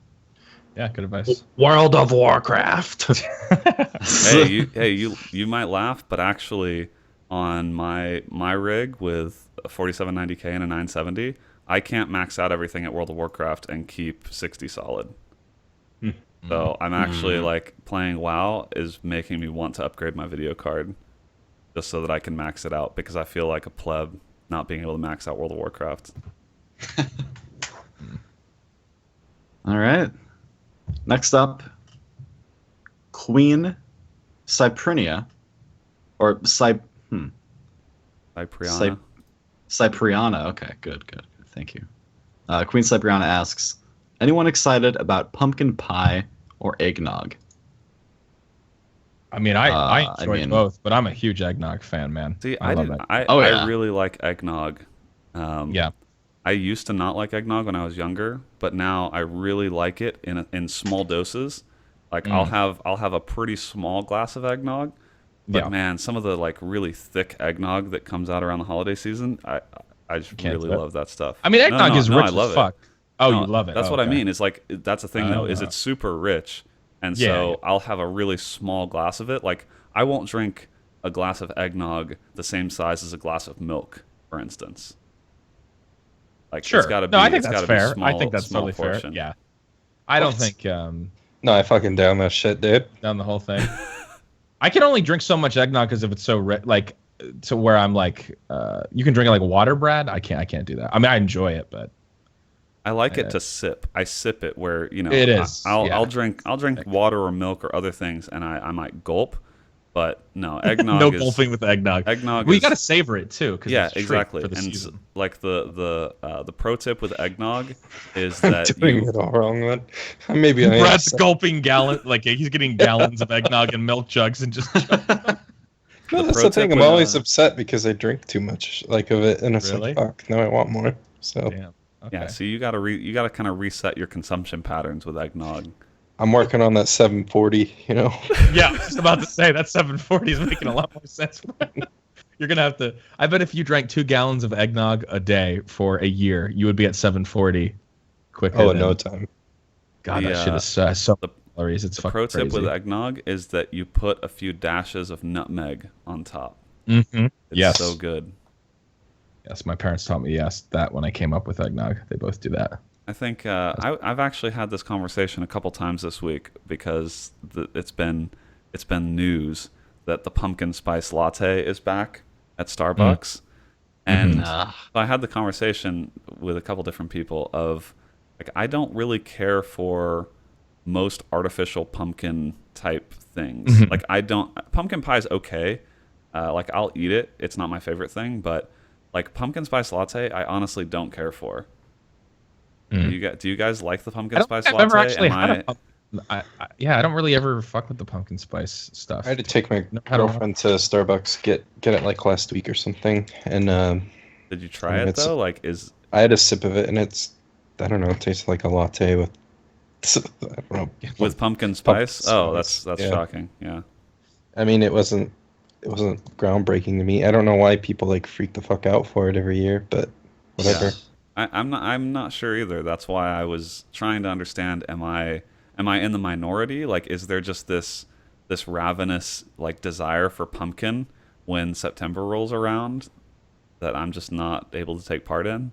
Yeah, good advice. World of Warcraft. Hey, you might laugh, but actually on my rig with a 4790K and a 970, I can't max out everything at World of Warcraft and keep 60 solid. So I'm actually like playing WoW is making me want to upgrade my video card just so that I can max it out, because I feel like a pleb not being able to max out World of Warcraft. All right. Next up, Queen Cypriana, or Cypriana. Cypriana. Okay, good. Thank you. Queen Cypriana asks, anyone excited about pumpkin pie or eggnog? I mean, I enjoy both, but I'm a huge eggnog fan, man. See, I love it. I really like eggnog. Yeah. I used to not like eggnog when I was younger, but now I really like it in small doses. Like I'll have a pretty small glass of eggnog, but man, some of the like really thick eggnog that comes out around the holiday season, I just really love that stuff. I mean, eggnog is rich as fuck. Oh, you love it. That's what I mean. It's like that's the thing though, is it's super rich, and so I'll have a really small glass of it. Like I won't drink a glass of eggnog the same size as a glass of milk, for instance. Like sure. It's gotta be, I think that's fair. Small, I think that's totally portion. fair. Yeah. I don't think No, I fucking down that shit, dude. Down the whole thing. I can only drink so much eggnog because if it's so like to where I'm like you can drink it like water, Brad. I can't do that. I mean, I enjoy it, but I like it to sip. I sip it where it is. I'll drink water or milk or other things, and I might gulp. But no, eggnog. No gulping with eggnog. Eggnog. You got to savor it too. Yeah, exactly. For the and season. Like the pro tip with eggnog is that I'm doing it all wrong, man. Maybe I am. Brad's gulping like he's getting gallons of eggnog and milk jugs and just. No, that's the thing. I'm always upset because I drink too much like of it, and it's like, fuck. Now I want more. So. Damn. Okay. Yeah, so you gotta kind of reset your consumption patterns with eggnog. I'm working on that 740, Yeah, I was just about to say that 740 is making a lot more sense. You're gonna have to. I bet if you drank 2 gallons of eggnog a day for a year, you would be at 740 quicker. Oh, in no time. God, that shit is so calories. It's fucking crazy. The pro tip with eggnog is that you put a few dashes of nutmeg on top. Mm-hmm. It's so good. Yes, my parents taught me that when I came up with eggnog. They both do that. I think I've actually had this conversation a couple times this week because it's been news that the pumpkin spice latte is back at Starbucks, and Nah. so I had the conversation with a couple different people of like I don't really care for most artificial pumpkin type things. Like I don't pumpkin pie is okay. Like I'll eat it. It's not my favorite thing, but like pumpkin spice latte, I honestly don't care for. Do you guys like the pumpkin spice I've latte? never actually had a I don't really ever fuck with the pumpkin spice stuff. I had to take my No, I don't know. girlfriend to Starbucks, get it like last week or something, and Did you try it it's- though? Like is I had a sip of it, and I don't know, it tastes like a latte with, I don't know. with pumpkin spice? Oh, spice, that's yeah. shocking. Yeah. I mean, it wasn't groundbreaking to me. I don't know why people like freak the fuck out for it every year, but whatever. Yeah. I'm not sure either. That's why I was trying to understand. Am I in the minority? Like, is there just this ravenous like desire for pumpkin when September rolls around that I'm just not able to take part in?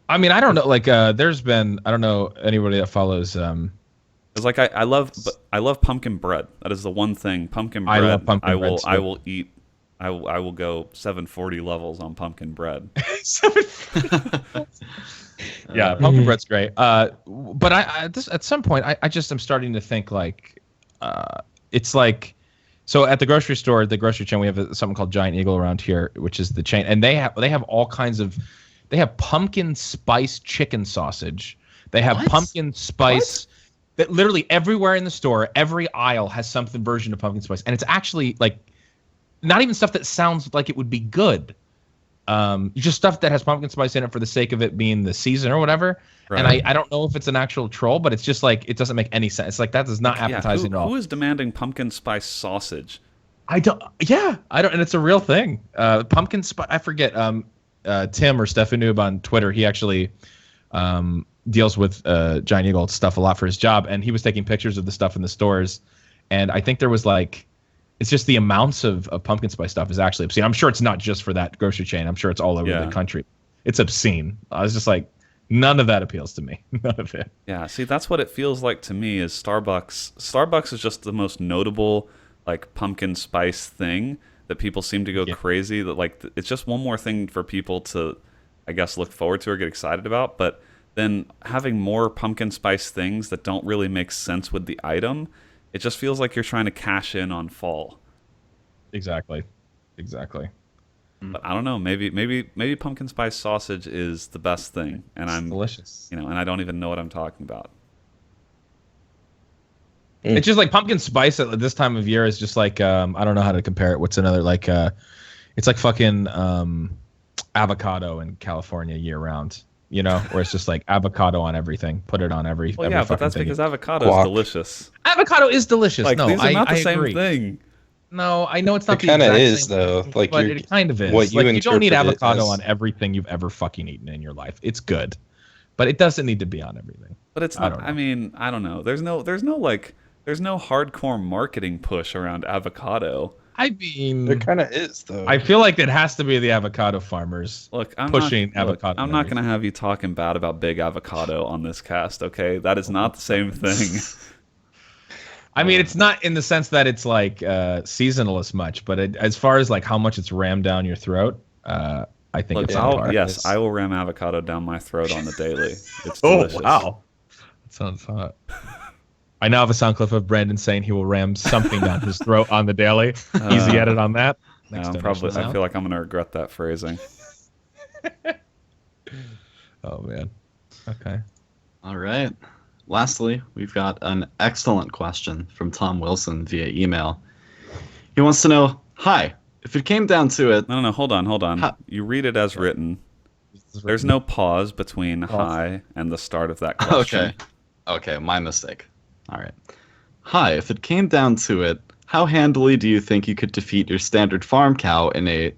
I mean, I don't know. Like, there's been I don't know anybody that follows. It's like I love pumpkin bread. That is the one thing. Pumpkin bread. I love pumpkin bread, I too. will eat. I will go 740 levels on pumpkin bread. Yeah, pumpkin bread's great. But I this at some point I just am starting to think like, it's like, so at the grocery store, the grocery chain, we have something called Giant Eagle around here, which is the chain, and they have all kinds of, they have pumpkin spice chicken sausage. They have What? pumpkin spice. That literally everywhere in the store, every aisle has something version of pumpkin spice, and it's actually like not even stuff that sounds like it would be good. Just stuff that has pumpkin spice in it for the sake of it being the season or whatever. Right. And I don't know if it's an actual troll, but it's just like it doesn't make any sense. It's like that is not appetizing at all. Who is demanding pumpkin spice sausage? I don't. Yeah, I don't. And it's a real thing. Pumpkin spice. I forget. Tim or Stefan Noob on Twitter. He actually deals with Giant Eagle stuff a lot for his job, and he was taking pictures of the stuff in the stores. And I think there was like, it's just the amounts of pumpkin spice stuff is actually obscene. I'm sure it's not just for that grocery chain. I'm sure it's all over Yeah. the country. It's obscene. I was just like, none of that appeals to me. None of it. Yeah, see, that's what it feels like to me. Is Starbucks? Starbucks is just the most notable like pumpkin spice thing that people seem to go crazy. That like it's just one more thing for people to, I guess, look forward to or get excited about. But then having more pumpkin spice things that don't really make sense with the item, it just feels like you're trying to cash in on fall. Exactly. But I don't know. Maybe pumpkin spice sausage is the best thing, and It's I'm delicious. and I don't even know what I'm talking about. It's just like pumpkin spice at this time of year is just like, I don't know how to compare it. What's another like? It's like fucking avocado in California year round. You know, where it's just like avocado on everything. Put it on every. Well, every yeah, but fucking that's thing. because avocado is Guac. delicious. Avocado is delicious. Like No, these are not the I same agree. thing. No, I know it's not It the kinda exact is, same though. thing, Like, but you're- it kind of is. what you Like you don't need interpret it avocado as- on everything you've ever fucking eaten in your life. It's good, but it doesn't need to be on everything. But it's I not. don't I mean, I don't know. There's no hardcore marketing push around avocado. I mean, There kind of is, though. I feel like it has to be the avocado farmers. Look, I'm Pushing not, look, avocado I'm and not going to have you talking bad about big avocado on this cast, okay? That is not the same thing. I mean, it's not in the sense that it's like seasonal as much, but as far as like how much it's rammed down your throat, I think Look, it's on par. yes, I will ram avocado down my throat on the daily. It's Oh delicious. wow, that sounds hot. I now have a sound clip of Brandon saying he will ram something down his throat on the daily. Easy edit on that. No, Next I'm donation I now. feel like I'm going to regret that phrasing. Oh man. Okay. All right. Lastly, we've got an excellent question from Tom Wilson via email. He wants to know, hi, if it came down to it, No, hold on. Ha- You read it as written. There's no pause between hi and the start of that question. Okay, my mistake. All right. Hi, if it came down to it, how handily do you think you could defeat your standard farm cow in a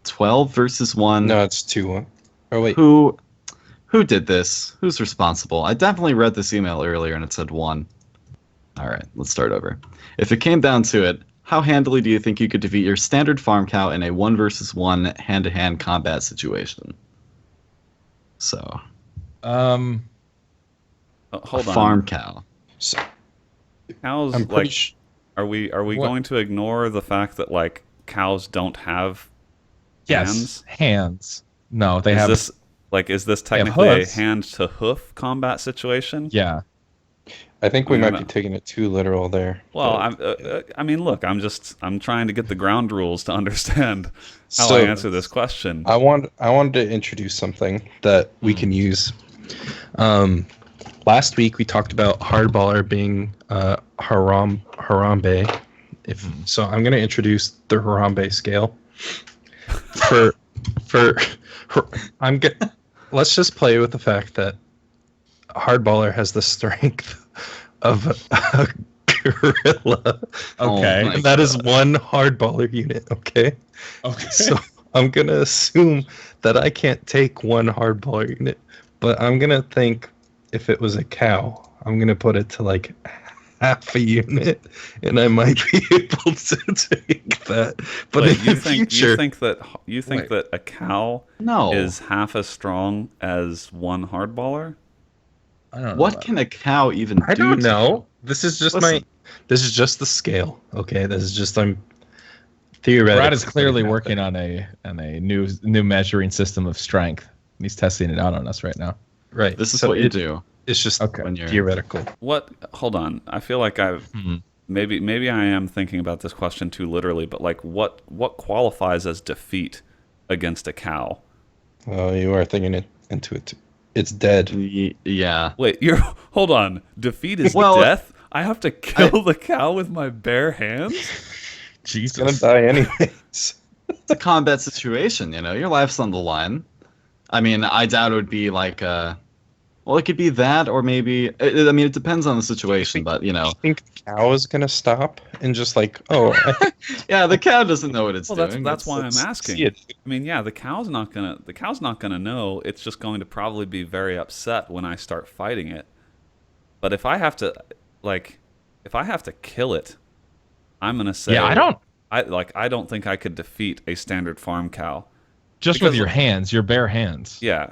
12 versus 1? No, it's 2-1. Oh, wait. Who did this? Who's responsible? I definitely read this email earlier and it said 1. All right, let's start over. If it came down to it, how handily do you think you could defeat your standard farm cow in a 1 versus 1 hand-to-hand combat situation? So, Hold on. Farm cow. So, Cows, I'm pretty like, are we What? going to ignore the fact that like cows don't have hands? Yes, hands. No, they Is have. this is this They have technically a hooves. hand to hoof combat situation? Yeah. I think we I might don't be know. taking it too literal there. Well, but- I mean, look, I'm trying to get the ground rules to understand how So- I answer this question. I wanted to introduce something that we can use. Last week we talked about hardballer being Harambe. So, I'm going to introduce the Harambe scale. Let's just play with the fact that hardballer has the strength of a gorilla. Oh Okay. my And that is one hardballer unit. Okay. Okay. So I'm gonna assume that I can't take one hardballer unit, but I'm gonna think if it was a cow, I'm gonna put it to like half a unit, and I might be able to take that. But Wait, in the future, you think Wait. that a cow No. is half as strong as one hardballer? I don't know. What can a cow even do? I don't to know. This is just Listen. This is just the scale. Okay, this is just I'm theoretically. Brad is clearly putting it out working on a new measuring system of strength. He's testing it out on us right now. there. Right. This is so what you do. It's just Okay. when you're theoretical. What? Hold on. I feel like I've Hmm. maybe I am thinking about this question too literally, but like what qualifies as defeat against a cow? Oh, you are thinking it into it. It's dead. Yeah. Wait, hold on. Defeat is Well, death? I have to kill the cow with my bare hands? It's gonna Jesus. die anyways. It's a combat situation, you know. Your life's on the line. I mean, I doubt it would be like well, it could be that, or maybe. I mean, it depends on the situation, but you know, I think the cow is gonna stop and just like, oh, yeah, the cow doesn't know what it's Well, doing. that's why I'm let's asking. see it. I mean, yeah, the cow's not gonna know. It's just going to probably be very upset when I start fighting it. But if I have to kill it, I'm gonna say Yeah, I don't think I could defeat a standard farm cow. just because- with your hands, your bare hands. Yeah.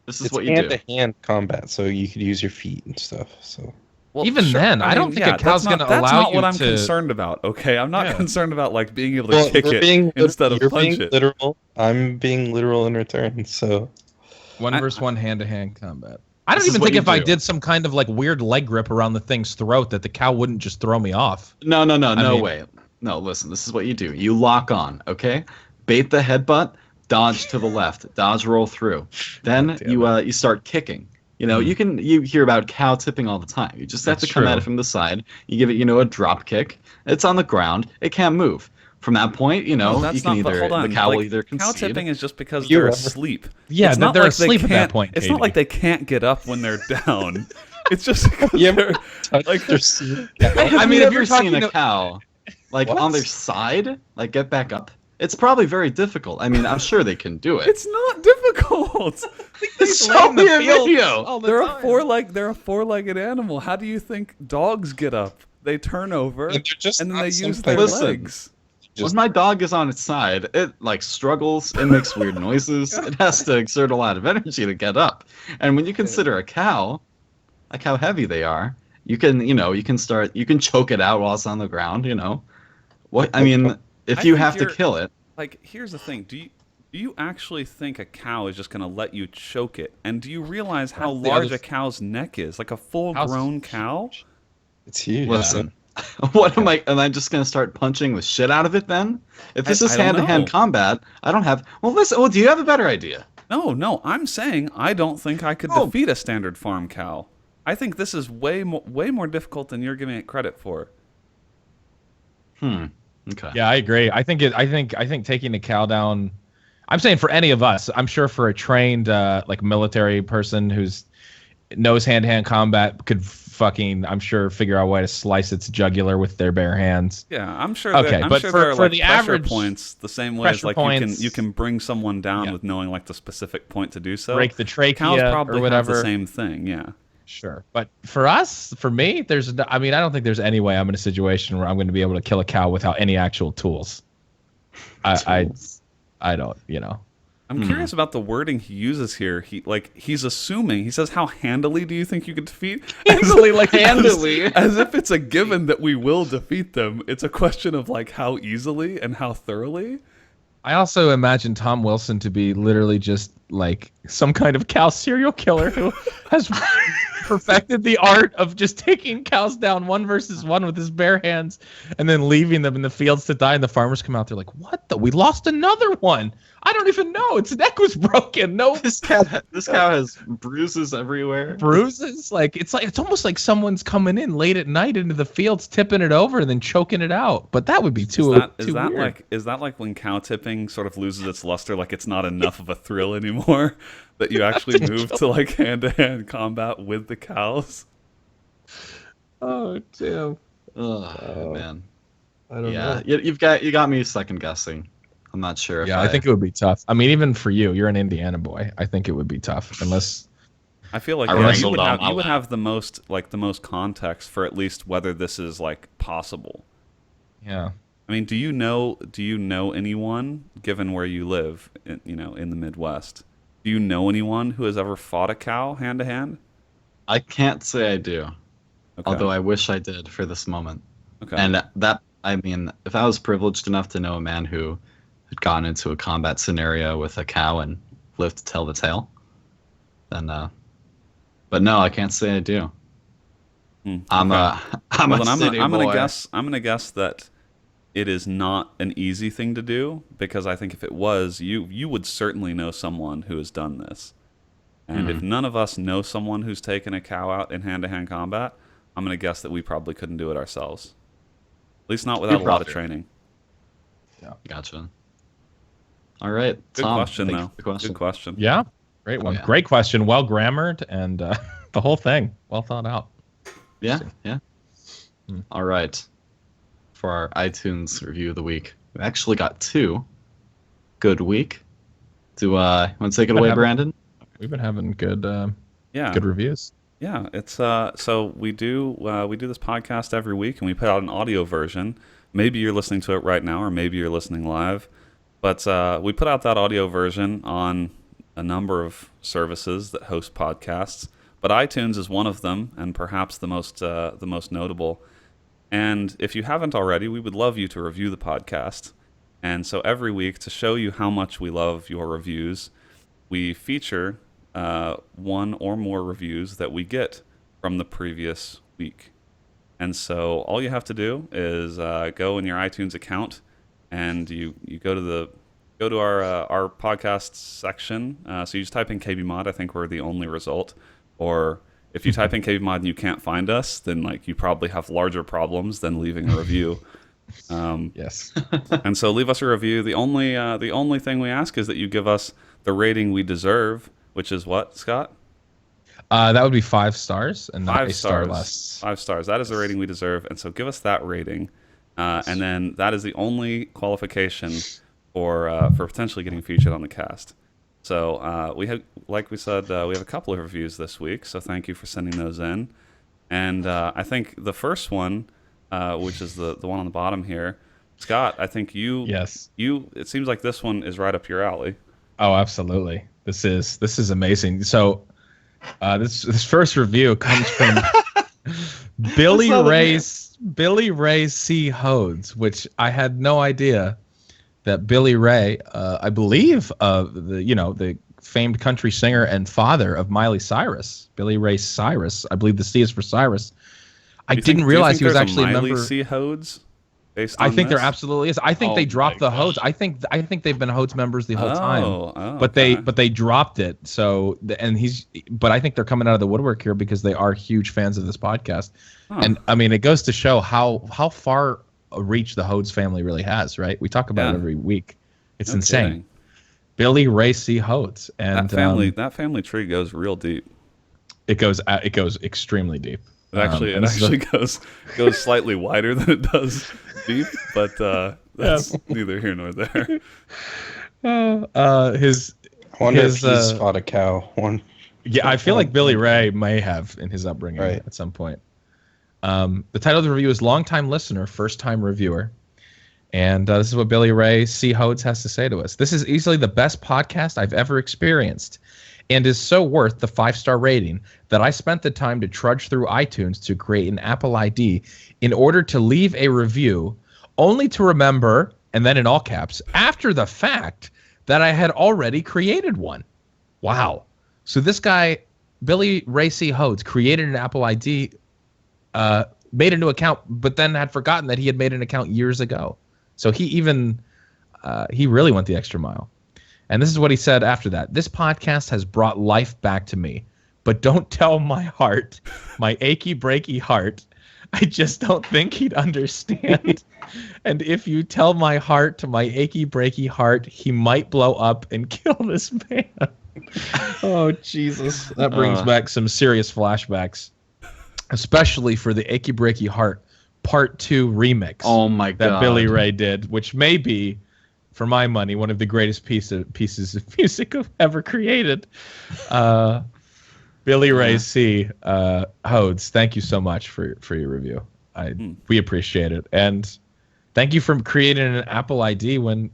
This is It's what you do. hand-to-hand combat, so you could use your feet and stuff. So Well, Even then, I don't think a cow's gonna That's allow not you what I'm to- concerned about. Okay, I'm not Yeah. concerned about like being able to kick it instead of you're punch being it. literal. I'm being literal in return. So One I- versus one hand-to-hand combat. I don't This is even what think you if I do. did some kind of like weird leg grip around the thing's throat that the cow wouldn't just throw me off. No, mean- way. No, listen, this is what you do. You lock on, okay? Bait the headbutt, dodge to the left, dodge roll through. Then damn you start kicking. You know, you hear about cow tipping all the time. You just have That's to come at true. it from the side. You give it, a drop kick. It's on the ground. It can't move. From that point, you No, that's can not. But either hold on. the cow will like, either cow concede. tipping is just because You they're ever- asleep. Yeah, It's not they're like they asleep at that can't- point, It's not Katie. like they can't get up when they're down. It's just because You ever they're like there's I mean, you if you're ever seeing talking a to- cow, like What? on their side, like get back up, it's probably very difficult. I mean, I'm sure they can do it. it's not difficult. Show me a video. all the They're time. they're a four-legged animal. How do you think dogs get up? They turn over And they're just and then not they use something- their Listen. legs. When my dog is on its side, it like struggles, it makes weird noises, it has to exert a lot of energy to get up. And when you consider a cow, like how heavy they are, you can choke it out while it's on the ground, What I mean, if I you think have to you're- kill it, Like, here's the thing. Do you actually think a cow is just going to let you choke it? And do you realize how That's the large other- a cow's neck is? Like a full-grown cow? It's huge. listen. What am I just gonna start punching the shit out of it then? If this I is don't hand-to-hand know. combat, I don't have. Well, listen. Well, do you have a better idea? No, I'm saying I don't think I could Oh. defeat a standard farm cow. I think this is way more difficult than you're giving it credit for. Okay. Yeah, I agree. I think taking a cow down. I'm saying for any of us. I'm sure for a trained like military person who's knows hand-to-hand combat could fucking, I'm sure, figure out a way to slice its jugular with their bare hands. Yeah, I'm sure. Okay, I'm but sure for- there are for like the pressure average- points the same way as pressure like points- you can bring someone down Yeah. with knowing like the specific point to do so. Break the trachea Cows probably or whatever. have the same thing. Yeah. Sure, but for us, for me, I don't think there's any way I'm in a situation where I'm going to be able to kill a cow without any actual tools. I don't, I'm curious about the wording he uses here. He's assuming. He says, "How handily do you think you could defeat?" Handily, like Handily. as if it's a given that we will defeat them. It's a question of like how easily and how thoroughly. I also imagine Tom Wilson to be literally just like some kind of cow serial killer who has perfected the art of just taking cows down one versus one with his bare hands and then leaving them in the fields to die. And the farmers come out there like, "What the? We lost another one. I don't even know. Its neck was broken. No This cow has bruises everywhere. bruises. Like it's almost like someone's coming in late at night into the fields, tipping it over, and then choking it out. But that would be too weird. Is that like when cow tipping sort of loses its luster? Like it's not enough of a thrill anymore that you actually move to like hand-to-hand combat with the cows. Oh damn. Oh man. I don't know. You got me second guessing. I'm not sure. If I think it would be tough. I mean, even for you're an Indiana boy. I think it would be tough unless. I feel like you would have the most context for at least whether this is like possible. Yeah. I mean, do you know anyone, given where you live, in the Midwest? Do you know anyone who has ever fought a cow hand to hand? I can't say I do. Okay. Although I wish I did for this moment. Okay. And I mean, if I was privileged enough to know a man who had gotten into a combat scenario with a cow and lived to tell the tale, then, but no, I can't say I do. I'm a city boy. I'm gonna guess that it is not an easy thing to do, because I think if it was, you would certainly know someone who has done this. And if none of us know someone who's taken a cow out in hand-to-hand combat, I'm going to guess that we probably couldn't do it ourselves. At least not without a lot of training. Yeah, gotcha. All right, Good Tom, question, thanks though. for the question. Good question. Yeah. Great one. yeah. Great question. Well grammared and the whole thing well thought out. Yeah. All right. For our iTunes review of the week, we actually got 2. Good week. Do you want to take it away, Brandon? We've been having good Good reviews. Yeah, it's so we do this podcast every week, and we put out an audio version. Maybe you're listening to it right now, or maybe you're listening live. But we put out that audio version on a number of services that host podcasts. But iTunes is one of them, and perhaps the most notable. And if you haven't already, we would love you to review the podcast. And so every week, to show you how much we love your reviews, we feature one or more reviews that we get from the previous week. And so all you have to do is go in your iTunes account, and you go to our podcast section. So you just type in KBMOD. I think we're the only result. Or if you type in KBMOD and you can't find us, then like you probably have larger problems than leaving a review. Yes. And so leave us a review. The only thing we ask is that you give us the rating we deserve, which is what, Scott? That would be 5 stars and not 5 a stars. star less. 5 stars. That is the rating we deserve. And so give us that rating. And then that is the only qualification for potentially getting featured on the cast. So we have a couple of reviews this week. So thank you for sending those in. And I think the first one, which is the one on the bottom here, Scott, I think it seems like this one is right up your alley. Oh, absolutely. This is amazing. So this first review comes from Billy Ray C. Hodes, which I had no idea that Billy Ray, I believe, the famed country singer and father of Miley Cyrus, Billy Ray Cyrus. I believe the C is for Cyrus. I didn't realize he was actually a member. Miley C. Hodes? I think there absolutely is. I think they dropped the Hodes. I think they've been Hodes members the whole time. But they dropped it. So but I think they're coming out of the woodwork here because they are huge fans of this podcast. Huh. And I mean, it goes to show how far a reach the Hodes family really has, right? We talk about it every week. It's insane. Kidding. Billy Ray C. Hodes, and that family tree goes real deep. It goes extremely deep. It actually goes slightly wider than it does deep, but that's neither here nor there. I wonder if he's fought a cow one. Yeah, I feel like Billy Ray may have in his upbringing at some point. The title of the review is "Long-Time Listener, First-Time Reviewer," And this is what Billy Ray C. Hodes has to say to us. This is easily the best podcast I've ever experienced and is so worth the 5-star rating that I spent the time to trudge through iTunes to create an Apple ID in order to leave a review, only to remember, and then in all caps, after the fact, that I had already created one. Wow. So this guy, Billy Ray C. Hodes, created an Apple ID, made a new account, but then had forgotten that he had made an account years ago. So he really went the extra mile. And this is what he said after that. This podcast has brought life back to me, but don't tell my heart, my achy breaky heart. I just don't think he'd understand. And if you tell my heart to my achy breaky heart, he might blow up and kill this man. Oh, Jesus. That brings back some serious flashbacks, especially for the achy breaky heart Part 2 remix. Oh my God. That Billy Ray did, which may be, for my money, one of the greatest pieces of music I've ever created. Billy Ray C. Hodes, thank you so much for your review. We appreciate it. And thank you for creating an Apple ID when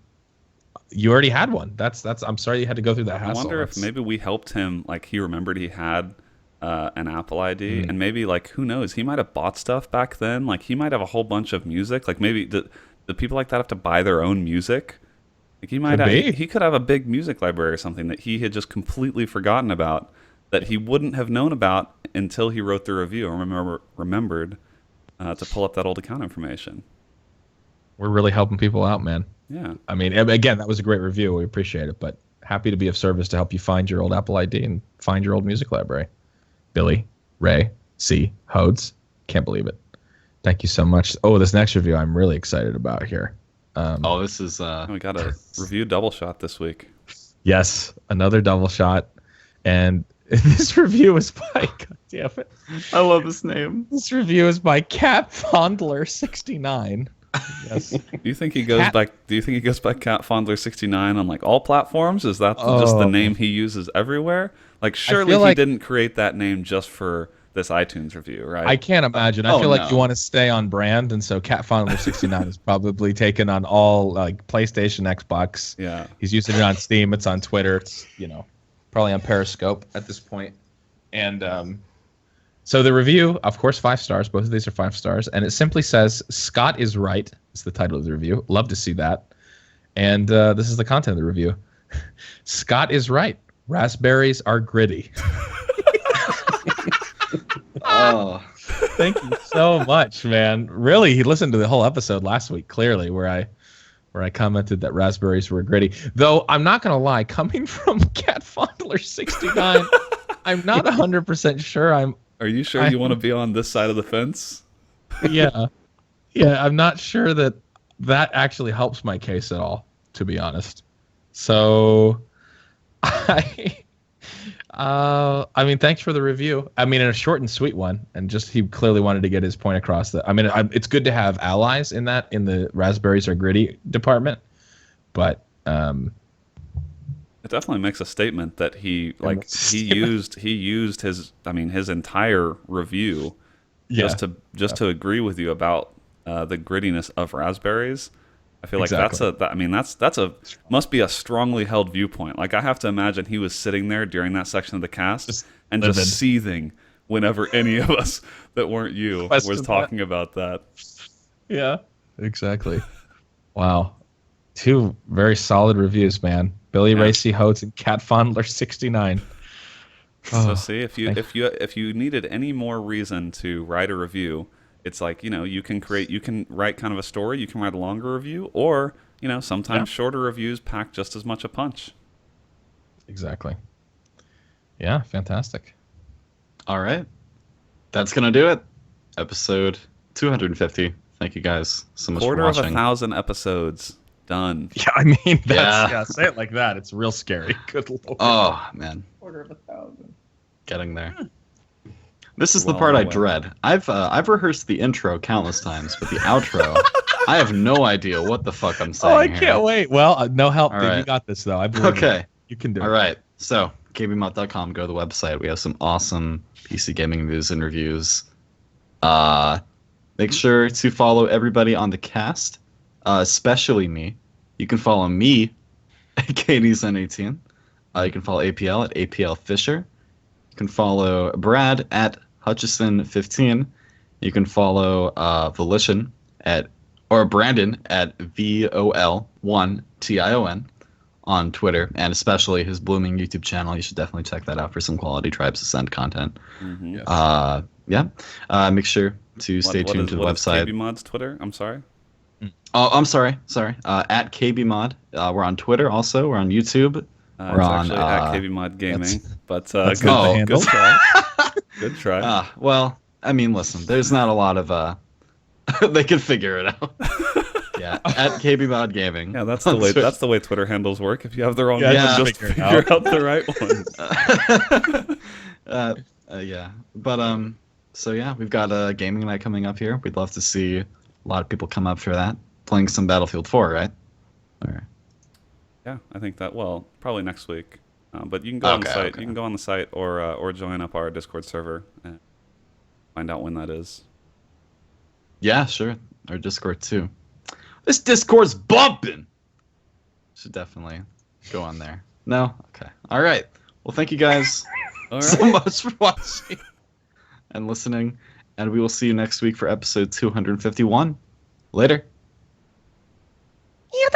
you already had one. I'm sorry you had to go through that hassle. I wonder if maybe we helped him, like he remembered he had an Apple ID, and maybe, like, who knows, he might have bought stuff back then. Like, he might have a whole bunch of music. Like, maybe the people like that have to buy their own music. Like, he could have a big music library or something that he had just completely forgotten about, that he wouldn't have known about until he wrote the review or remembered to pull up that old account information. We're really helping people out, man. Yeah. I mean, again, that was a great review. We appreciate it, but happy to be of service to help you find your old Apple ID and find your old music library. Billy Ray C. Hodes. Can't believe it. Thank you so much. Oh, this next review I'm really excited about here. This is... we got a review double shot this week. Yes, another double shot. And this review is by... God damn it. I love his name. This review is by Cat Fondler 69. Yes. Do you think he goes by Cat Fondler 69 on, like, all platforms? Is that just the name he uses everywhere? Like, surely he didn't create that name just for this iTunes review, right? I can't imagine. I feel like you want to stay on brand, and so Cat Fondler 69 is probably taken on all, like, PlayStation, Xbox. Yeah. He's using it on Steam. It's on Twitter. It's, probably on Periscope at this point. And so the review, of course, 5 stars. Both of these are 5 stars. And it simply says, Scott is right. It's the title of the review. Love to see that. And this is the content of the review. Scott is right. Raspberries are gritty. Oh, thank you so much, man. Really, he listened to the whole episode last week, clearly, where I commented that raspberries were gritty. Though I'm not gonna lie, coming from Cat Fondler 69, I'm not 100% sure. Are you sure you want to be on this side of the fence? Yeah, I'm not sure that actually helps my case at all, to be honest. So, I mean, thanks for the review. I mean, in a short and sweet one, and just he clearly wanted to get his point across. That it's good to have allies in the raspberries are gritty department, but it definitely makes a statement that he used his entire review just to agree with you about the grittiness of raspberries. I feel like that's must be a strongly held viewpoint. Like, I have to imagine he was sitting there during that section of the cast just seething whenever any of us that weren't you was talking about that. Yeah, exactly. Wow, 2 very solid reviews, man. Billy Ray C. Hodes and Cat Fondler 69. So see, if you needed any more reason to write a review, it's like, you can write kind of a story, you can write a longer review, or, sometimes shorter reviews pack just as much a punch. Exactly. Yeah, fantastic. All right. That's going to do it. Episode 250. Thank you guys so much for watching. 250,000 episodes. Done. Yeah, I mean, say it like that. It's real scary. Good Lord. Oh, man. 250,000. Getting there. This is the part I dread. I've rehearsed the intro countless times, but the outro, I have no idea what the fuck I'm saying. Oh, I can't wait. Well, no help. Right. You got this, though. I believe okay. You can do it. All right. So, KBMOD.com, go to the website. We have some awesome PC gaming news and reviews. Make sure to follow everybody on the cast especially me. You can follow me at KDZen18. You can follow APL at APL Fisher. You can follow Brad at Hutchison15. You can follow Volition or Brandon at VOL1TION on Twitter, and especially his blooming YouTube channel. You should definitely check that out for some quality Tribes Ascend content. Mm-hmm. Make sure to stay tuned to the website. KBMOD's Twitter? I'm sorry. Oh, I'm sorry. At KBMOD. We're on Twitter also. We're on YouTube. We're it's on actually at KBMOD Gaming, but that's good, not the handle. good try. Good try. Well, I mean, listen, there's not a lot of they can figure it out. Yeah, at KBMOD Gaming. Yeah, that's the way. That's the way Twitter handles work. If you have the wrong Yeah, one, just figure it figure out the right one. Yeah, but so yeah, we've got a gaming night coming up here. We'd love to see a lot of people come up for that, playing some Battlefield 4, right? All right. Yeah, I think that. Well, probably next week. But you can go on the site. Okay. You can go on the site or join up our Discord server and find out when that is. Yeah, sure. Our Discord too. This Discord's bumping. Should definitely go on there. No? Okay. All right. Well, thank you guys All so right. much for watching and listening, and we will see you next week for episode 251. Later. Yes,